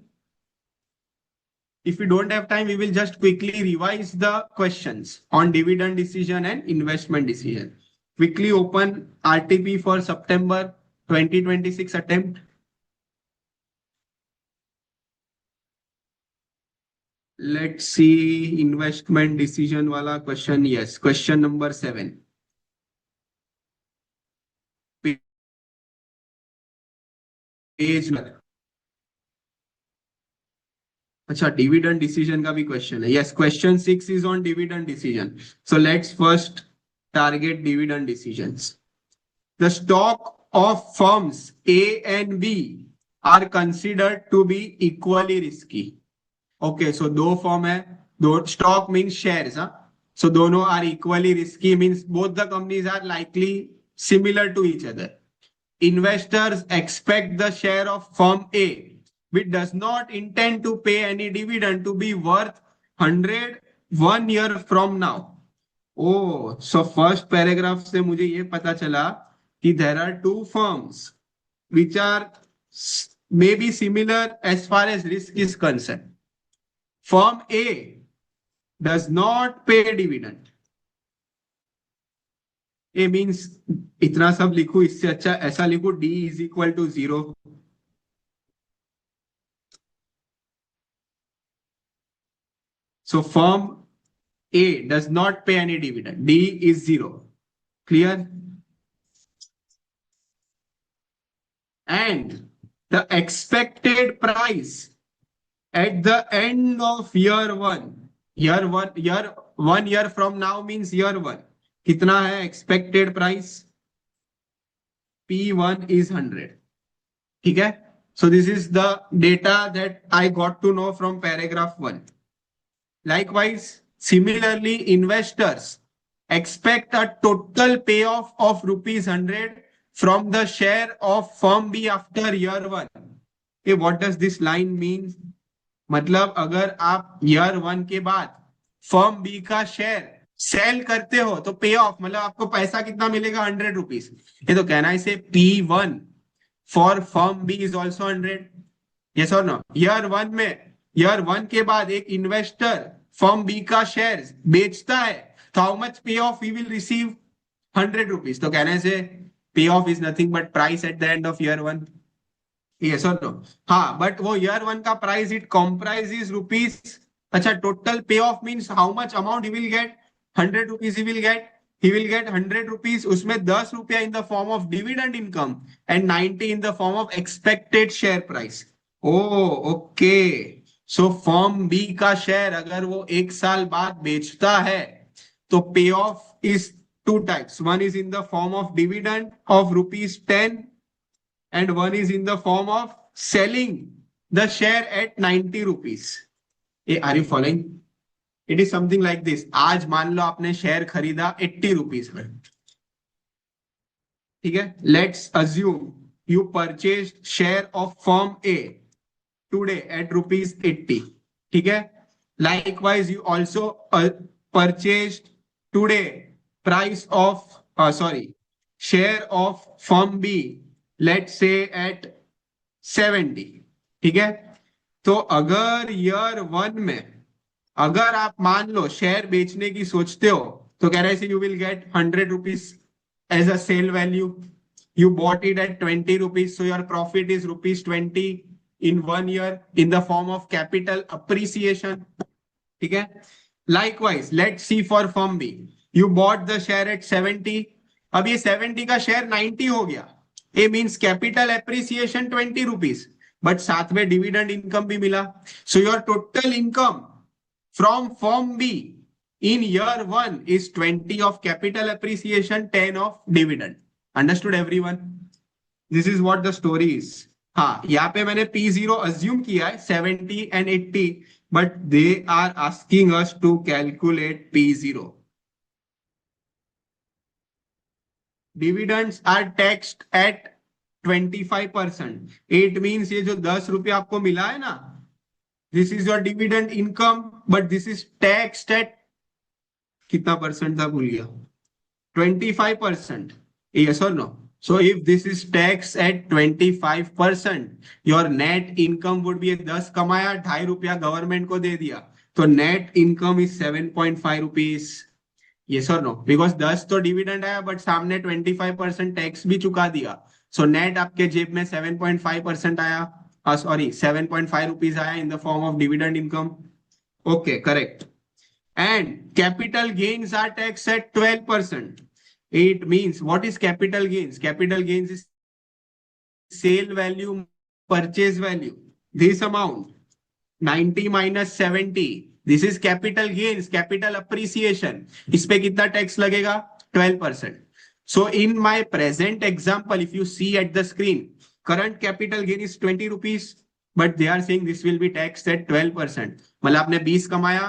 If we don't have time, we will just quickly revise the questions on dividend decision and investment decision. Quickly open RTP for September 2026 attempt. Let's see investment decision wala question. Yes, question number 7. Page. अच्छा, dividend decision का भी question है. Yes, question 6 is on dividend decision. So let's first target dividend decisions. The stock of firms A and B are considered to be equally risky. Okay, so दो firm है, दो stock means shares. So दोनों are equally risky means both the companies are likely similar to each other. Investors expect the share of firm A, which does not intend to pay any dividend, to be worth 100 1 year from now. Oh, so first paragraph से मुझे ये पता चला कि there are two firms which are maybe similar as far as risk is concerned. Firm A does not pay dividend. A means इतना सब लिखू, इससे अच्छा ऐसा लिखू D is equal to 0. So firm A does not pay any dividend, D is 0. Clear? And the expected price at the end of year 1, year 1 year from now means year 1, कितना है expected price? P1 is 100. ठीक है? So this is the data that I got to know from paragraph 1. Likewise, similarly, investors expect a total payoff of rupees 100 from the share of firm B after year 1. Okay, what does this line mean? मतलब अगर आप year 1 के बाद firm B का share cell करते हो तो पे ऑफ मतलब आपको पैसा कितना मिलेगा, 100 रुपीज। ये तो कहना है इसे P1 for firm B is also 100। Yes और नो? ईयर वन के बाद एक इन्वेस्टर फर्म बी का शेयर बेचता है, तो how much payoff he will receive, 100 rupees. तो कहने से payoff is nothing but price at the end of year one. Yes और नो? हाँ, बट वो ईयर वन का प्राइस इट कॉम्प्राइजेज रुपीज। अच्छा, total payoff means how much amount he will get, 100 rupees he will get 100 rupees, उसमें 10 रुपया in the form of dividend income and 90 in the form of expected share price. Oh okay. So firm B का share अगर वो 1 साल बाद बेचता है तो payoff is two types, one is in the form of dividend of rupees 10 and one is in the form of selling the share at 90 rupees. Are you following? It is something like this. आज मान लो आपने share खरीदा 80 rupees में, ठीक है? Let's assume you purchase share of firm A today at rupees 80, ठीक है? Likewise you also purchased today price of sorry share of firm B, let's say at 70, ठीक है? तो अगर ईयर वन में अगर आप मान लो शेयर बेचने की सोचते हो तो कह रहे हैं you will get 100 rupees as a sale value, you bought it at 20 rupees, so your profit is rupees 20 in 1 year in the form of capital appreciation, ठीक है? Likewise let's see for firm B, you bought the share at 70, अब ये 70 का share 90 हो गया, A means capital appreciation 20 rupees, but साथ में dividend income भी मिला। So your total income from firm B in year one is 20 of capital appreciation, 10 of dividend. Understood everyone? This is what the story is. हाँ, यहाँ पे मैंने P0 assume किया है 70 and 80, but they are asking us to calculate P0। Dividends are taxed at 25%। It means ये जो 10 रुपया आपको मिला है ना, this is your dividend income, but this is taxed at कितना परसेंट था, भूल गया, 25%। यस और no? So if this is tax at 25%, your net income would be 10 कमाया, 2.5 रुपया गवर्नमेंट को दे दिया, तो net income is 7.5 rupees. Yes और नो? बिकॉज 10 तो डिविडेंड आया बट सामने 25% टैक्स भी चुका दिया, सो नेट आपके जेब में 7.5% आया, सॉरी 7.5 रुपीज आया in the form of dividend income. Okay, correct. And capital gains are tax at 12%। It means what is capital gains? Capital gains is sale value purchase value, this amount 90 minus 70, this is capital gains, capital appreciation, इस पे कितना tax लगेगा? 12%। So in my present example if you see at the screen, current capital gain is 20 rupees, but they are saying this will be tax at 12%। मतलब आपने 20 कमाया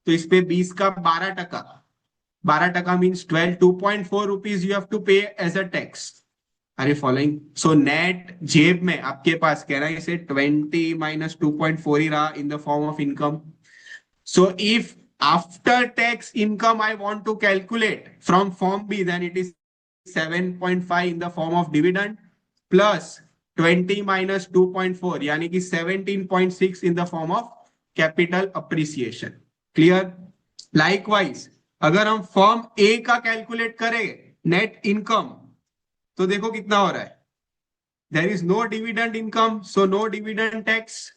तो इस पे 20 का 12%, 12% means 12, 2.4 rupees you have to pay as a tax. Are you following? So net जेब में आपके पास कह रहा है इसे 20 minus 2.4 ही रहा in the form of income. So if after tax income I want to calculate from firm B, then it is 7.5 in the form of dividend plus 20 minus 2.4 यानी कि 17.6 in the form of capital appreciation। Clear? Likewise अगर हम form ए का calculate करें net income, तो देखो कितना हो रहा है, there is no dividend income, so no dividend tax,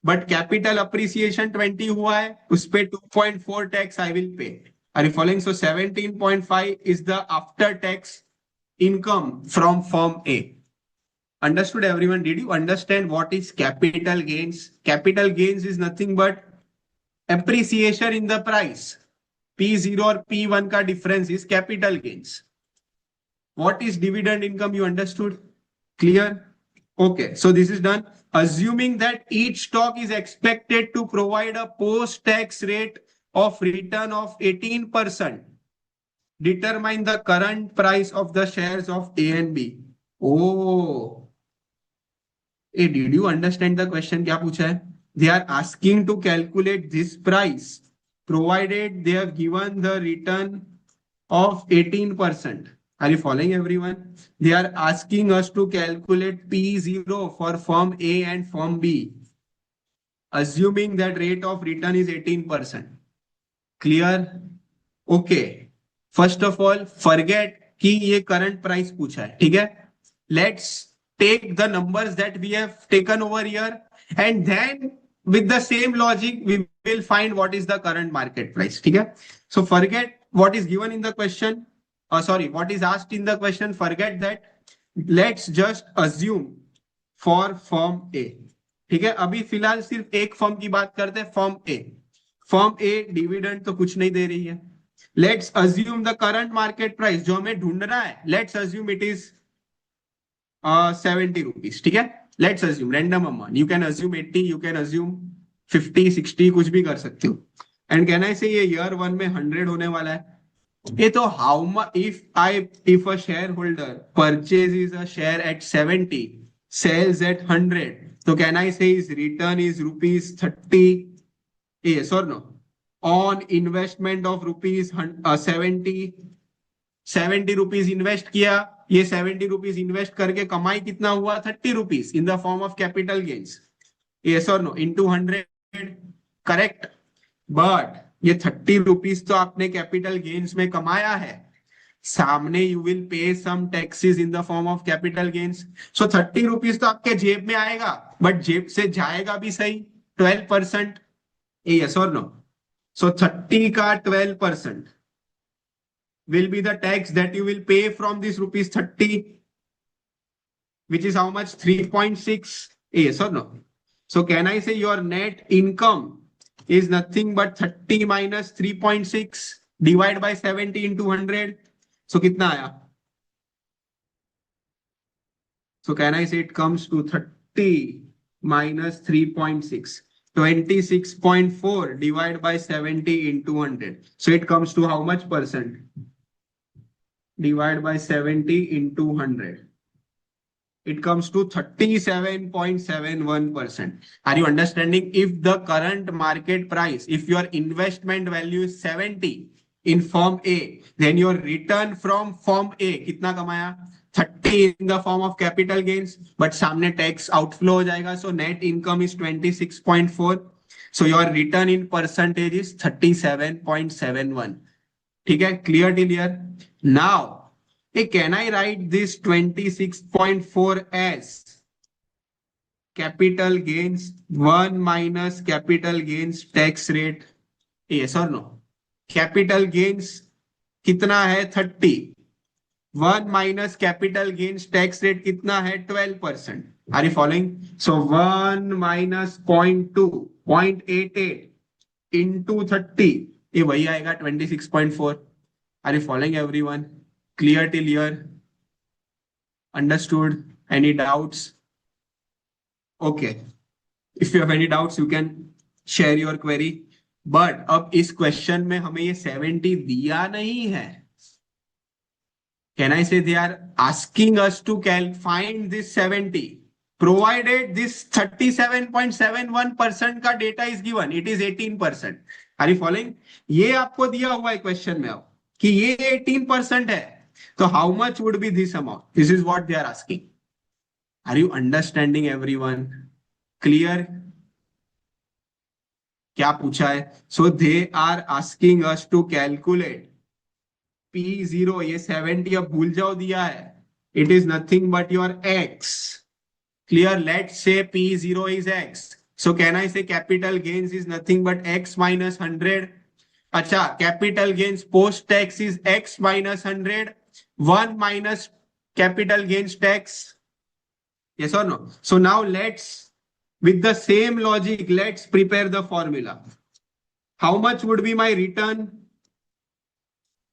but capital appreciation 20 हुआ है, उस पे 2.4 tax I will pay. Are you following? So 17.5 is the after tax income from firm A. Understood everyone? Did you understand what is capital gains? Capital gains is nothing but appreciation in the price. P0 और P1 का difference is capital gains. What is dividend income? You understood? Clear? Okay, so this is done. Assuming that each stock is expected to provide a post-tax rate of return of 18%. Determine the current price of the shares of A and B. Oh, hey, did you understand the question? क्या पूछा है? They are asking to calculate this price provided they have given the return of 18%. Are you following, everyone? They are asking us to calculate P0 for firm A and firm B, assuming that rate of return is 18%. Clear? Okay. First of all, forget कि ये current price पूछा है, ठीक है? Let's take the numbers that we have taken over here, and then with the same logic we will find what is the current market price, ठीक है? So forget what is given in the question. Sorry, what is asked in the question. Forget that. Let's just assume for firm A. ठीक है, अभी फिलहाल सिर्फ एक firm की बात करते हैं, फर्म ए. फर्म ए डिविडेंड तो कुछ नहीं दे रही है. Let's assume the current market price जो हमें ढूंढना है, let's assume it is 70 rupees. ठीक है, let's assume random amount. You can assume 80, you can assume 50, 60, कुछ भी कर सकते हो. एंड कैन आई से ये ईयर 1 में 100 होने वाला है. ये तो how much if a share holder purchase a share eight 70, sells at 100, so can I say his return is rupees 30? Yes or no? On investment of rupees 70 rupees invest किया. ये 70 रुपीज इन्वेस्ट करके कमाई कितना हुआ? 30 rupees in the form of capital gains. yes or no? into 100. Correct. But ये 30 rupees तो आपने capital gains में कमाया है. सामने you will pay some taxes in the form of capital gains. So 30 rupees तो आपके जेब में आएगा, बट जेब से जाएगा भी सही 12%. yes or no? So 30 का 12% will be the tax that you will pay from this rupees 30, which is how much? 3.6. yes or no? So can I say your net income is nothing but 30 minus 3.6 divide by 70 into 100. So कितना आया? So can I say it comes to 30 minus 3.6, 26.4 divided by 70 into 100. So it comes to how much percent? Divide by 70 into 100. It comes to 37.71%. Are you understanding? If the current market price, if your investment value is 70 in firm A, then your return from firm A कितना कमाया? 30 in the form of capital gains, but सामने tax outflow हो जाएगा, so net income is 26.4. So your return in percentage is 37.71. ठीक है, clear till here? Now, can I write this 26.4 as capital gains 1 minus capital gains tax rate? Yes or no? Capital gains कितना है? 30. 1 minus capital gains tax rate कितना है? 12%. Are you following? So 1 minus 0.2, 0.88 into 30, ये वही आएगा 26.4. Are you following, everyone? Clear till here? Understood? Any doubts? Okay. If you have any doubts, you can share your query. But अब इस question में हमें ये 70 दिया नहीं है. Can I say they are asking us to find this 70, provided this 37.71% का data is given, it is 18%. Are you following? ये आपको दिया हुआ है क्वेश्चन में अब कि ये 18% है, तो how much would be this amount? This is what they are asking. Are you understanding, everyone? Clear? क्या पूछा है? So they are asking us to calculate P0. ये 70 अब भूल जाओ दिया है. It is nothing but your X. Clear? Let's say P0 is X. So can I say capital gains is nothing but X minus 100? अच्छा, capital gains post tax is X minus 100. 1 minus capital gains tax. Yes or no? So now let's, with the same logic, let's prepare the formula. How much would be my return?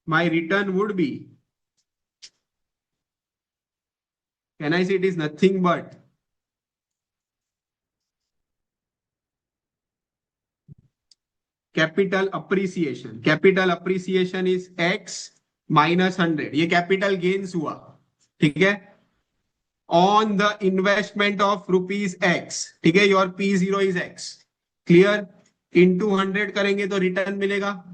My return would be, can I say it is nothing but capital appreciation. Capital appreciation is X minus 100. ये capital gains हुआ, ठीक है, on the investment of rupees X. ठीक है, your P0 is X. Clear? Into 100 करेंगे तो return मिलेगा,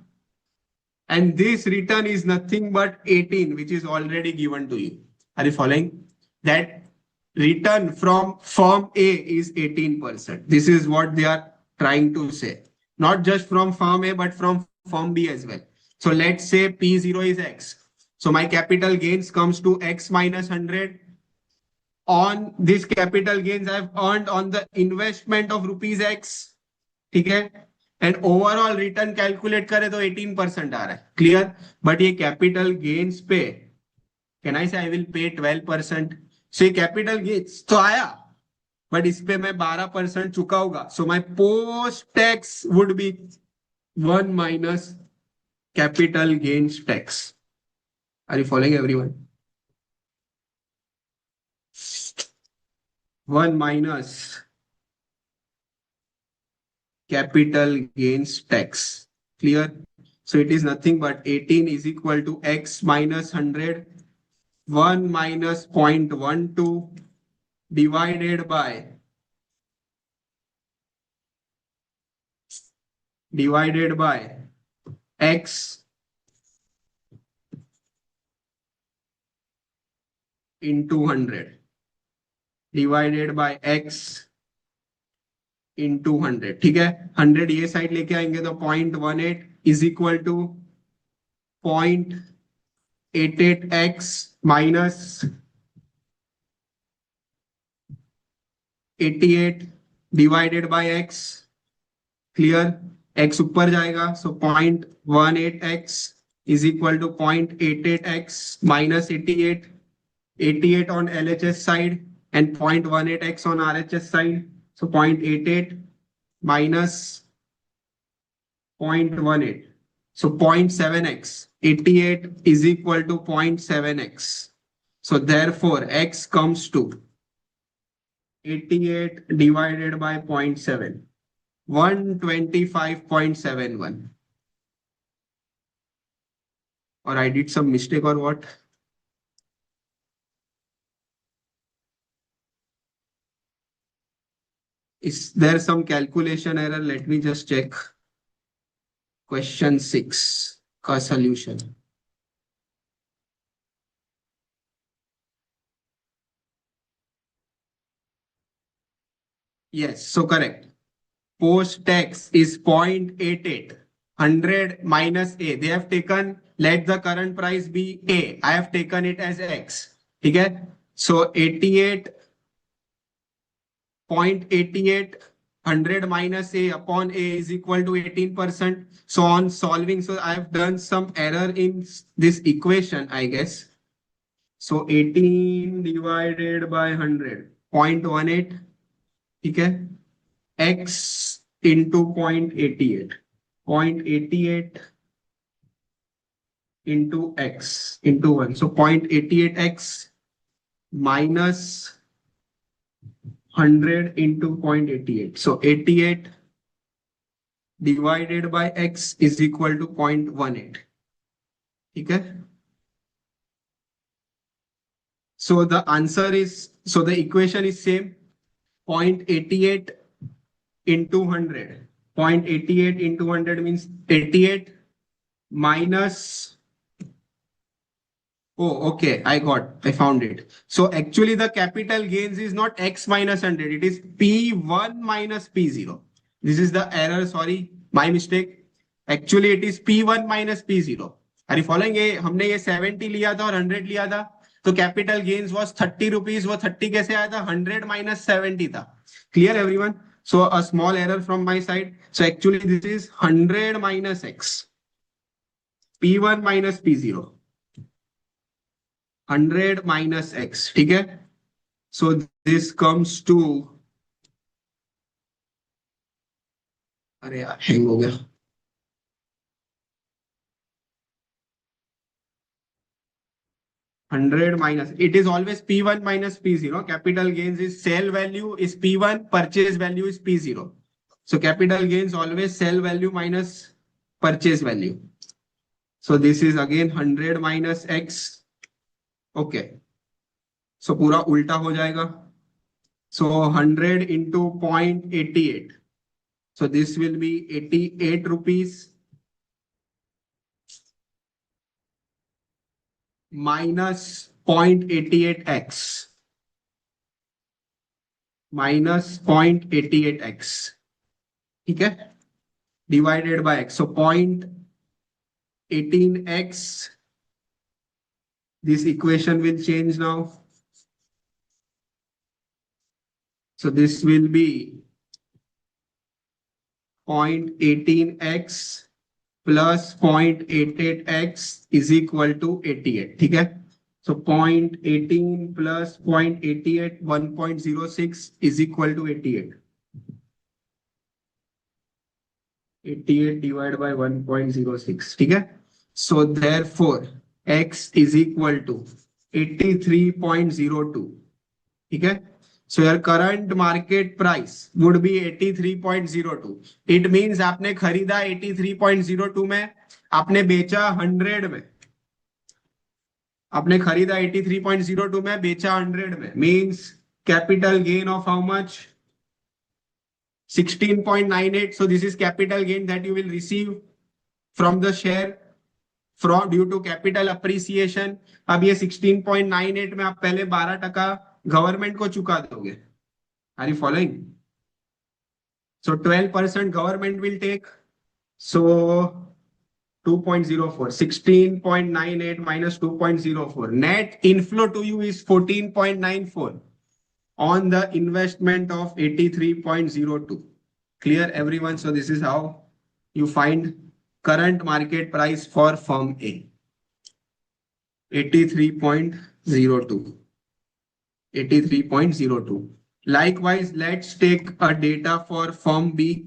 and this return is nothing but 18, which is already given to you. Are you following? That return from firm A is 18%. This is what they are trying to say. Not just from firm A, but from firm B as well. So let's say P0 is X. So my capital gains comes to X minus 100. On this capital gains I've earned on the investment of rupees X. ठीक है, and overall return calculate करें तो 18% आ रहा है. Clear. But ये capital gains पे can I से आई will पे 12%. सो ये कैपिटल गेन्स तो आया, बट इस पे मैं 12% चुकाऊंगा. So my post tax would be 1 minus capital gains tax. Are you following everyone? 1 minus capital gains tax. Clear? So it is nothing but 18 is equal to X minus 100, 1 minus 0.12 divided by X into 100 divided by X into 100. ठीक है, 100 ये side लेके आएंगे तो 0.18 is equal to 0.88x minus 88 divided by x. Clear. x ऊपर जाएगा, सो 0.18x is equal to 0.88x minus 88. 88 on LHS side and 0.18x on RHS side. So 0.88 minus 0.18. So 0.7x. 88 is equal to 0.7x. So therefore x comes to 88 divided by 0.7. 125.71. Or I did some mistake or what? Is there some calculation error? Let me just check. Question 6 का solution. Yes, so correct. Post tax is 0.88. 100 minus A. They have taken, let the current price be A. I have taken it as X. Okay? So 88.88, 100 minus A upon A is equal to 18%. So on solving, so I have done some error in this equation, I guess. So 18 divided by 100, 0.18. Okay? X into 0.88. 0.88 into X into 1. So 0.88X minus 100 into 0.88. So 88 divided by X is equal to 0.18. Okay? So the answer is, so the equation is same. 0.88 into 100. 0.88 into 100 means 88 minus. Oh, okay. I found it. So actually the capital gains is not X minus 100. It is P1 minus P0. This is the error. Sorry, my mistake. Actually it is P1 minus P0. Are you following? हमने ये 70 लिया था और 100 लिया था. तो capital gains was 30 rupees. वो 30 कैसे आया था? 100 minus 70 था. Clear everyone? So a small error from my side. So actually this is 100 minus X. P1 minus P0. 100 minus X. ठीक है? So this comes to, अरे यार हैंग हो गया. 100 minus, it is always P1 minus P0. Capital gains is sale value is P1, purchase value is P0. So capital gains always sale value minus purchase value. So this is again 100 minus X. Okay. So पूरा उल्टा हो जाएगा. So 100 into 0.88. So this will be 88 rupees minus 0.88x minus 0.88x. ठीक है, divided by x. So 0.18x. This equation will change now. So this will be 0.18x plus 0.88x is equal to 88. ठीक है, so 0.18 plus 0.88, 1.06 is equal to 88. 88 divided by 1.06. ठीक है, so therefore x is equal to 83.02. ठीक है, so your current market price would be 83.02. It means आपने खरीदा 83.02 में, आपने बेचा 100 में. आपने खरीदा 83.02 में, बेचा 100 में, means capital gain of how much? 16.98. So this is capital gain that you will receive from the share from due to capital appreciation. अब ये 16.98 में आप पहले 12% गवर्नमेंट को चुका दोगे. Are you following? So 12% government will take. So 2.04, 16.98 minus 2.04. Net inflow to you is 14.94 on the investment of 83.02. Clear everyone? So this is how you find current market price for firm A. 83.02. 83.02. Likewise, let's take a data for firm B.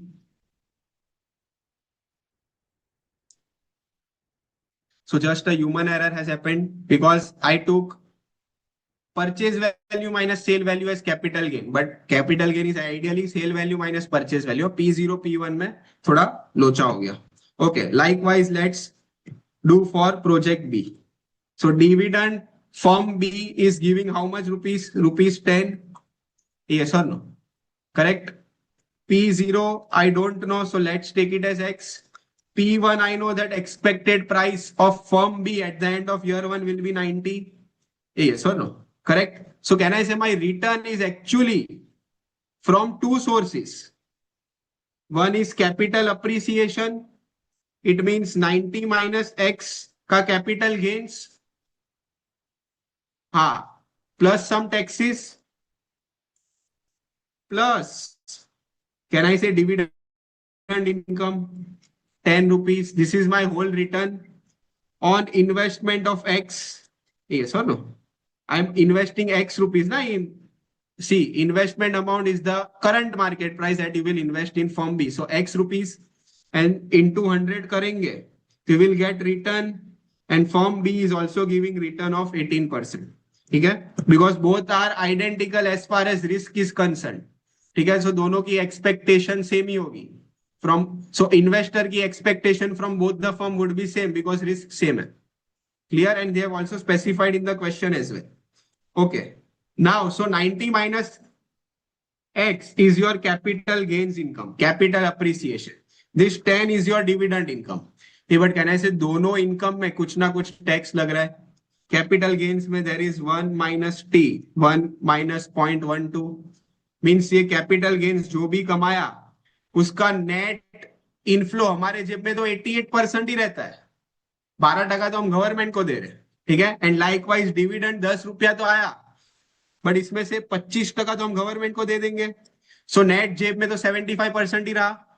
So just a human error has happened because I took purchase value minus sale value as capital gain, but capital gain is ideally sale value minus purchase value. P0 P1 में थोड़ा लोचा हो गया. Okay, likewise, let's do for project B. So dividend firm B is giving how much rupees? Rupees 10. Yes or no? Correct. P0 I don't know, so let's take it as X. P1 I know that expected price of firm B at the end of year 1 will be 90. Yes or no? Correct. So can I say my return is actually from two sources? One is capital appreciation. It means 90 minus X का capital gains. हाँ, plus some taxes. Plus, can I say dividend income? 10 rupees. This is my whole return on investment of X. Yes or no? I'm investing X rupees. Na, see, investment amount is the current market price that you will invest in firm B. So X rupees and into 100 karenge, you will get return, and firm B is also giving return of 18%. ठीक है, because both are identical as far as risk is concerned. ठीक है, so दोनों की expectation same ही होगी. From so investor की expectation from both the firm would be same because risk same है. Clear? And they have also specified in the question as well. Okay. Now, so 90 minus X is your capital gains income, capital appreciation. This 10 is your dividend income. But can I say दोनों income में कुछ ना कुछ tax लग रहा है? Capital gains में there is 1 minus T, 1 minus 0.12. Means ये capital gains जो भी कमाया उसका net inflow हमारे जेब में तो 88% ही रहता है. 12% तो हम गवर्नमेंट को दे रहे हैं. ठीक है, एंड लाइकवाइज डिविडेंड 10 रुपया तो आया, बट इसमें से 25% तो हम गवर्नमेंट को दे देंगे. सो नेट जेब में तो 75% ही रहा.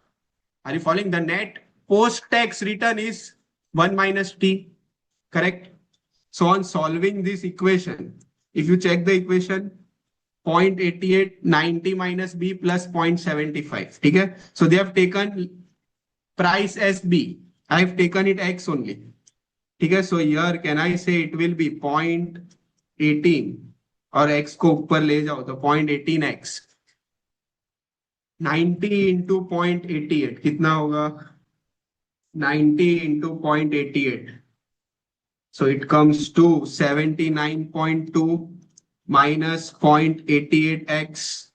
Are you following? The net post tax return is 1 minus T. Correct? So on solving this equation, if you check the equation, 0.88, 90 minus B plus 0.75. ठीक है, so they have taken price as B. I have taken it X only. ठीक है, so here can I say it will be 0.18 और X को ऊपर ले जाओ तो 0.18X. 90 into 0.88 कितना होगा? 90 into 0.88. So it comes to 79.2 minus 0.88X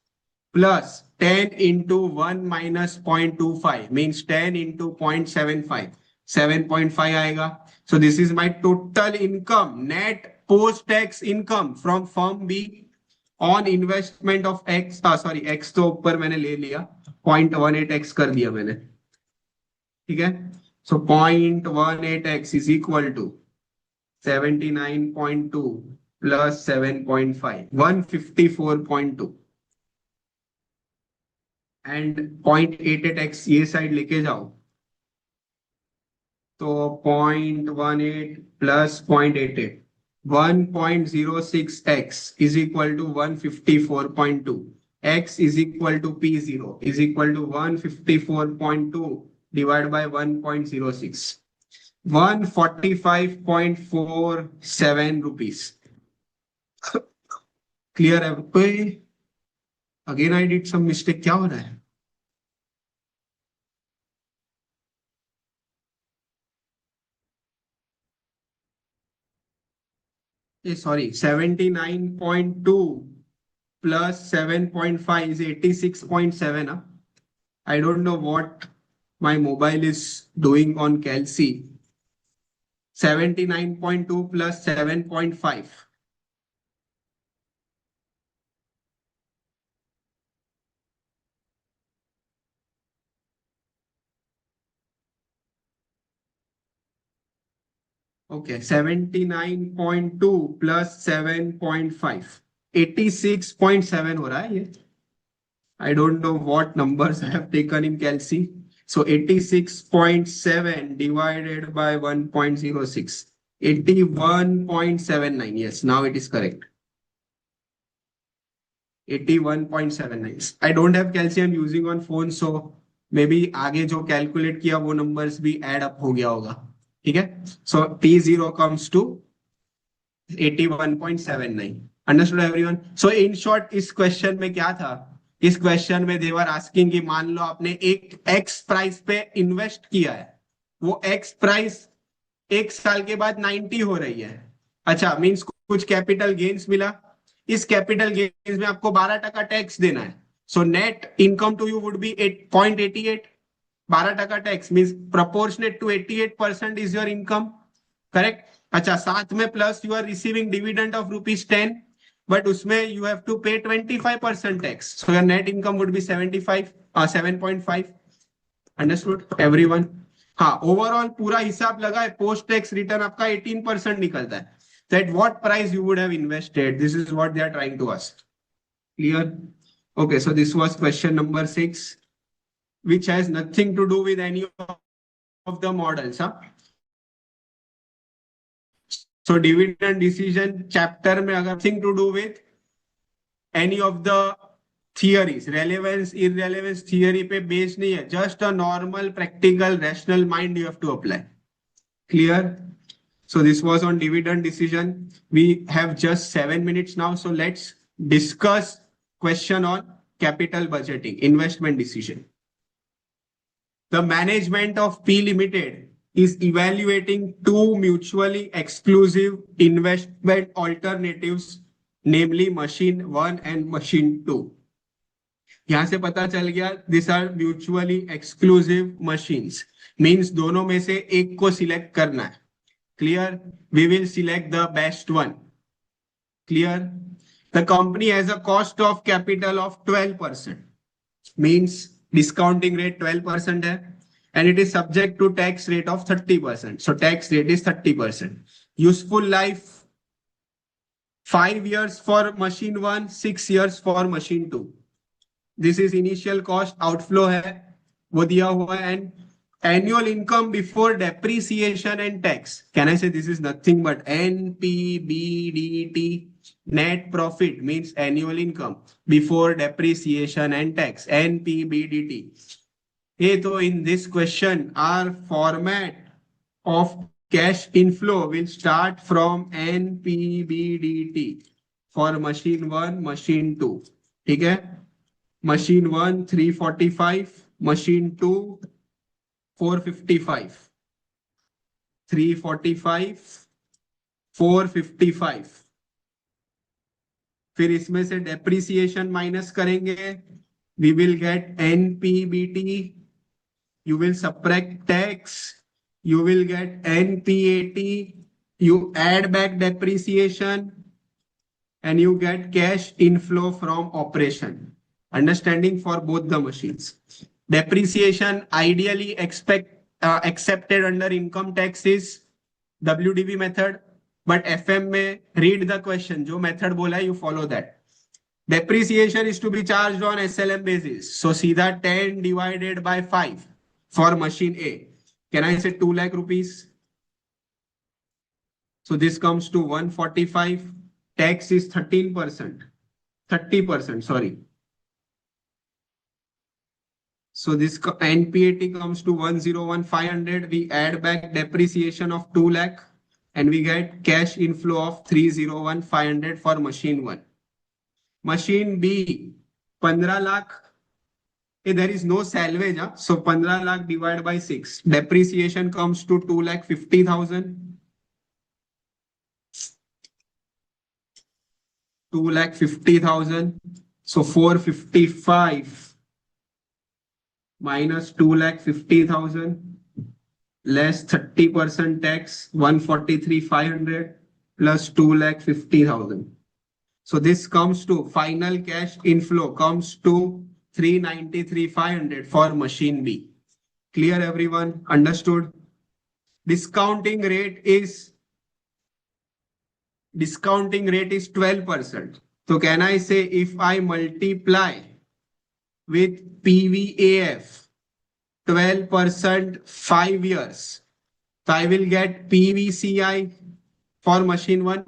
plus 10 into 1 minus 0.25 means 10 into 0.75, 7.5 आएगा. So this is my total income, net post-tax income from firm B on investment of X. Sorry, X तो ऊपर मैंने ले लिया, 0.18x कर दिया मैंने. ठीक है. So 0.18x is equal to 79.2 plus 7.5, 154.2. And 0.88x ये साइड लेके जाओ तो 0.18 plus 0.88, 1.06x is equal to 154.2. X is equal to P0 is equal to 154.2 divided by 1.06, 145.47 rupees. Clear है कोई? Again I did some mistake. क्या हो रहा है? Sorry, 79.2 plus 7.5 is 86.7. Huh? I don't know what my mobile is doing on Calci. 79.2 plus 7.5. Okay, 79.2 plus 7.5. 86.7 हो रहा है ये. I don't know what numbers I have taken in Calci. So 86.7 divided by 1.06. 81.79. Yes, now it is correct. 81.79. I don't have Calci, I'm using on phone, so maybe आगे जो calculate किया वो numbers भी add up हो गया होगा. ठीक है. So T0 comes to 81.79. Understood everyone? So in short इस question में क्या था? इस क्वेश्चन में देवर आस्किंग कि मान लो आपने एक एक्स प्राइस पे इन्वेस्ट किया है, वो एक्स प्राइस एक साल के बाद 90 हो रही है. अच्छा, मींस कुछ कैपिटल गेन्स मिला, इस कैपिटल गेन्स में आपको 12% टैक्स देना है. So net income to you would be 8.88. 12% tax means proportionate to 88% is your income. Correct. अच्छा, साथ में plus you are receiving dividend of ₹10, but उसमें you have to pay 25% tax. So your net income would be 7.5. Understood everyone? हाँ, overall पूरा हिसाब लगा है, post tax return आपका 18% निकलता है. So at what price you would have invested? This is what they are trying to ask. Clear? Okay, so this was question number 6, which has nothing to do with any of the models. Huh? So dividend decision chapter में अगर nothing to do with any of the theories, relevance, irrelevance theory पे based नहीं है, just a normal practical rational mind you have to apply. Clear? So this was on dividend decision. We have just 7 minutes now, so let's discuss question on capital budgeting, investment decision. The management of P Limited is evaluating two mutually exclusive investment alternatives, namely machine 1 and machine 2. यहां से पता चल गया these are mutually exclusive machines, means दोनों में से एक को सिलेक्ट करना है. Clear? We will select the best one. Clear? The company has a cost of capital of 12%, means discounting rate 12% है, and it is subject to tax rate of 30%. So tax rate is 30%. Useful life 5 years for machine 1, 6 years for machine 2. This is initial cost, outflow है वो दिया हुआ है, and annual income before depreciation and tax. Can I say this is nothing but NPBDT? Net profit means annual income before depreciation and tax. NPBDT. Hey, so in this question, our format of cash inflow will start from NPBDT for machine 1, machine 2. ठीक है? Machine 1 345, machine 2 455, 345, 455. फिर इसमें से depreciation minus करेंगे, we will get NPBT, you will subtract tax, you will get NPAT, you add back depreciation, and you get cash inflow from operation. Understanding for both the machines. Depreciation ideally accepted under income tax is WDV method, but FM में read the question, जो method बोला है you follow that. Depreciation is to be charged on SLM basis. So सीधा 10 divided by 5 for machine A. Can I say 2 lakh rupees? So this comes to 145. Tax is 13%. 30%, sorry. So this NPAT comes to 101,500. We add back depreciation of 2 lakh and we get cash inflow of 301,500 for machine 1. Machine B, 15 lakh. There is no salvage, huh? So 15 lakh divided by 6. Depreciation comes to 2,50,000. 2,50,000. So 455 minus 2,50,000 less 30% tax, 143,500 plus 2,50,000. So this comes to final cash inflow comes to 393,500 for machine B. Clear everyone? Understood? Discounting rate is 12%. So can I say if I multiply with PVAF 12% 5 years, so I will get PVCI for machine 1.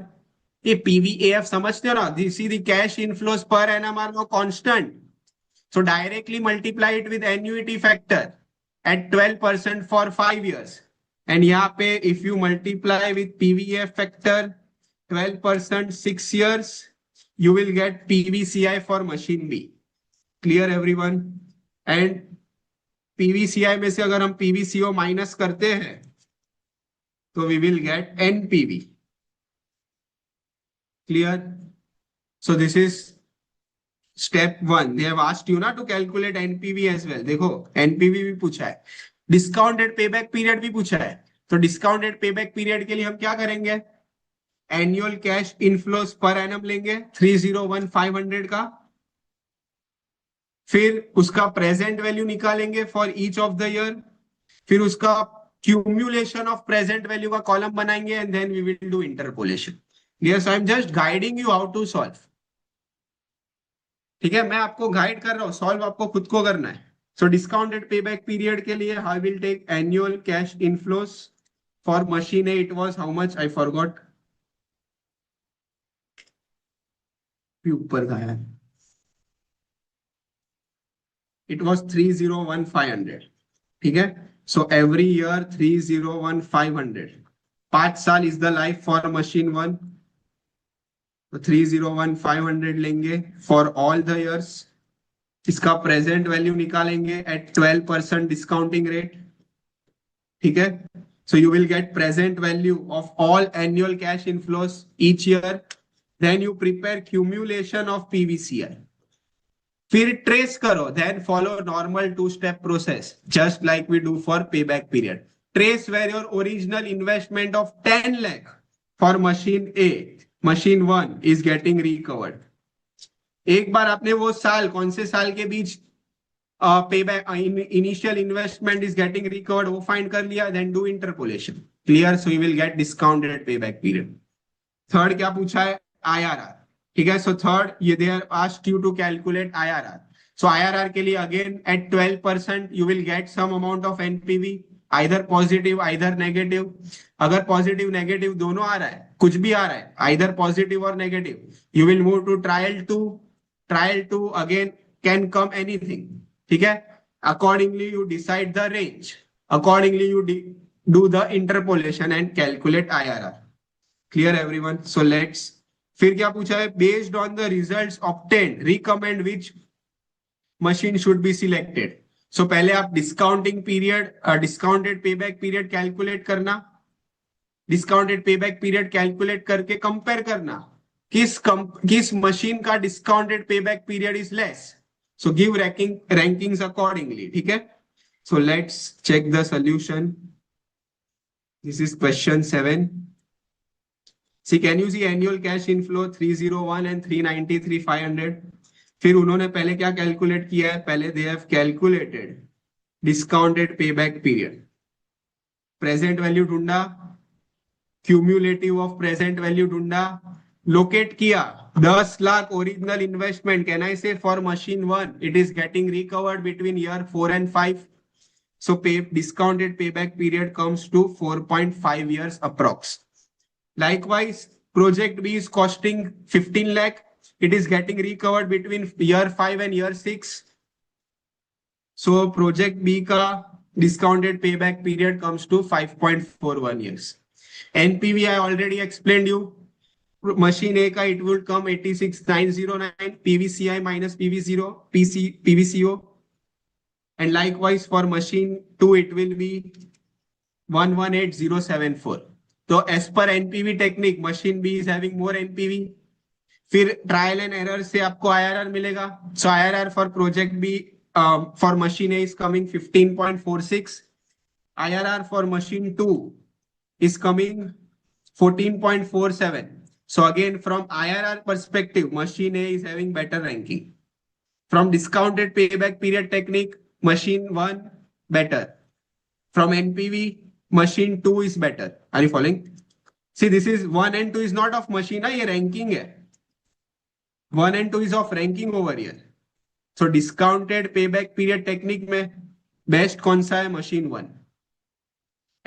ये PVAF समझते हो ना? You see the cash inflows per annum are now constant. So directly multiply it with annuity factor at 12% for 5 years. And यहाँ पे if you multiply with PVAF factor 12% 6 years, you will get PVCI for machine B. Clear everyone? And PVCI में से अगर हम PVCO minus करते हैं तो we will get NPV. Clear? So this is step 1. They have asked you ना to calculate NPV as well. देखो NPV भी पूछा है, discounted payback period भी पूछा है. तो discounted payback period के लिए हम क्या करेंगे? Annual cash inflows per annum लेंगे 301,500 का, फिर उसका प्रेजेंट वैल्यू निकालेंगे for each of the year, फिर उसका क्यूमुलेशन ऑफ प्रेजेंट वैल्यू का कॉलम बनाएंगे and then we will do interpolation. Yes, I am just guiding you how to solve. ठीक है, मैं आपको गाइड कर रहा हूं, सॉल्व आपको खुद को करना है. सो डिस्काउंटेड पेबैक पीरियड के लिए I will take annual cash inflows for machine A. It was how much? I forgot. ऊपर का है. It was 301,500. ठीक है, so every year 301,500. 5 साल is the life for machine 1. तो 301,500 लेंगे for all the years. इसका प्रेजेंट वैल्यू निकालेंगे at 12% डिस्काउंटिंग रेट. ठीक है, so you will get present value of all annual cash inflows each year. Then you prepare cumulation of PVCI. फिर trace करो, then follow normal 2-step process just like we do for payback period. Trace where your original investment of 10 lakh for machine A, machine 1 is getting recovered. एक बार आपने वो साल, कौन से साल के बीच payback initial investment is getting recovered वो find कर लिया, then do interpolation. Clear? So you will get discounted payback period. Third क्या पूछा है? IRR. ठीक है, सो थर्ड ये they are asked you to calculate IRR. So IRR के लिए again at 12% you will get some amount of NPV, either positive either negative. अगर positive negative दोनों आ रहा है, कुछ भी आ रहा है, आइदर पॉजिटिव और negative, you will move to trial two. Trial two again can come anything. ठीक है, accordingly you decide the range, accordingly you do the interpolation and calculate IRR. Clear everyone? So let's. फिर क्या पूछा है? Based on the results obtained recommend which machine should be selected. So पहले आप discounting period, discounted payback period calculate करना. Discounted payback period calculate करके compare करना किस मशीन का discounted payback period is less. So give rankings accordingly. ठीक है? So let's check the solution. This is question 7. See, can you see annual cash inflow 301 and 393 500? फिर उन्होंने पहले क्या कैलकुलेट किया है? पहले they have calculated discounted payback period. Present value ढूंढा, क्यूम्युलेटिव ऑफ प्रेजेंट वैल्यू ढूंढा, लोकेट किया 10 lakh original investment. Can I say for machine 1 it is getting recovered between year 4 and 5. So discounted payback period comes to 4.5 years approx. Likewise, project B is costing 15 lakh. It is getting recovered between year 5 and year 6. So project B ka discounted payback period comes to 5.41 years. NPV I already explained you. Machine A ka it would come 86,909 PVCI minus PV0 PVCO, and likewise for machine 2 it will be 118074. So as per NPV technique machine B is having more NPV. फिर trial and error से आपको IRR मिलेगा. So IRR for project B for machine A is coming 15.46. IRR for machine 2 is coming 14.47. So again, from IRR perspective, machine A is having better ranking. From discounted payback period technique, machine 1 better. From NPV, machine 2 is better. Are you following? See, this is 1 and 2 is not of machine, ये ranking है. 1 and 2 is of ranking over here. So discounted payback period technique में best कौन सा है? machine 1.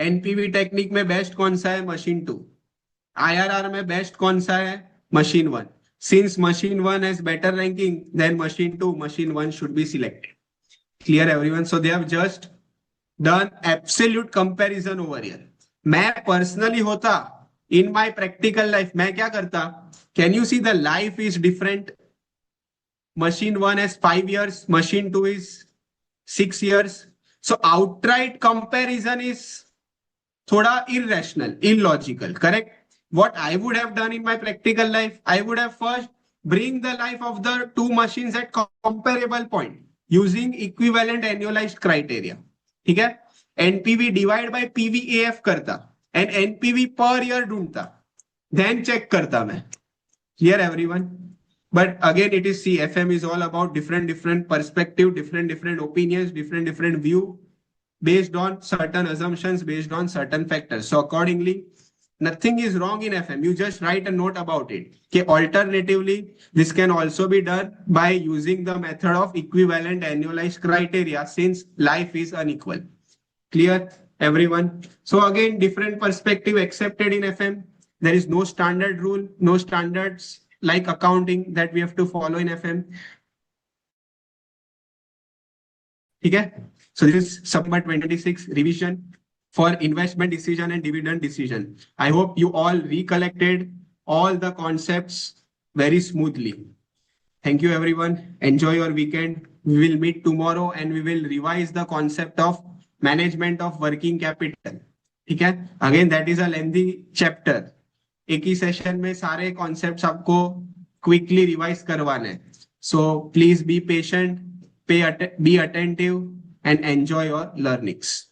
NPV technique में best कौन सा है? मशीन 2. IRR में बेस्ट कौन सा है? Machine 1. Since machine 1 has better ranking than machine 2, machine 1 should be selected. Clear everyone? So they have just done absolute comparison over here. मैं personally होता in my practical life मैं क्या करता? Can you see the life is different? Machine 1 has 5 years, machine 2 is 6 years. So outright comparison is thoda irrational, illogical, correct? What I would have done in my practical life, I would have first bring the life of the two machines at comparable point using equivalent annualized criteria. ठीक है? NPV divide by PVAF करता and NPV per year ढूंढता, then check करता मैं. Clear everyone? But again, it is FM is all about different perspective, different opinions, different view based on certain assumptions, based on certain factors. So accordingly, nothing is wrong in FM. You just write a note about it. Okay, alternatively, this can also be done by using the method of equivalent annualized criteria since life is unequal. Clear everyone? So again, different perspective accepted in FM. There is no standard rule, no standards like accounting that we have to follow in FM. ठीक है? So this is September 2026 revision for investment decision and dividend decision. I hope you all recollected all the concepts very smoothly. Thank you everyone. Enjoy your weekend. We will meet tomorrow and we will revise the concept of management of working capital. ठीक है? Again, that is a lengthy chapter. एक ही session में सारे concepts आपको quickly revise करवाने. So please be patient, be attentive and enjoy your learnings.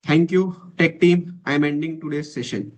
Thank you, tech team. I am ending today's session.